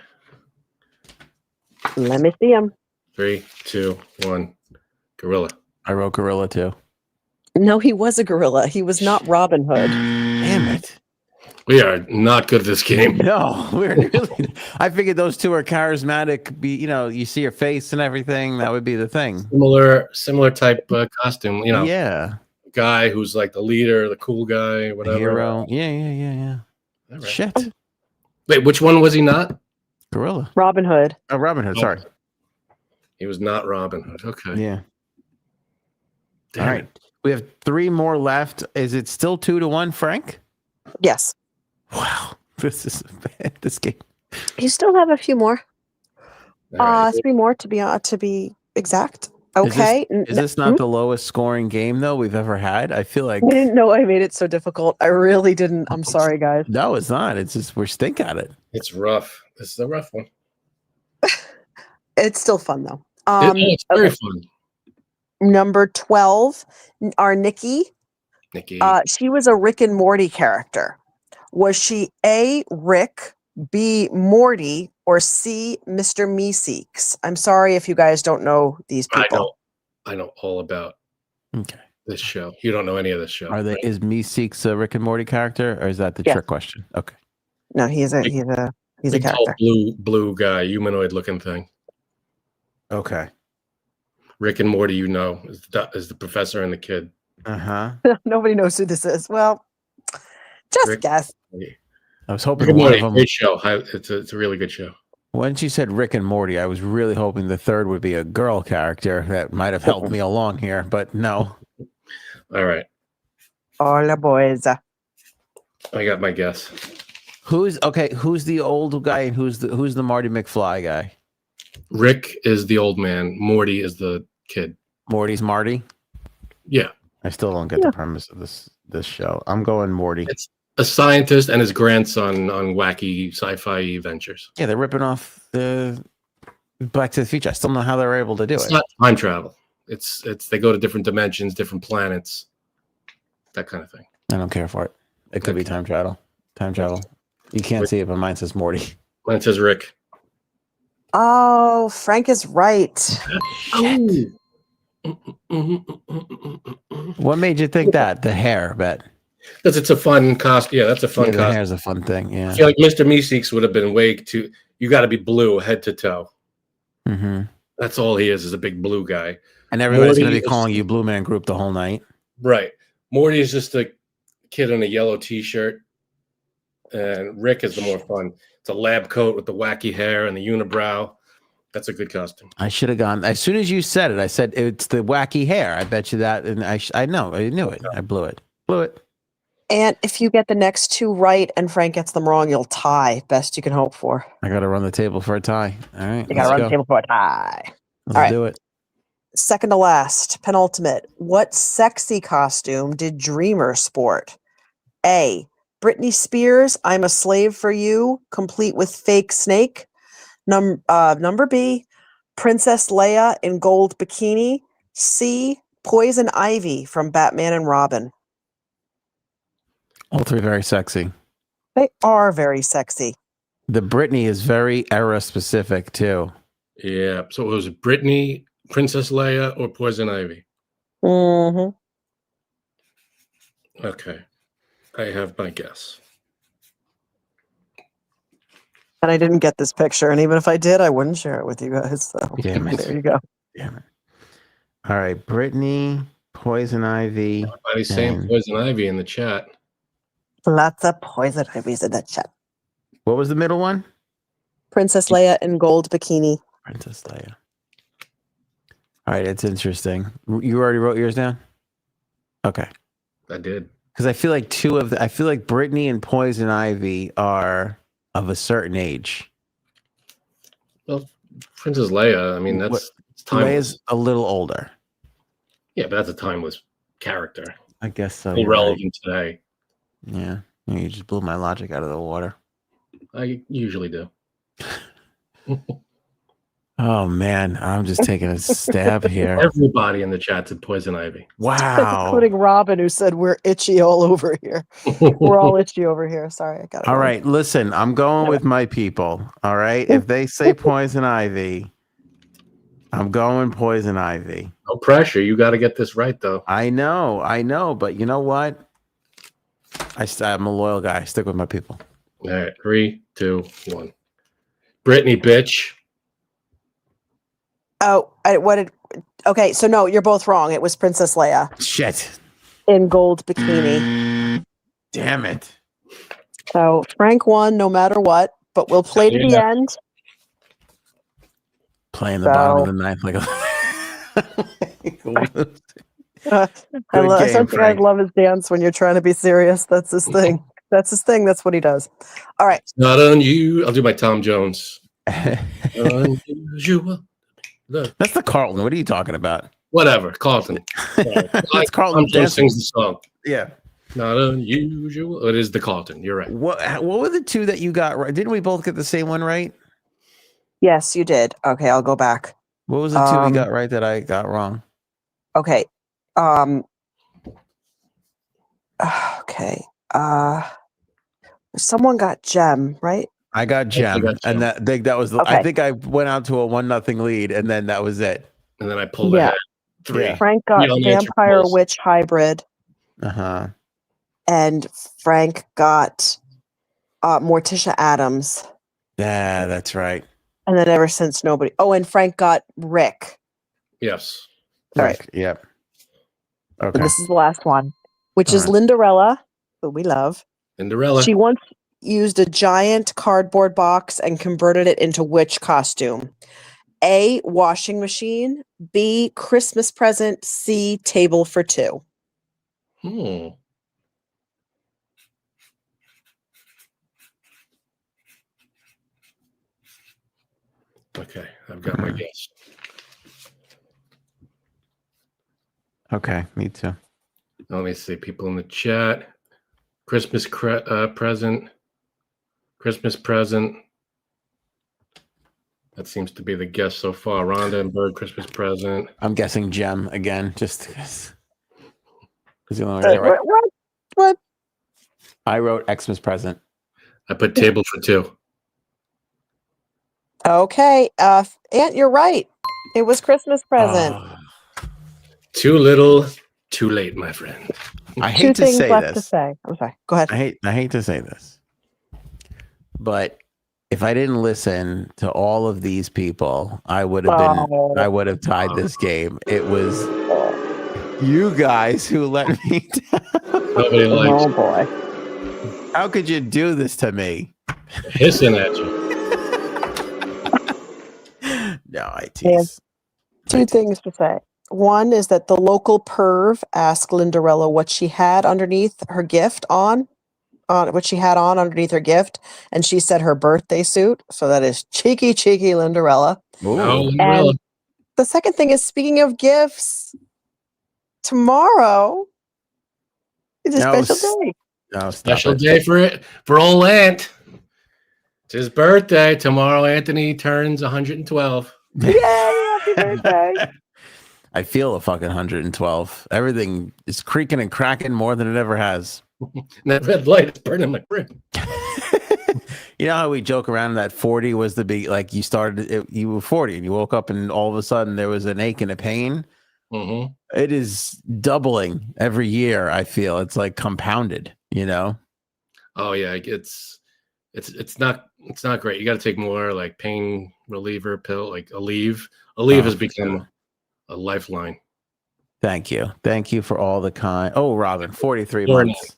Let me see him. 3, 2, 1. Gorilla. I wrote gorilla too. No, he was a gorilla. He was not Robin Hood. Damn it. We are not good at this game. No, we're really. I figured those two are charismatic. You see your face and everything. That would be the thing. Similar type costume. Yeah. Guy who's like the leader, the cool guy, The whatever. hero. Yeah. All right. Shit. Wait, which one was he not? Gorilla. Robin Hood. Oh, Robin Hood. Sorry. He was not Robin Hood. Okay. Yeah. Damn All right. it. We have 3 more left. Is it still 2-1, Frank? Yes. Wow. This is bad. This game. You still have a few more. All right. 3 more to be exact. Okay. Is this not the lowest scoring game though we've ever had? I feel like I didn't know I made it so difficult. I really didn't. I'm sorry, guys. no, it's not. It's just we stink at it. It's rough. This is a rough one. It's still fun though. It's very okay. fun. Number 12, our Nikki. Nikki. She was a Rick and Morty character. Was she A, Rick, B, Morty, or C, Mr. Meeseeks? I'm sorry if you guys don't know these people. I know all about Okay. this show. You don't know any of this show. Right? Is Meeseeks a Rick and Morty character, or is that the trick question? Okay. No, he's a Big character. tall blue guy, humanoid looking thing. Okay. Rick and Morty, is the professor and the kid. Uh-huh. Nobody knows who this is. Well, just Rick- guess. I was hoping Rick and one Morty, of them. great show. It's a really good show. When she said Rick and Morty, I was really hoping the third would be a girl character that might have helped me along here, but no. All right. All the boys. I got my guess. Who's the old guy and who's the Marty McFly guy? Rick is the old man. Morty is the kid. Morty's Marty? Yeah. I still don't get the premise of this show. I'm going Morty. It's a scientist and his grandson on wacky sci-fi ventures. Yeah, they're ripping off the Back to the Future. I still don't know how they were able to do It's it. not time travel. It's they go to different dimensions, different planets, that kind of thing. I don't care for it. It could be time travel. Time travel. You can't see it, but mine says Morty. Mine says Rick. Oh, Frank is right. Shit. What made you think that? The hair, I bet. Because it's a fun costume. Yeah, that's a fun The costume. hair's a fun thing. Yeah. I feel like Mr. Meeseeks would have been way too. You got to be blue head to toe. Mm-hmm. That's all he is a big blue guy. And everybody's going to Morty be is- calling you Blue Man Group the whole night. Right. Morty is just a kid in a yellow T-shirt, and Rick is the more fun. It's a lab coat with the wacky hair and the unibrow. That's a good costume. I should have gone. As soon as you said it, I said it's the wacky hair. I bet you that. And I knew it. I blew it. And if you get the next 2 right and Frank gets them wrong, you'll tie. Best you can hope for. I got to run the table for a tie. All right. You got to run the table for a tie. Let's All right. do it. Second to last, penultimate. What sexy costume did Dreamer sport? A, Britney Spears, I'm a Slave for You, complete with fake snake. Number B, Princess Leia in gold bikini. C, Poison Ivy from Batman and Robin. All 3 very sexy. They are very sexy. The Britney is very era specific too. Yeah. So it was Britney, Princess Leia, or Poison Ivy. Mm-hmm. Okay. I have my guess. And I didn't get this picture, and even if I did, I wouldn't share it with you guys. So Damn it. there you go. Damn it. All right. Britney, Poison Ivy. Everybody's saying and- Poison Ivy in the chat. Lots of Poison Ivies in that chat. What was the middle one? Princess Leia in gold bikini. Princess Leia. All right. It's interesting. You already wrote yours down? Okay. I did. Because I feel like I feel like Britney and Poison Ivy are of a certain age. Well, Princess Leia, I mean, that's timeless. Leia's a little older. Yeah, but that's a timeless character. I guess so. Still you're right. relevant today. Yeah. You just blew my logic out of the water. I usually do. Oh man, I'm just taking a stab here. Everybody in the chat said Poison Ivy. Wow. Including Robin, who said we're itchy all over here. We're all itchy over here. Sorry, I got it. All wrong. right, listen, I'm going with my people. All right. If they say Poison Ivy, I'm going Poison Ivy. No pressure. You got to get this right, though. I know, but you know what? I'm a loyal guy. I stick with my people. All right, 3, 2, 1. Britney, bitch. Oh, okay, so no, you're both wrong. It was Princess Leia Shit. in gold bikini. Damn it. So Frank won no matter what, but we'll play to the end. Playing the bottom of the ninth like I think I love his dance when you're trying to be serious. That's his thing. That's his thing. That's what he does. All right. It's not unusual. I'll do my Tom Jones. Unusual. Look. That's the Carlton. What are you talking about? Whatever. Carlton. That's Carlton. Tom Jones sings the song. Yeah. Not unusual. It is the Carlton. You're right. What were the two that you got right? Didn't we both get the same one right? Yes, you did. Okay, I'll go back. What was the two we got right that I got wrong? Okay. Okay. Someone got Gem, right? I got Gem, and that was. Okay. I think I went out to a 1-0 lead, and then that was it. And then I pulled ahead 3. Yeah. Frank got Vampire Witch Hybrid. And Frank got Morticia Addams. Yeah, that's right. And then ever since nobody. Oh, and Frank got Rick. Yes. All right. Yep. Okay. And this is the last one, which is Lindarella, who we love. Cinderella. She once used a giant cardboard box and converted it into witch costume. A, washing machine. B, Christmas present. C, table for 2. Okay, I've got my guess. Okay, me too. Let me see. People in the chat. Christmas present. Christmas present. That seems to be the guess so far. Rhonda and Bird, Christmas present. I'm guessing Gem again, just because. What? I wrote Xmas present. I put table for 2. Okay, Aunt, you're right. It was Christmas present. Too little, too late, my friend. I hate to say left this. to say. I'm sorry. Go ahead. I hate to say this, but if I didn't listen to all of these people, I would have tied this game. It was you guys who let me down. Nobody likes. Oh boy! How could you do this to me? Hissing at you. No, I tease. Two things to say. One is that the local perv asked Lindarella what she had underneath her gift what she had on underneath her gift, and she said her birthday suit. So that is cheeky Lindarella. No, and the second thing is, speaking of gifts, tomorrow is a special day. No, special day for old Aunt. It's his birthday tomorrow. Anthony turns 112. Yay! Happy birthday! I feel a fucking 112. Everything is creaking and cracking more than it ever has. That red light is burning my brain. You know how we joke around that 40 was the big, like you were 40 and you woke up and all of a sudden there was an ache and a pain. Mm-hmm. It is doubling every year. I feel it's like compounded, you know? Oh yeah. It's not great. You got to take more like pain reliever pill, like Aleve. Aleve has become a lifeline. Thank you for all the kind. Oh, Robin, 43 months.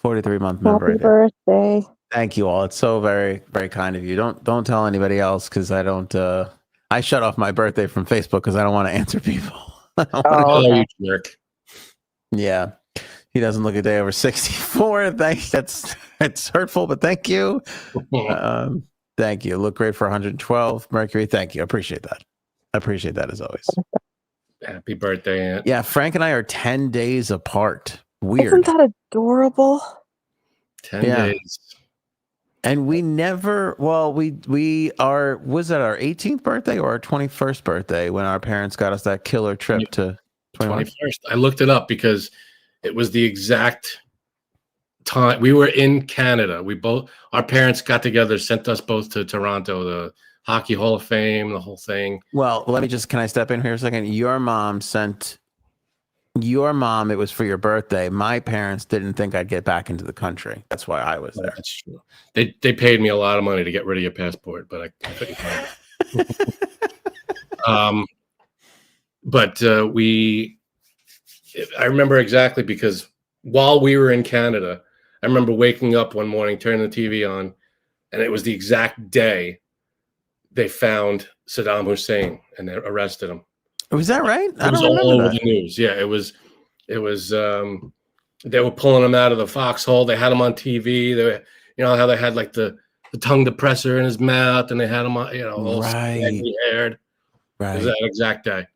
43-month member. Happy birthday. Thank you all. It's so very, very kind of you. Don't tell anybody else because I don't. I shut off my birthday from Facebook because I don't want to answer people. You jerk. Yeah, he doesn't look a day over 64. That's hurtful, but thank you. Thank you. Look great for 112 Mercury. Thank you. I appreciate that. I appreciate that as always. Happy birthday, Aunt. Yeah, Frank and I are 10 days apart. Weird. Isn't that adorable? 10 days. And we never, we are, was that our 18th birthday or our 21st birthday when our parents got us that killer trip to 21st? I looked it up because it was the exact time we were in Canada. Our parents got together, sent us both to Toronto Hockey Hall of Fame, the whole thing. Well, can I step in here a second? Your mom, it was for your birthday. My parents didn't think I'd get back into the country. That's why I was there. That's true. They paid me a lot of money to get rid of your passport, but I couldn't find it. But I remember exactly because while we were in Canada, I remember waking up one morning, turning the TV on, and it was the exact day they found Saddam Hussein and they arrested him. Was that right? It was all over the news. Yeah, it was. They were pulling him out of the foxhole. They had him on TV. They were, how they had like the tongue depressor in his mouth, and they had him on, all scaggy haired. Right. It was that exact day.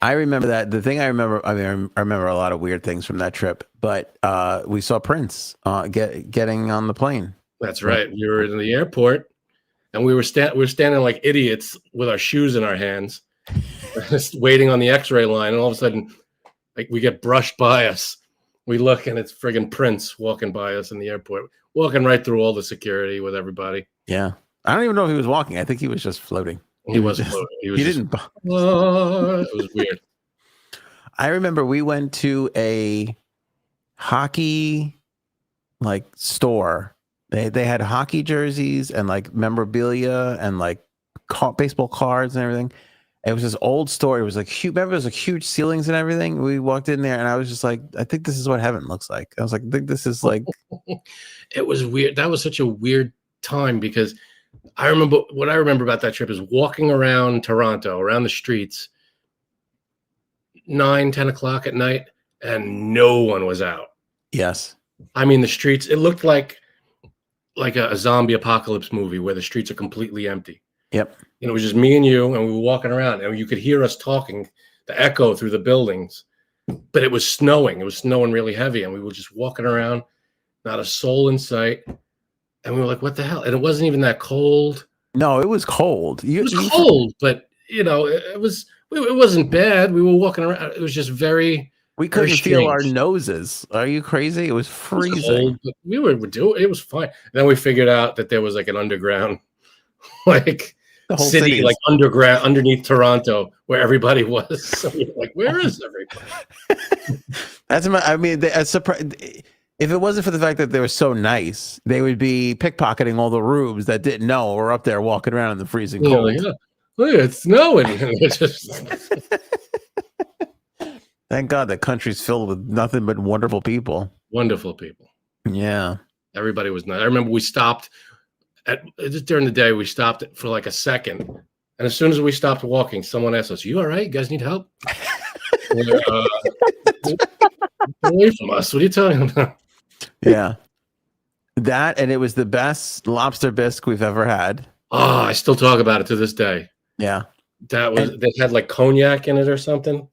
I remember that. The thing I remember, I remember a lot of weird things from that trip, but we saw Prince getting on the plane. That's right. We were in the airport, and we were standing like idiots with our shoes in our hands, just waiting on the X-ray line, and all of a sudden, like we get brushed by us. We look, and it's friggin' Prince walking by us in the airport, walking right through all the security with everybody. Yeah, I don't even know if he was walking. I think he was just floating. He wasn't floating. He didn't. It was weird. I remember we went to a hockey store. They had hockey jerseys and like memorabilia and like baseball cards and everything. It was this old store. It was like huge. Remember, it was like huge ceilings and everything. We walked in there, and I was just like, I think this is what heaven looks like. I was like, I think this is like. It was weird. That was such a weird time because I remember what I remember about that trip is walking around Toronto, around the streets, 9-10 o'clock at night, and no one was out. Yes. I mean, the streets, it looked like a zombie apocalypse movie where the streets are completely empty. Yep. It was just me and you, and we were walking around, and you could hear us talking, the echo through the buildings. But it was snowing. It was snowing really heavy, and we were just walking around, not a soul in sight. And we were like, what the hell? And it wasn't even that cold. No, it was cold. It was cold, but, it wasn't bad. We were walking around. It was just very... We couldn't feel our noses. Are you crazy? It was freezing. Cold, but we were doing it. Was fine. And then we figured out that there was like an underground, like the whole city, like underground underneath Toronto, where everybody was. So we were like, where is everybody? If it wasn't for the fact that they were so nice, they would be pickpocketing all the rubes that didn't know or up there walking around in the freezing cold. Like, look, it's snowing. Thank God the country's filled with nothing but wonderful people. Wonderful people. Yeah. Everybody was nice. I remember we stopped just during the day. We stopped for like a second. And as soon as we stopped walking, someone asked us, "You all right? You guys need help?" Away from us. What are you talking about? Yeah. That, and it was the best lobster bisque we've ever had. Oh, I still talk about it to this day. Yeah. They had like cognac in it or something.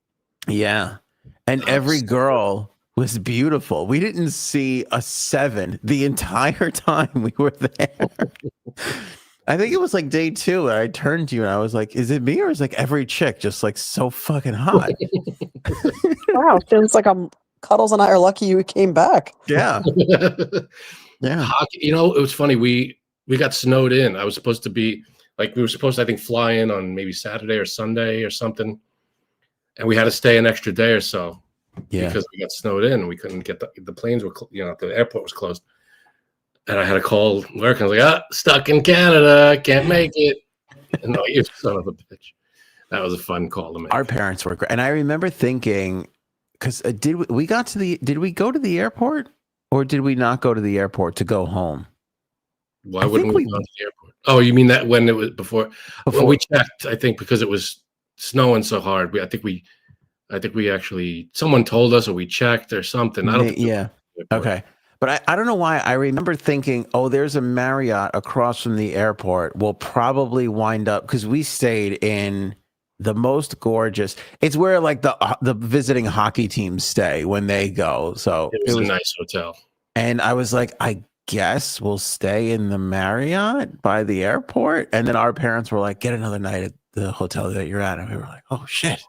Yeah. And every girl was beautiful. We didn't see a 7 the entire time we were there. I think it was like day 2. And I turned to you and I was like, is it me or is like every chick just like so fucking hot? Wow. Feels like Cuddles and I are lucky you came back. Yeah. Yeah. It was funny. We got snowed in. I was supposed to be like, we were supposed to, I think, fly in on maybe Saturday or Sunday or something. And we had to stay an extra day or so because we got snowed in and we couldn't get the planes were, the airport was closed. And I had to call work. And I was like, stuck in Canada. Can't make it. And no, you son of a bitch. That was a fun call to make. Our parents were great. And I remember thinking, because did we go to the airport or did we not go to the airport to go home? Why wouldn't we go to the airport? Oh, you mean that when it was before? Well, we checked, I think, because it was snowing so hard. I think we actually, someone told us or we checked or something. I don't think. Yeah. Okay. But I don't know why. I remember thinking, there's a Marriott across from the airport. We'll probably wind up, because we stayed in the most gorgeous. It's where like the visiting hockey teams stay when they go. So it was a nice hotel. And I was like, I guess we'll stay in the Marriott by the airport. And then our parents were like, get another night at the hotel that you're at. And we were like, oh shit.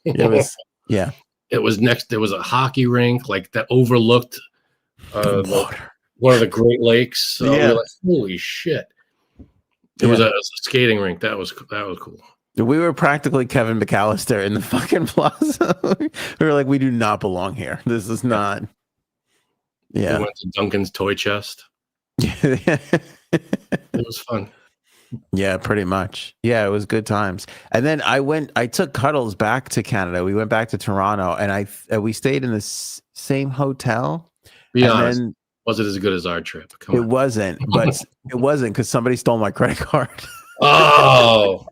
It was, yeah. It was next. There was a hockey rink like that overlooked one of the Great Lakes. So we were like, holy shit. It was a skating rink. That was cool. We were practically Kevin McAllister in the fucking plaza. We were like, we do not belong here. This is not. Yeah. We went to Duncan's toy chest. It was fun. Yeah, pretty much. Yeah, it was good times. And then I took Cuddles back to Canada. We went back to Toronto, and we stayed in the same hotel. Be honest, was it as good as our trip? Come on. It wasn't, but it wasn't because somebody stole my credit card. Oh.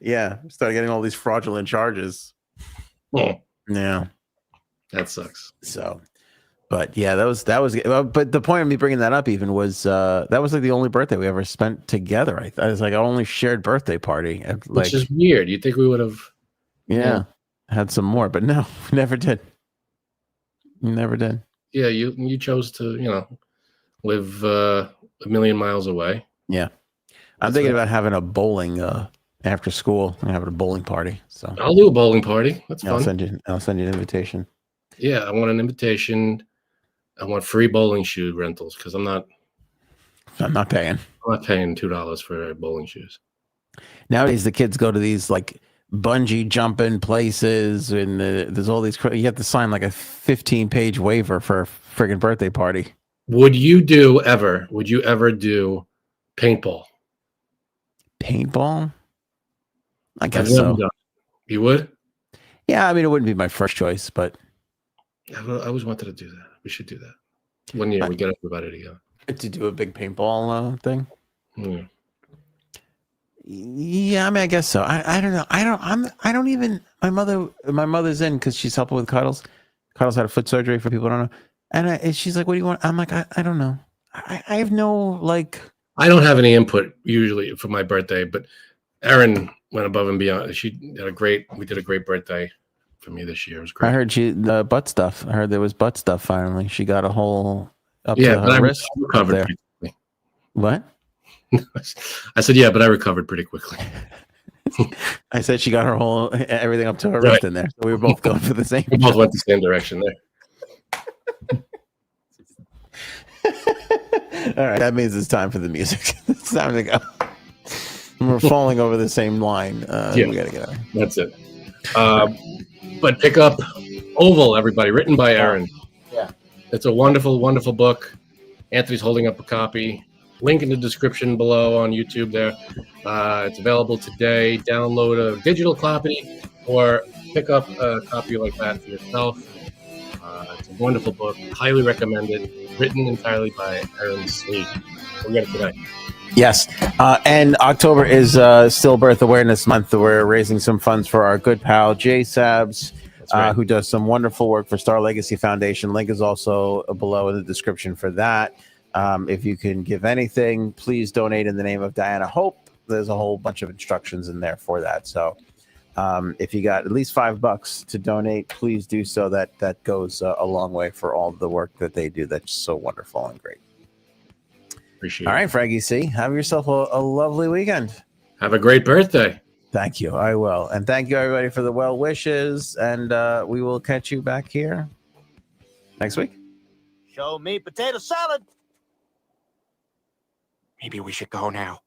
Yeah, started getting all these fraudulent charges. Oh. Yeah. That sucks. So, but yeah, that was. But the point of me bringing that up even was that was like the only birthday we ever spent together. I was like our only shared birthday party, which is weird. You think we would have? Yeah, had some more, but no, never did. Never did. Yeah, you chose to live a million miles away. Yeah, I'm thinking about having a bowling after school and having a bowling party. So I'll do a bowling party. That's fun. I'll send you an invitation. Yeah, I want an invitation. I want free bowling shoe rentals because I'm not paying. I'm not paying $2 for bowling shoes. Nowadays, the kids go to these like bungee jumping places, and there's all these. You have to sign like a 15-page waiver for a friggin' birthday party. Would you ever do paintball? Paintball? I guess so. You would? Yeah, I mean, it wouldn't be my first choice, but I always wanted to do that. We should do that. One year we get everybody together. To do a big paintball thing? Yeah. Yeah, I mean, I guess so. I don't know. I don't even. My mother's in because she's helping with Cuddles. Cuddles had a foot surgery for people who don't know, and she's like, "What do you want?" I'm like, I don't know. I have no like. I don't have any input usually for my birthday, but Erin went above and beyond. We did a great birthday for me this year. It was great. I heard the butt stuff. I heard there was butt stuff. Finally, she got a hole up to her wrist. Recovered pretty quickly. What? I said, yeah, but I recovered pretty quickly. I said she got her whole everything up to her wrist in there. So we were both going for the same. We both went the same direction there. All right, that means it's time for the music. It's time to go. We're falling over the same line. We gotta get out. That's it. But pick up Oval, everybody, written by Erin. Yeah. It's a wonderful, wonderful book. Anthony's holding up a copy. Link in the description below on YouTube there. It's available today. Download a digital copy or pick up a copy like that for yourself. It's a wonderful book. Highly recommended. Written entirely by Erin Slee. We got it today. Yes. And October is Stillbirth Awareness Month. We're raising some funds for our good pal, Jay Sabs, right. Who does some wonderful work for Star Legacy Foundation. Link is also below in the description for that. If you can give anything, please donate in the name of Diana Hope. There's a whole bunch of instructions in there for that. So if you got at least $5 to donate, please do so. That goes a long way for all the work that they do. That's so wonderful and great. Appreciate All it. right, Frankie C. Have yourself a lovely weekend. Have a great birthday. Thank you. I will. And thank you, everybody, for the well wishes. And we will catch you back here next week. Show me potato salad. Maybe we should go now.